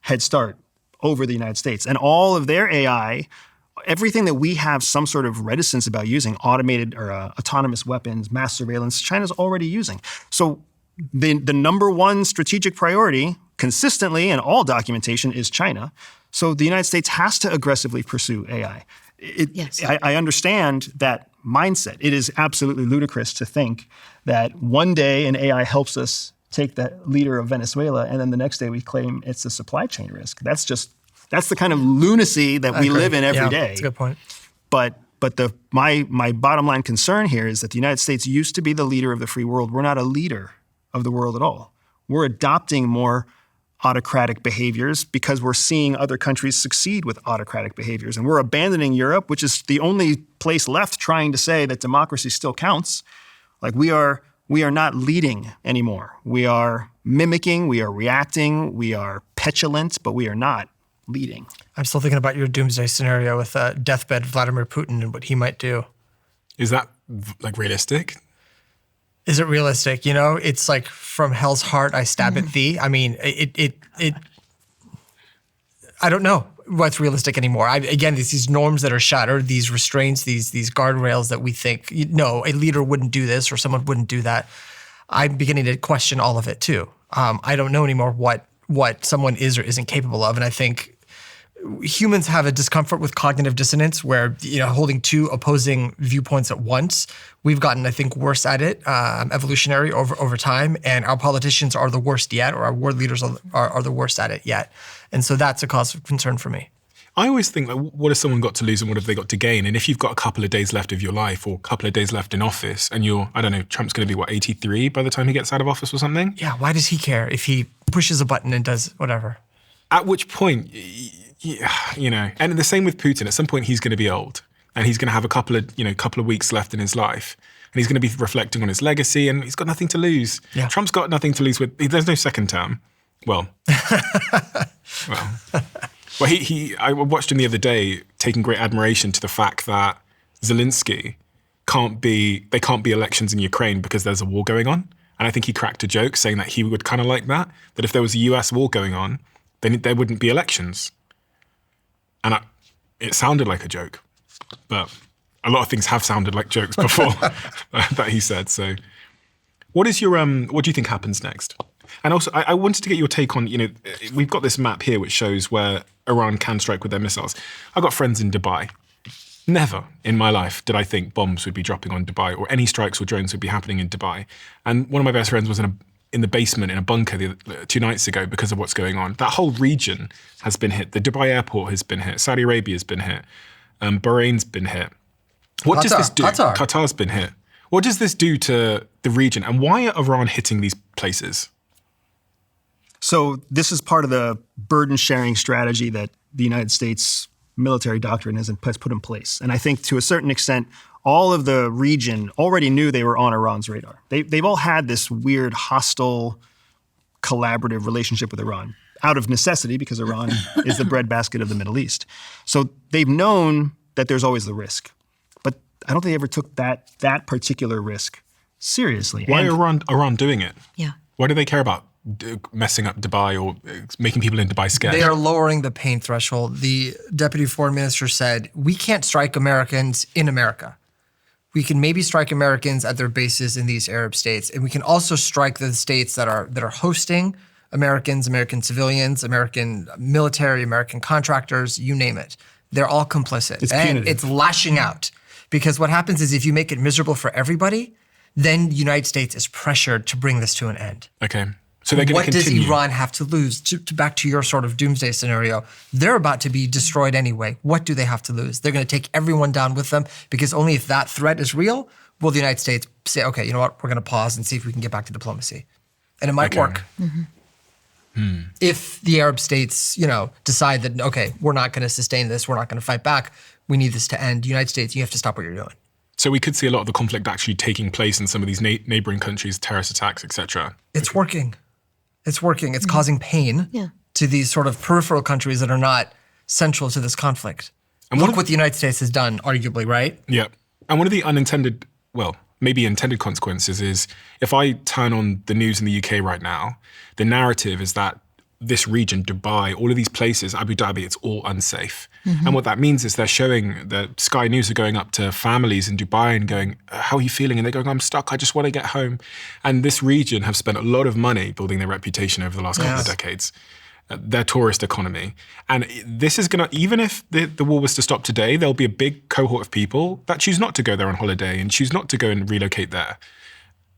Speaker 1: head start over the United States. And all of their AI, everything that we have some sort of reticence about using, automated or autonomous weapons, mass surveillance, China's already using. So the number one strategic priority consistently in all documentation is China. So the United States has to aggressively pursue AI. I understand that mindset. It is absolutely ludicrous to think that one day an AI helps us take the leader of Venezuela and then the next day we claim it's a supply chain risk. That's the kind of lunacy that we live in every day.
Speaker 4: That's a good point.
Speaker 1: But my bottom line concern here is that the United States used to be the leader of the free world. We're not a leader of the world at all. We're adopting more autocratic behaviors because we're seeing other countries succeed with autocratic behaviors. And we're abandoning Europe, which is the only place left trying to say that democracy still counts. Like we are not leading anymore. We are mimicking, we are reacting, we are petulant, but we are not leading.
Speaker 4: I'm still thinking about your doomsday scenario with deathbed Vladimir Putin and what he might do.
Speaker 5: Is that like realistic?
Speaker 4: Is it realistic? It's like from hell's heart, I stab at thee. I mean, I don't know what's realistic anymore. Again, these norms that are shattered, these restraints, these guardrails that we think, no, a leader wouldn't do this or someone wouldn't do that. I'm beginning to question all of it too. I don't know anymore what someone is or isn't capable of. And I think humans have a discomfort with cognitive dissonance where, holding two opposing viewpoints at once. We've gotten, I think, worse at it, evolutionary over time. And our politicians are the worst yet, or our world leaders are the worst at it yet. And so that's a cause of concern for me.
Speaker 5: I always think, like, what has someone got to lose and what have they got to gain? And if you've got a couple of days left of your life or a couple of days left in office and Trump's going to be, 83 by the time he gets out of office or something?
Speaker 4: Yeah, why does he care if he pushes a button and does whatever?
Speaker 5: At which point, yeah, and the same with Putin. At some point, he's going to be old, and he's going to have a couple of weeks left in his life, and he's going to be reflecting on his legacy, and he's got nothing to lose.
Speaker 4: Yeah.
Speaker 5: Trump's got nothing to lose there's no second term. Well, I watched him the other day, taking great admiration to the fact that Zelensky can't be elections in Ukraine because there's a war going on. And I think he cracked a joke saying that he would kind of like that if there was a US war going on, then there wouldn't be elections. And it sounded like a joke, but a lot of things have sounded like jokes before that he said. So what do you think happens next? And also, I wanted to get your take on, we've got this map here which shows where Iran can strike with their missiles. I've got friends in Dubai. Never in my life did I think bombs would be dropping on Dubai or any strikes or drones would be happening in Dubai. And one of my best friends was in the basement in a bunker 2 nights ago because of what's going on. That whole region has been hit. The Dubai airport has been hit. Saudi Arabia has been hit. Bahrain's been hit. What does this do? Qatar's been hit. What does this do to the region? And why are Iran hitting these places?
Speaker 1: So this is part of the burden-sharing strategy that the United States military doctrine has put in place. And I think to a certain extent, all of the region already knew they were on Iran's radar. They've all had this weird, hostile, collaborative relationship with Iran out of necessity because Iran is the breadbasket of the Middle East. So they've known that there's always the risk. But I don't think they ever took that particular risk seriously.
Speaker 5: Why are Iran doing it?
Speaker 2: Yeah.
Speaker 5: Why do they care about messing up Dubai or making people in Dubai scared?
Speaker 4: They are lowering the pain threshold. The deputy foreign minister said, we can't strike Americans in America. We can maybe strike Americans at their bases in these Arab states. And we can also strike the states that are hosting Americans, American civilians, American military, American contractors, you name it. They're all complicit.
Speaker 1: It's
Speaker 4: and
Speaker 1: punitive.
Speaker 4: it's lashing out. Because what happens is if you make it miserable for everybody, then the United States is pressured to bring this to an end.
Speaker 5: Okay. So they're going to continue.
Speaker 4: What does Iran have to lose? Back to your sort of doomsday scenario, they're about to be destroyed anyway. What do they have to lose? They're going to take everyone down with them because only if that threat is real will the United States say, okay, you know what, we're going to pause and see if we can get back to diplomacy. And it might work. Mm-hmm. If the Arab states, decide that, okay, we're not going to sustain this, we're not going to fight back, we need this to end. The United States, you have to stop what you're doing.
Speaker 5: So we could see a lot of the conflict actually taking place in some of these neighboring countries, terrorist attacks, etc.
Speaker 4: It's working. It's working. It's causing pain to these sort of peripheral countries that are not central to this conflict. And look what the United States has done, arguably, right?
Speaker 5: Yeah. And one of the unintended, maybe intended consequences is if I turn on the news in the UK right now, the narrative is that this region, Dubai, all of these places, Abu Dhabi, it's all unsafe. Mm-hmm. And what that means is they're showing, the Sky News are going up to families in Dubai and going, how are you feeling? And they're going, I'm stuck, I just want to get home. And this region have spent a lot of money building their reputation over the last couple of decades, their tourist economy. And this is going to, even if the war was to stop today, there'll be a big cohort of people that choose not to go there on holiday and choose not to go and relocate there.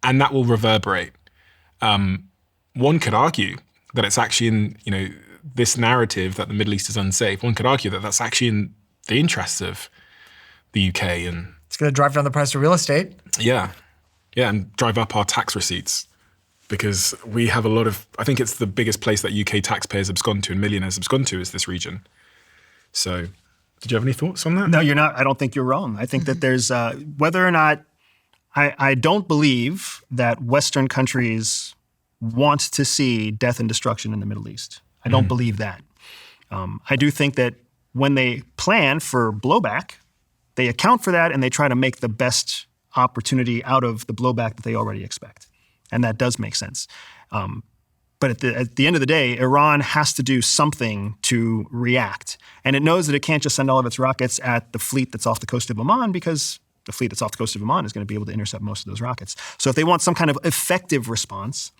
Speaker 5: And that will reverberate. One could argue that it's actually in, this narrative that the Middle East is unsafe. One could argue that that's actually in the interests of the UK. And
Speaker 4: it's going to drive down the price of real estate.
Speaker 5: Yeah, and drive up our tax receipts because we have a lot of, I think it's the biggest place that UK taxpayers abscond to and millionaires abscond to is this region. So did you have any thoughts on that?
Speaker 1: No, you're not. I don't think you're wrong. I think that there's, whether or not, I don't believe that Western countries want to see death and destruction in the Middle East. I don't believe that. I do think that when they plan for blowback, they account for that and they try to make the best opportunity out of the blowback that they already expect. And that does make sense. But at the end of the day, Iran has to do something to react. And it knows that it can't just send all of its rockets at the fleet that's off the coast of Oman because the fleet that's off the coast of Oman is going to be able to intercept most of those rockets. So if they want some kind of effective response,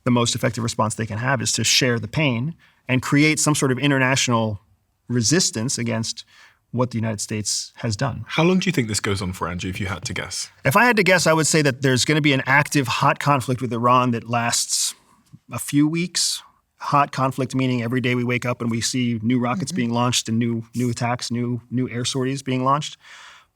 Speaker 1: the most effective response they can have is to share the pain and create some sort of international resistance against what the United States has done.
Speaker 5: How long do you think this goes on for, Andrew, if you had to guess?
Speaker 1: If I had to guess, I would say that there's going to be an active, hot conflict with Iran that lasts a few weeks. Hot conflict meaning every day we wake up and we see new rockets being launched and new attacks, new air sorties being launched.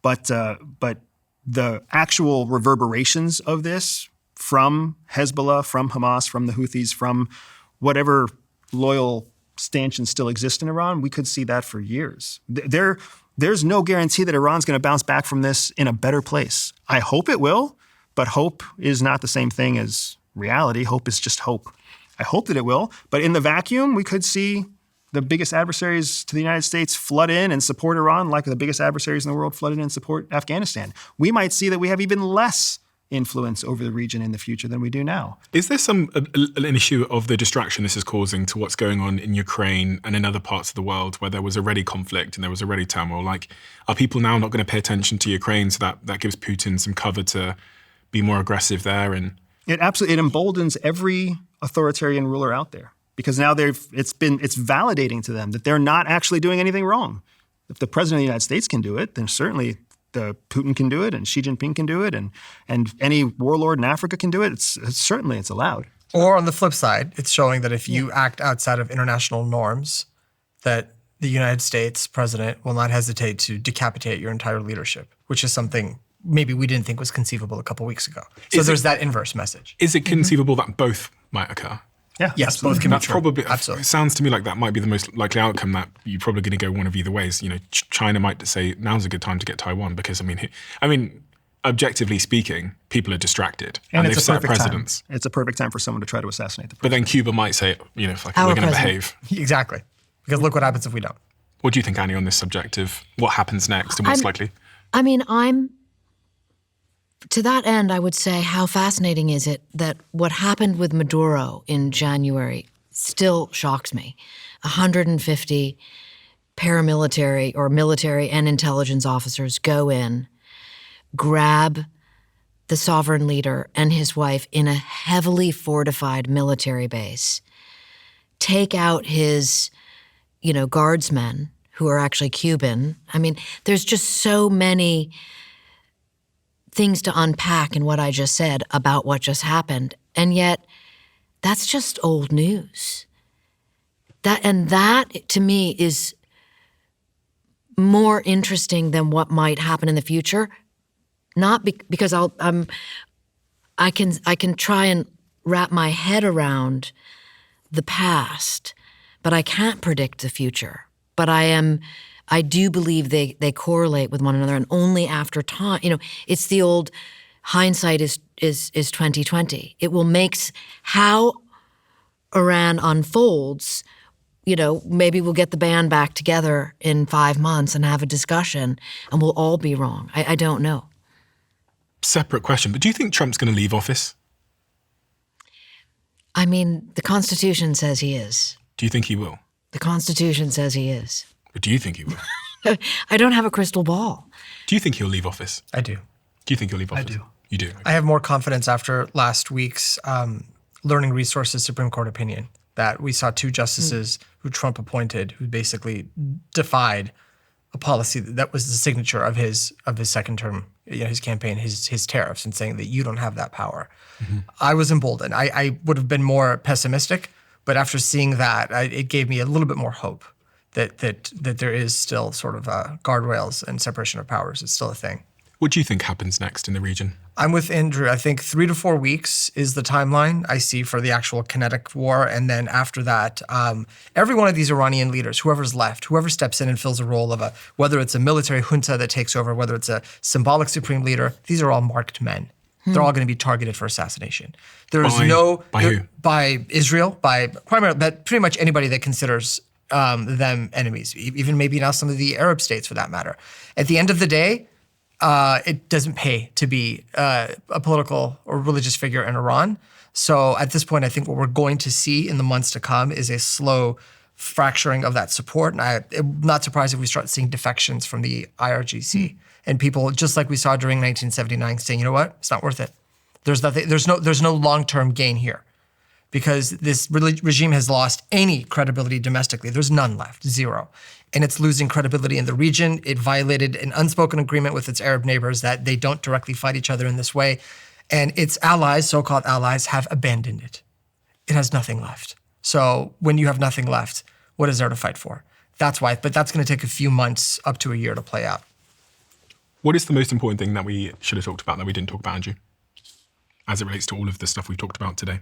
Speaker 1: But the actual reverberations of this from Hezbollah, from Hamas, from the Houthis, from whatever loyal stanchions still exist in Iran, we could see that for years. There's no guarantee that Iran's going to bounce back from this in a better place. I hope it will, but hope is not the same thing as reality. Hope is just hope. I hope that it will, but in the vacuum, we could see the biggest adversaries to the United States flood in and support Iran like the biggest adversaries in the world flooded in and support Afghanistan. We might see that we have even less influence over the region in the future than we do now.
Speaker 5: Is there an issue of the distraction this is causing to what's going on in Ukraine and in other parts of the world where there was already conflict and there was already turmoil? Like, are people now not going to pay attention to Ukraine so that gives Putin some cover to be more aggressive there? And
Speaker 1: it emboldens every authoritarian ruler out there because now it's validating to them that they're not actually doing anything wrong. If the president of the United States can do it, then certainly Putin can do it, and Xi Jinping can do it, and any warlord in Africa can do it. It's certainly allowed.
Speaker 4: Or on the flip side, it's showing that if you act outside of international norms, that the United States president will not hesitate to decapitate your entire leadership, which is something maybe we didn't think was conceivable a couple weeks ago. So there's that inverse message.
Speaker 5: Is it conceivable that both might occur?
Speaker 1: Yeah,
Speaker 4: yes,
Speaker 1: absolutely.
Speaker 4: both can be
Speaker 5: That's
Speaker 4: true.
Speaker 5: probably,
Speaker 4: Absolutely.
Speaker 5: it sounds to me like that might be the most likely outcome, that you're probably going to go one of either ways. You know, China might say now's a good time to get Taiwan because, I mean, objectively speaking, people are distracted and they've set precedents.
Speaker 1: It's a perfect time for someone to try to assassinate the
Speaker 5: But
Speaker 1: president.
Speaker 5: then Cuba might say, we're going to behave.
Speaker 4: Exactly. Because look what happens if we don't.
Speaker 5: What do you think, Annie, on this subject of what happens next and what's likely?
Speaker 2: To that end, I would say how fascinating is it that what happened with Maduro in January still shocks me. 150 paramilitary or military and intelligence officers go in, grab the sovereign leader and his wife in a heavily fortified military base, take out his, guardsmen who are actually Cuban. I mean, there's just so many things to unpack in what I just said about what just happened. And yet, that's just old news. That to me is more interesting than what might happen in the future. Not because I can try and wrap my head around the past, but I can't predict the future. But I do believe they correlate with one another, and only after time. It's the old hindsight is 2020. It will make how Iran unfolds. Maybe we'll get the band back together in 5 months and have a discussion, and we'll all be wrong. I don't know.
Speaker 5: Separate question, but do you think Trump's going to leave office?
Speaker 2: The Constitution says he is.
Speaker 5: Do you think he will?
Speaker 2: The Constitution says he is.
Speaker 5: But do you think he will?
Speaker 2: I don't have a crystal ball.
Speaker 5: Do you think he'll leave office?
Speaker 4: I do.
Speaker 5: Do you think he'll leave office?
Speaker 1: I do.
Speaker 5: You do?
Speaker 4: I have more confidence after last week's Learning Resources Supreme Court opinion that we saw two justices who Trump appointed who basically defied a policy that was the signature of his second term, his campaign, his tariffs, and saying that you don't have that power. Mm-hmm. I was emboldened. I would have been more pessimistic, but after seeing that, it gave me a little bit more hope that there is still sort of guardrails and separation of powers. It's still a thing.
Speaker 5: What do you think happens next in the region?
Speaker 4: I'm with Andrew. I think 3 to 4 weeks is the timeline I see for the actual kinetic war. And then after that, every one of these Iranian leaders, whoever's left, whoever steps in and fills a role of whether it's a military junta that takes over, whether it's a symbolic supreme leader, these are all marked men. They're all going to be targeted for assassination. There is
Speaker 5: By who?
Speaker 4: By Israel, by pretty much anybody that considers them enemies, even maybe now some of the Arab states for that matter. At the end of the day, it doesn't pay to be a political or religious figure in Iran. So at this point, I think what we're going to see in the months to come is a slow fracturing of that support. And I'm not surprised if we start seeing defections from the IRGC and people, just like we saw during 1979, saying, you know what, it's not worth it. There's no long-term gain here because this regime has lost any credibility domestically. There's none left, zero. And it's losing credibility in the region. It violated an unspoken agreement with its Arab neighbors that they don't directly fight each other in this way. And its allies, so-called allies, have abandoned it. It has nothing left. So when you have nothing left, what is there to fight for? That's why, but that's going to take a few months up to a year to play out.
Speaker 5: What is the most important thing that we should have talked about that we didn't talk about, Andrew, as it relates to all of the stuff we've talked about today?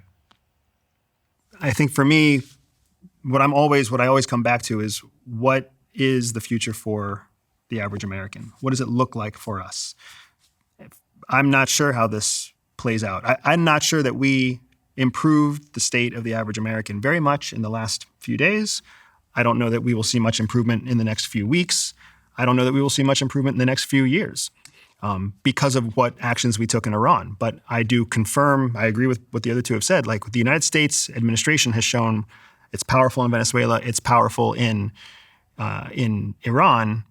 Speaker 1: I think for me, what I always come back to is, what is the future for the average American? What does it look like for us? I'm not sure how this plays out. I'm not sure that we improved the state of the average American very much in the last few days. I don't know that we will see much improvement in the next few weeks. I don't know that we will see much improvement in the next few years because of what actions we took in Iran. But I do confirm, I agree with what the other two have said. Like, the United States administration has shown it's powerful in Venezuela, it's powerful in Iran.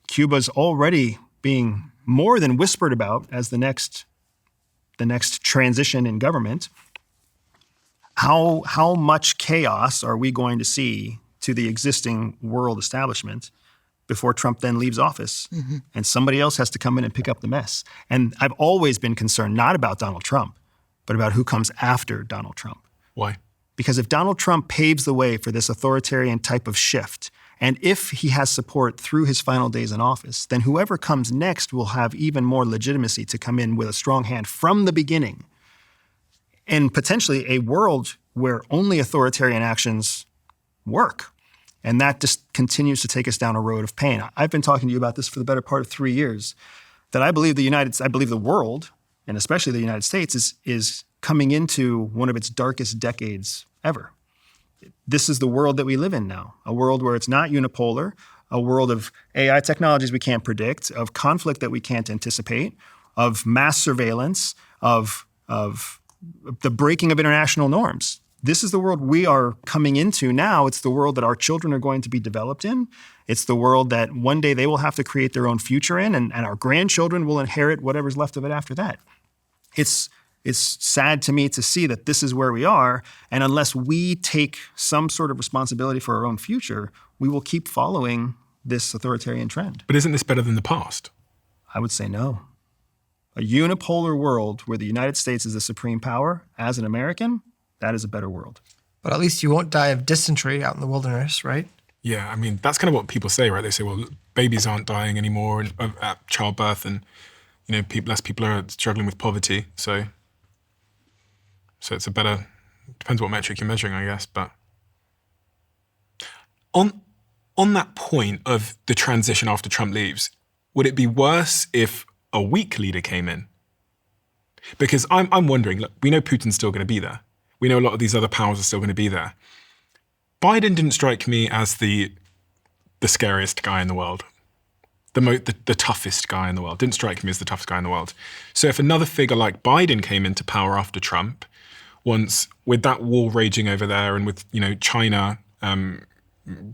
Speaker 1: Cuba's already being more than whispered about as the next transition in government. How much chaos are we going to see to the existing world establishment before Trump then leaves office and somebody else has to come in and pick up the mess? And I've always been concerned not about Donald Trump, but about who comes after Donald Trump.
Speaker 5: Why?
Speaker 1: Because if Donald Trump paves the way for this authoritarian type of shift, and if he has support through his final days in office, then whoever comes next will have even more legitimacy to come in with a strong hand from the beginning. And potentially a world where only authoritarian actions work. And that just continues to take us down a road of pain. I've been talking to you about this for the better part of 3 years, that I believe the world, and especially the United States, is coming into one of its darkest decades ever. This is the world that we live in now, a world where it's not unipolar, a world of AI technologies we can't predict, of conflict that we can't anticipate, of mass surveillance, of the breaking of international norms. This is the world we are coming into now. It's the world that our children are going to be developed in. It's the world that one day they will have to create their own future in, and our grandchildren will inherit whatever's left of it after that. It's sad to me to see that this is where we are, and unless we take some sort of responsibility for our own future, we will keep following this authoritarian trend.
Speaker 5: But isn't this better than the past?
Speaker 1: I would say no. A unipolar world where the United States is the supreme power, as an American, that is a better world.
Speaker 4: But at least you won't die of dysentery out in the wilderness, right?
Speaker 5: Yeah, I mean, that's kind of what people say, right? They say, well, babies aren't dying anymore at childbirth, and less people are struggling with poverty. So it's a better, depends what metric you're measuring, I guess. But on that point of the transition after Trump leaves, would it be worse if a weak leader came in? Because I'm wondering, look, we know Putin's still going to be there. We know a lot of these other powers are still going to be there. Biden didn't strike me as the scariest guy in the world, the toughest guy in the world. Didn't strike me as the toughest guy in the world. So if another figure like Biden came into power after Trump, once with that war raging over there and with China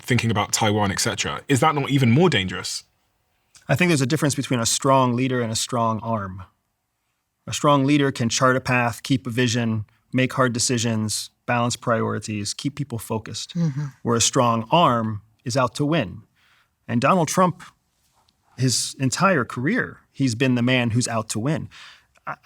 Speaker 5: thinking about Taiwan, etc., is that not even more dangerous?
Speaker 1: I think there's a difference between a strong leader and a strong arm. A strong leader can chart a path, keep a vision, make hard decisions, balance priorities, keep people focused, where a strong arm is out to win. And Donald Trump, his entire career, he's been the man who's out to win.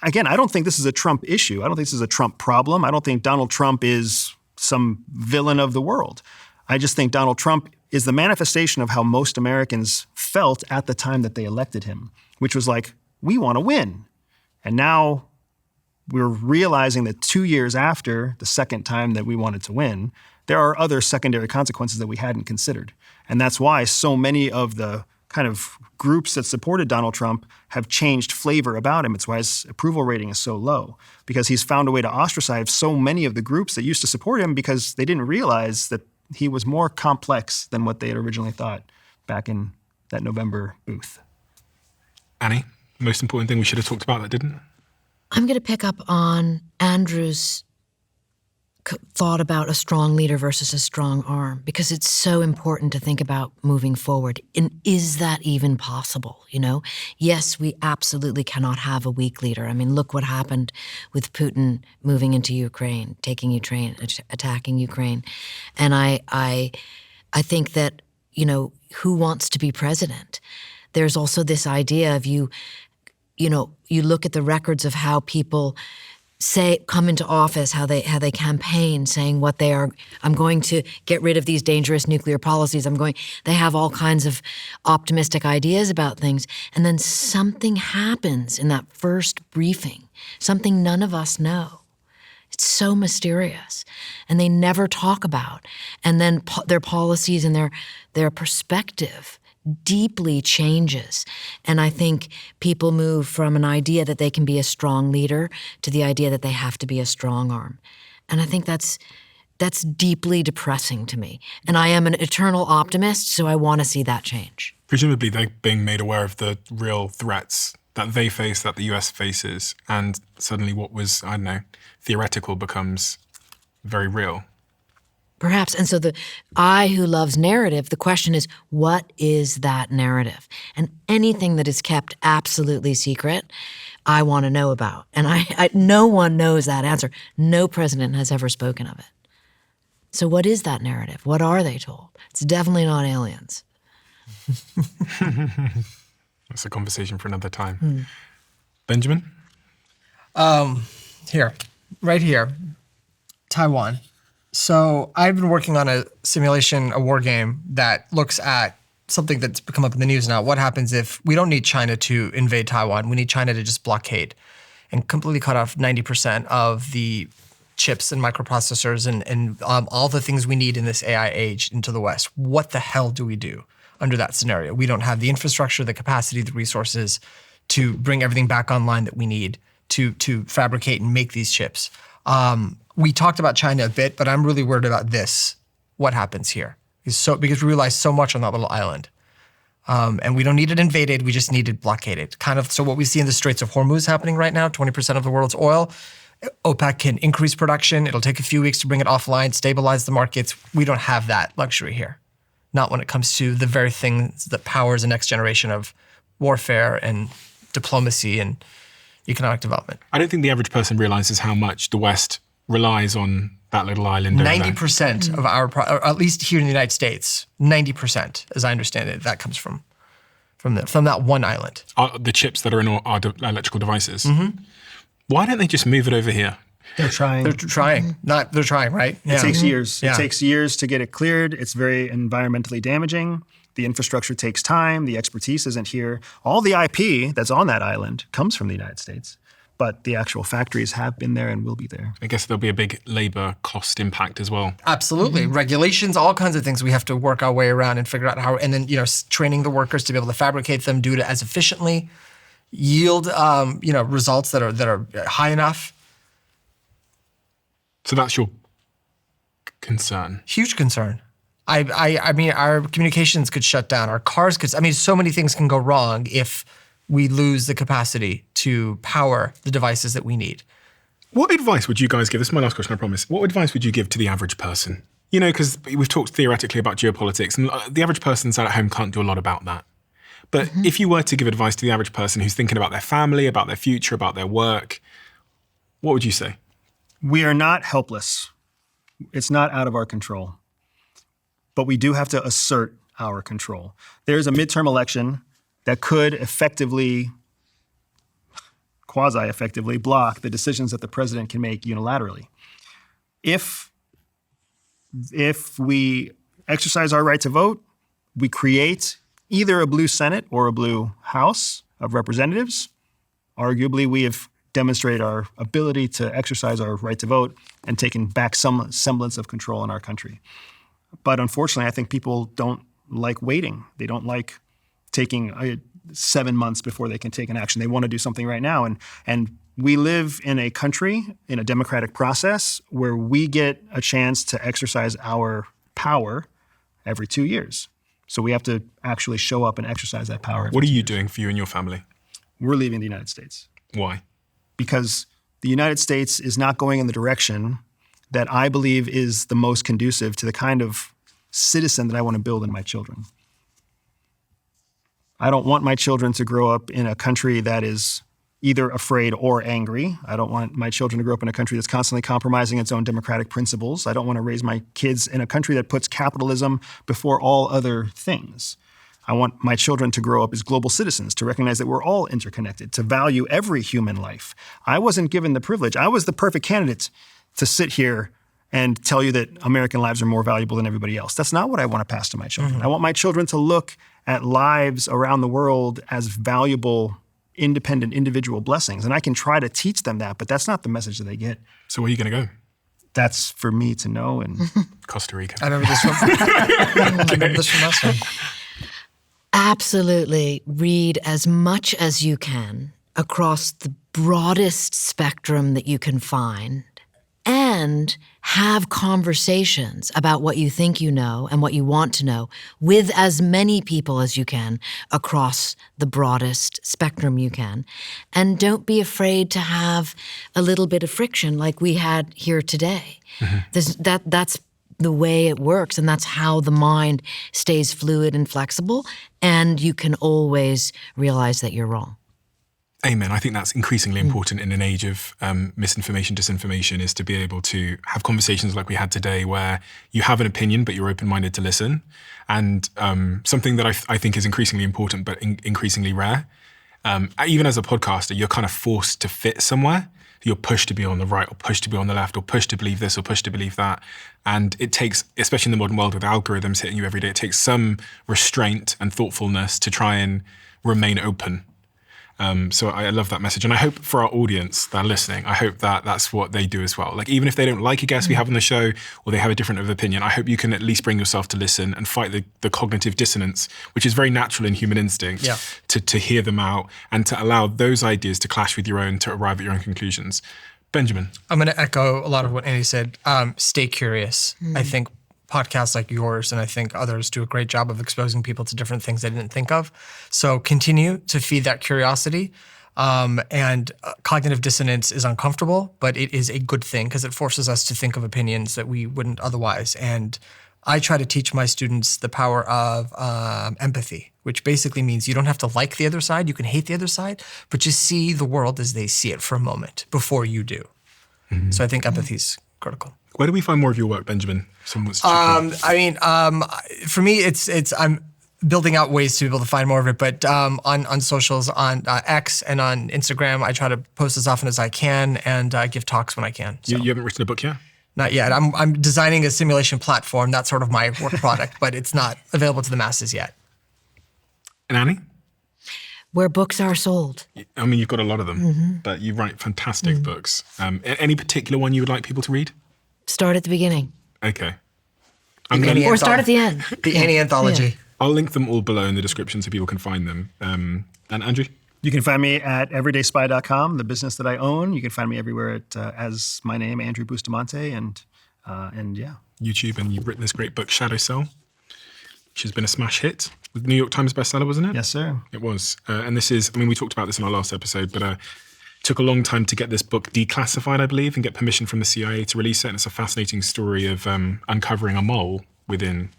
Speaker 1: Again, I don't think this is a Trump issue. I don't think this is a Trump problem. I don't think Donald Trump is some villain of the world. I just think Donald Trump is the manifestation of how most Americans felt at the time that they elected him, which was like, we want to win. And now we're realizing that 2 years after the second time that we wanted to win, there are other secondary consequences that we hadn't considered. And that's why so many of the kind of groups that supported Donald Trump have changed flavor about him. It's why his approval rating is so low, because he's found a way to ostracize so many of the groups that used to support him because they didn't realize that he was more complex than what they had originally thought back in that November booth.
Speaker 5: Annie, most important thing we should have talked about that didn't?
Speaker 2: I'm going to pick up on Andrew's thought about a strong leader versus a strong arm, because it's so important to think about moving forward. And is that even possible? Yes, we absolutely cannot have a weak leader. I mean, look what happened with Putin moving into Ukraine, taking Ukraine, attacking Ukraine. And I think that, who wants to be president? There's also this idea of you look at the records of how people come into office, how they campaign, saying what they are. I'm going to get rid of these dangerous nuclear policies. They have all kinds of optimistic ideas about things. And then something happens in that first briefing, something none of us know. It's so mysterious, and they never talk about. And then their policies and their perspective deeply changes. And I think people move from an idea that they can be a strong leader to the idea that they have to be a strong arm. And I think that's deeply depressing to me. And I am an eternal optimist, so I want to see that change.
Speaker 5: Presumably they're being made aware of the real threats that they face, that the US faces, and suddenly what was, I don't know, theoretical becomes very real.
Speaker 2: Perhaps. And so I who loves narrative, the question is, what is that narrative? And anything that is kept absolutely secret, I want to know about. And no one knows that answer. No president has ever spoken of it. So what is that narrative? What are they told? It's definitely not aliens.
Speaker 5: That's a conversation for another time. Benjamin?
Speaker 4: Right here, Taiwan. So I've been working on a simulation, a war game that looks at something that's come up in the news now. What happens if we don't need China to invade Taiwan? We need China to just blockade and completely cut off 90% of the chips and microprocessors and all the things we need in this AI age into the West. What the hell do we do under that scenario? We don't have the infrastructure, the capacity, the resources to bring everything back online that we need to fabricate and make these chips. We talked about China a bit, but I'm really worried about this. What happens here? Because we rely so much on that little island. And we don't need it invaded, we just need it blockaded. So what we see in the Straits of Hormuz happening right now, 20% of the world's oil, OPEC can increase production. It'll take a few weeks to bring it offline, stabilize the markets. We don't have that luxury here. Not when it comes to the very things that powers the next generation of warfare and diplomacy and economic development.
Speaker 5: I don't think the average person realizes how much the West relies on that little island.
Speaker 4: 90% of or at least here in the United States, 90%, as I understand it, that comes from that one island.
Speaker 5: The chips that are in our electrical devices. Mm-hmm. Why don't they just move it over here?
Speaker 1: They're trying.
Speaker 4: They're trying, right?
Speaker 1: It takes years.
Speaker 4: Yeah.
Speaker 1: It takes years to get it cleared. It's very environmentally damaging. The infrastructure takes time. The expertise isn't here. All the IP that's on that island comes from the United States, but the actual factories have been there and will be there.
Speaker 5: I guess there'll be a big labor cost impact as well.
Speaker 4: Absolutely. Mm-hmm. Regulations, all kinds of things we have to work our way around and figure out how, and then, training the workers to be able to fabricate them, do it as efficiently, yield, results that are high enough.
Speaker 5: So that's your concern?
Speaker 4: Huge concern. I mean, our communications could shut down. Our cars could, so many things can go wrong if we lose the capacity to power the devices that we need.
Speaker 5: What advice would you guys give? This is my last question, I promise. What advice would you give to the average person? Because we've talked theoretically about geopolitics, and the average person sat at home can't do a lot about that. But if you were to give advice to the average person who's thinking about their family, about their future, about their work, what would you say?
Speaker 1: We are not helpless. It's not out of our control. But we do have to assert our control. There's a midterm election that could effectively, quasi-effectively, block the decisions that the president can make unilaterally. If we exercise our right to vote, we create either a blue Senate or a blue House of Representatives. Arguably, we have demonstrated our ability to exercise our right to vote and taken back some semblance of control in our country. But unfortunately, I think people don't like waiting. They don't like taking 7 months before they can take an action. They want to do something right now. And we live in a country, in a democratic process, where we get a chance to exercise our power every 2 years. So we have to actually show up and exercise that power.
Speaker 5: What are you doing for you and your family?
Speaker 1: We're leaving the United States.
Speaker 5: Why?
Speaker 1: Because the United States is not going in the direction that I believe is the most conducive to the kind of citizen that I want to build in my children. I don't want my children to grow up in a country that is either afraid or angry. I don't want my children to grow up in a country that's constantly compromising its own democratic principles. I don't want to raise my kids in a country that puts capitalism before all other things. I want my children to grow up as global citizens, to recognize that we're all interconnected, to value every human life. I wasn't given the privilege. I was the perfect candidate to sit here and tell you that American lives are more valuable than everybody else. That's not what I want to pass to my children. I want my children to look at lives around the world as valuable independent individual blessings. And I can try to teach them that, but that's not the message that they get.
Speaker 5: So where are you going to go?
Speaker 1: That's for me to know. And
Speaker 5: Costa Rica.
Speaker 4: I remember this one. I remember this from last time.
Speaker 2: Absolutely. Read as much as you can across the broadest spectrum that you can find, and have conversations about what you think you know and what you want to know with as many people as you can across the broadest spectrum you can. And don't be afraid to have a little bit of friction like we had here today. That's the way it works, and that's how the mind stays fluid and flexible, and you can always realize that you're wrong.
Speaker 5: Amen. I think that's increasingly important in an age of misinformation, disinformation, is to be able to have conversations like we had today where you have an opinion, but you're open-minded to listen. And something that I think is increasingly important, but increasingly rare. Even as a podcaster, you're kind of forced to fit somewhere. You're pushed to be on the right or pushed to be on the left or pushed to believe this or pushed to believe that. And it takes, especially in the modern world with algorithms hitting you every day, it takes some restraint and thoughtfulness to try and remain open. So I love that message. And I hope for our audience that are listening, I hope that that's what they do as well. Like, even if they don't like a guest we have on the show or they have a different opinion, I hope you can at least bring yourself to listen and fight the cognitive dissonance, which is very natural in human instinct, to hear them out and to allow those ideas to clash with your own, to arrive at your own conclusions. Benjamin.
Speaker 4: I'm going to echo a lot of what Annie said. Stay curious. I think podcasts like yours, and I think others, do a great job of exposing people to different things they didn't think of. So continue to feed that curiosity. And cognitive dissonance is uncomfortable, but it is a good thing because it forces us to think of opinions that we wouldn't otherwise. And I try to teach my students the power of empathy, which basically means you don't have to like the other side, you can hate the other side, but just see the world as they see it for a moment before you do. So I think empathy is critical.
Speaker 5: Where do we find more of your work, Benjamin?
Speaker 4: For me, it's I'm building out ways to be able to find more of it. But on socials, on X and on Instagram, I try to post as often as I can and give talks when I can. So.
Speaker 5: You haven't written a book yet?
Speaker 4: Not yet. I'm designing a simulation platform. That's sort of my work product, but it's not available to the masses yet.
Speaker 5: And Annie?
Speaker 2: Where books are sold.
Speaker 5: I mean, you've got a lot of them, but you write fantastic books. Any particular one you would like people to read?
Speaker 2: Start at the beginning.
Speaker 5: Okay.
Speaker 2: Or start at the end.
Speaker 4: The Annie Anthology.
Speaker 2: Yeah.
Speaker 5: I'll link them all below in the description so people can find them. And Andrew?
Speaker 1: you can find me at everydayspy.com, the business that I own. You can find me everywhere as my name, Andrew Bustamante, and yeah.
Speaker 5: YouTube, and you've written this great book, Shadow Cell, which has been a smash hit. New York Times bestseller, wasn't it?
Speaker 1: Yes, sir.
Speaker 5: It was. And this is, I mean, we talked about this in our last episode, but took a long time to get this book declassified, I believe, and get permission from the CIA to release it. And it's a fascinating story of uncovering a mole within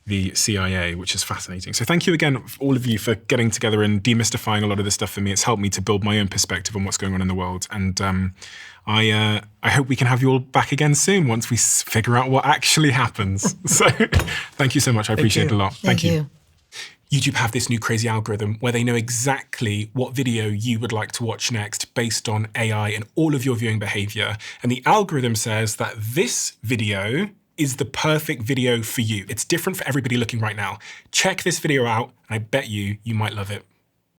Speaker 5: the CIA, which is fascinating. So thank you again, all of you, for getting together and demystifying a lot of this stuff for me. It's helped me to build my own perspective on what's going on in the world. And I hope we can have you all back again soon once we figure out what actually happens. So thank you so much. I appreciate it a lot.
Speaker 2: Thank you.
Speaker 3: YouTube have this new crazy algorithm where they know exactly what video you would like to watch next based on AI and all of your viewing behavior. And the algorithm says that this video is the perfect video for you. It's different for everybody looking right now. Check this video out, and I bet you might love it.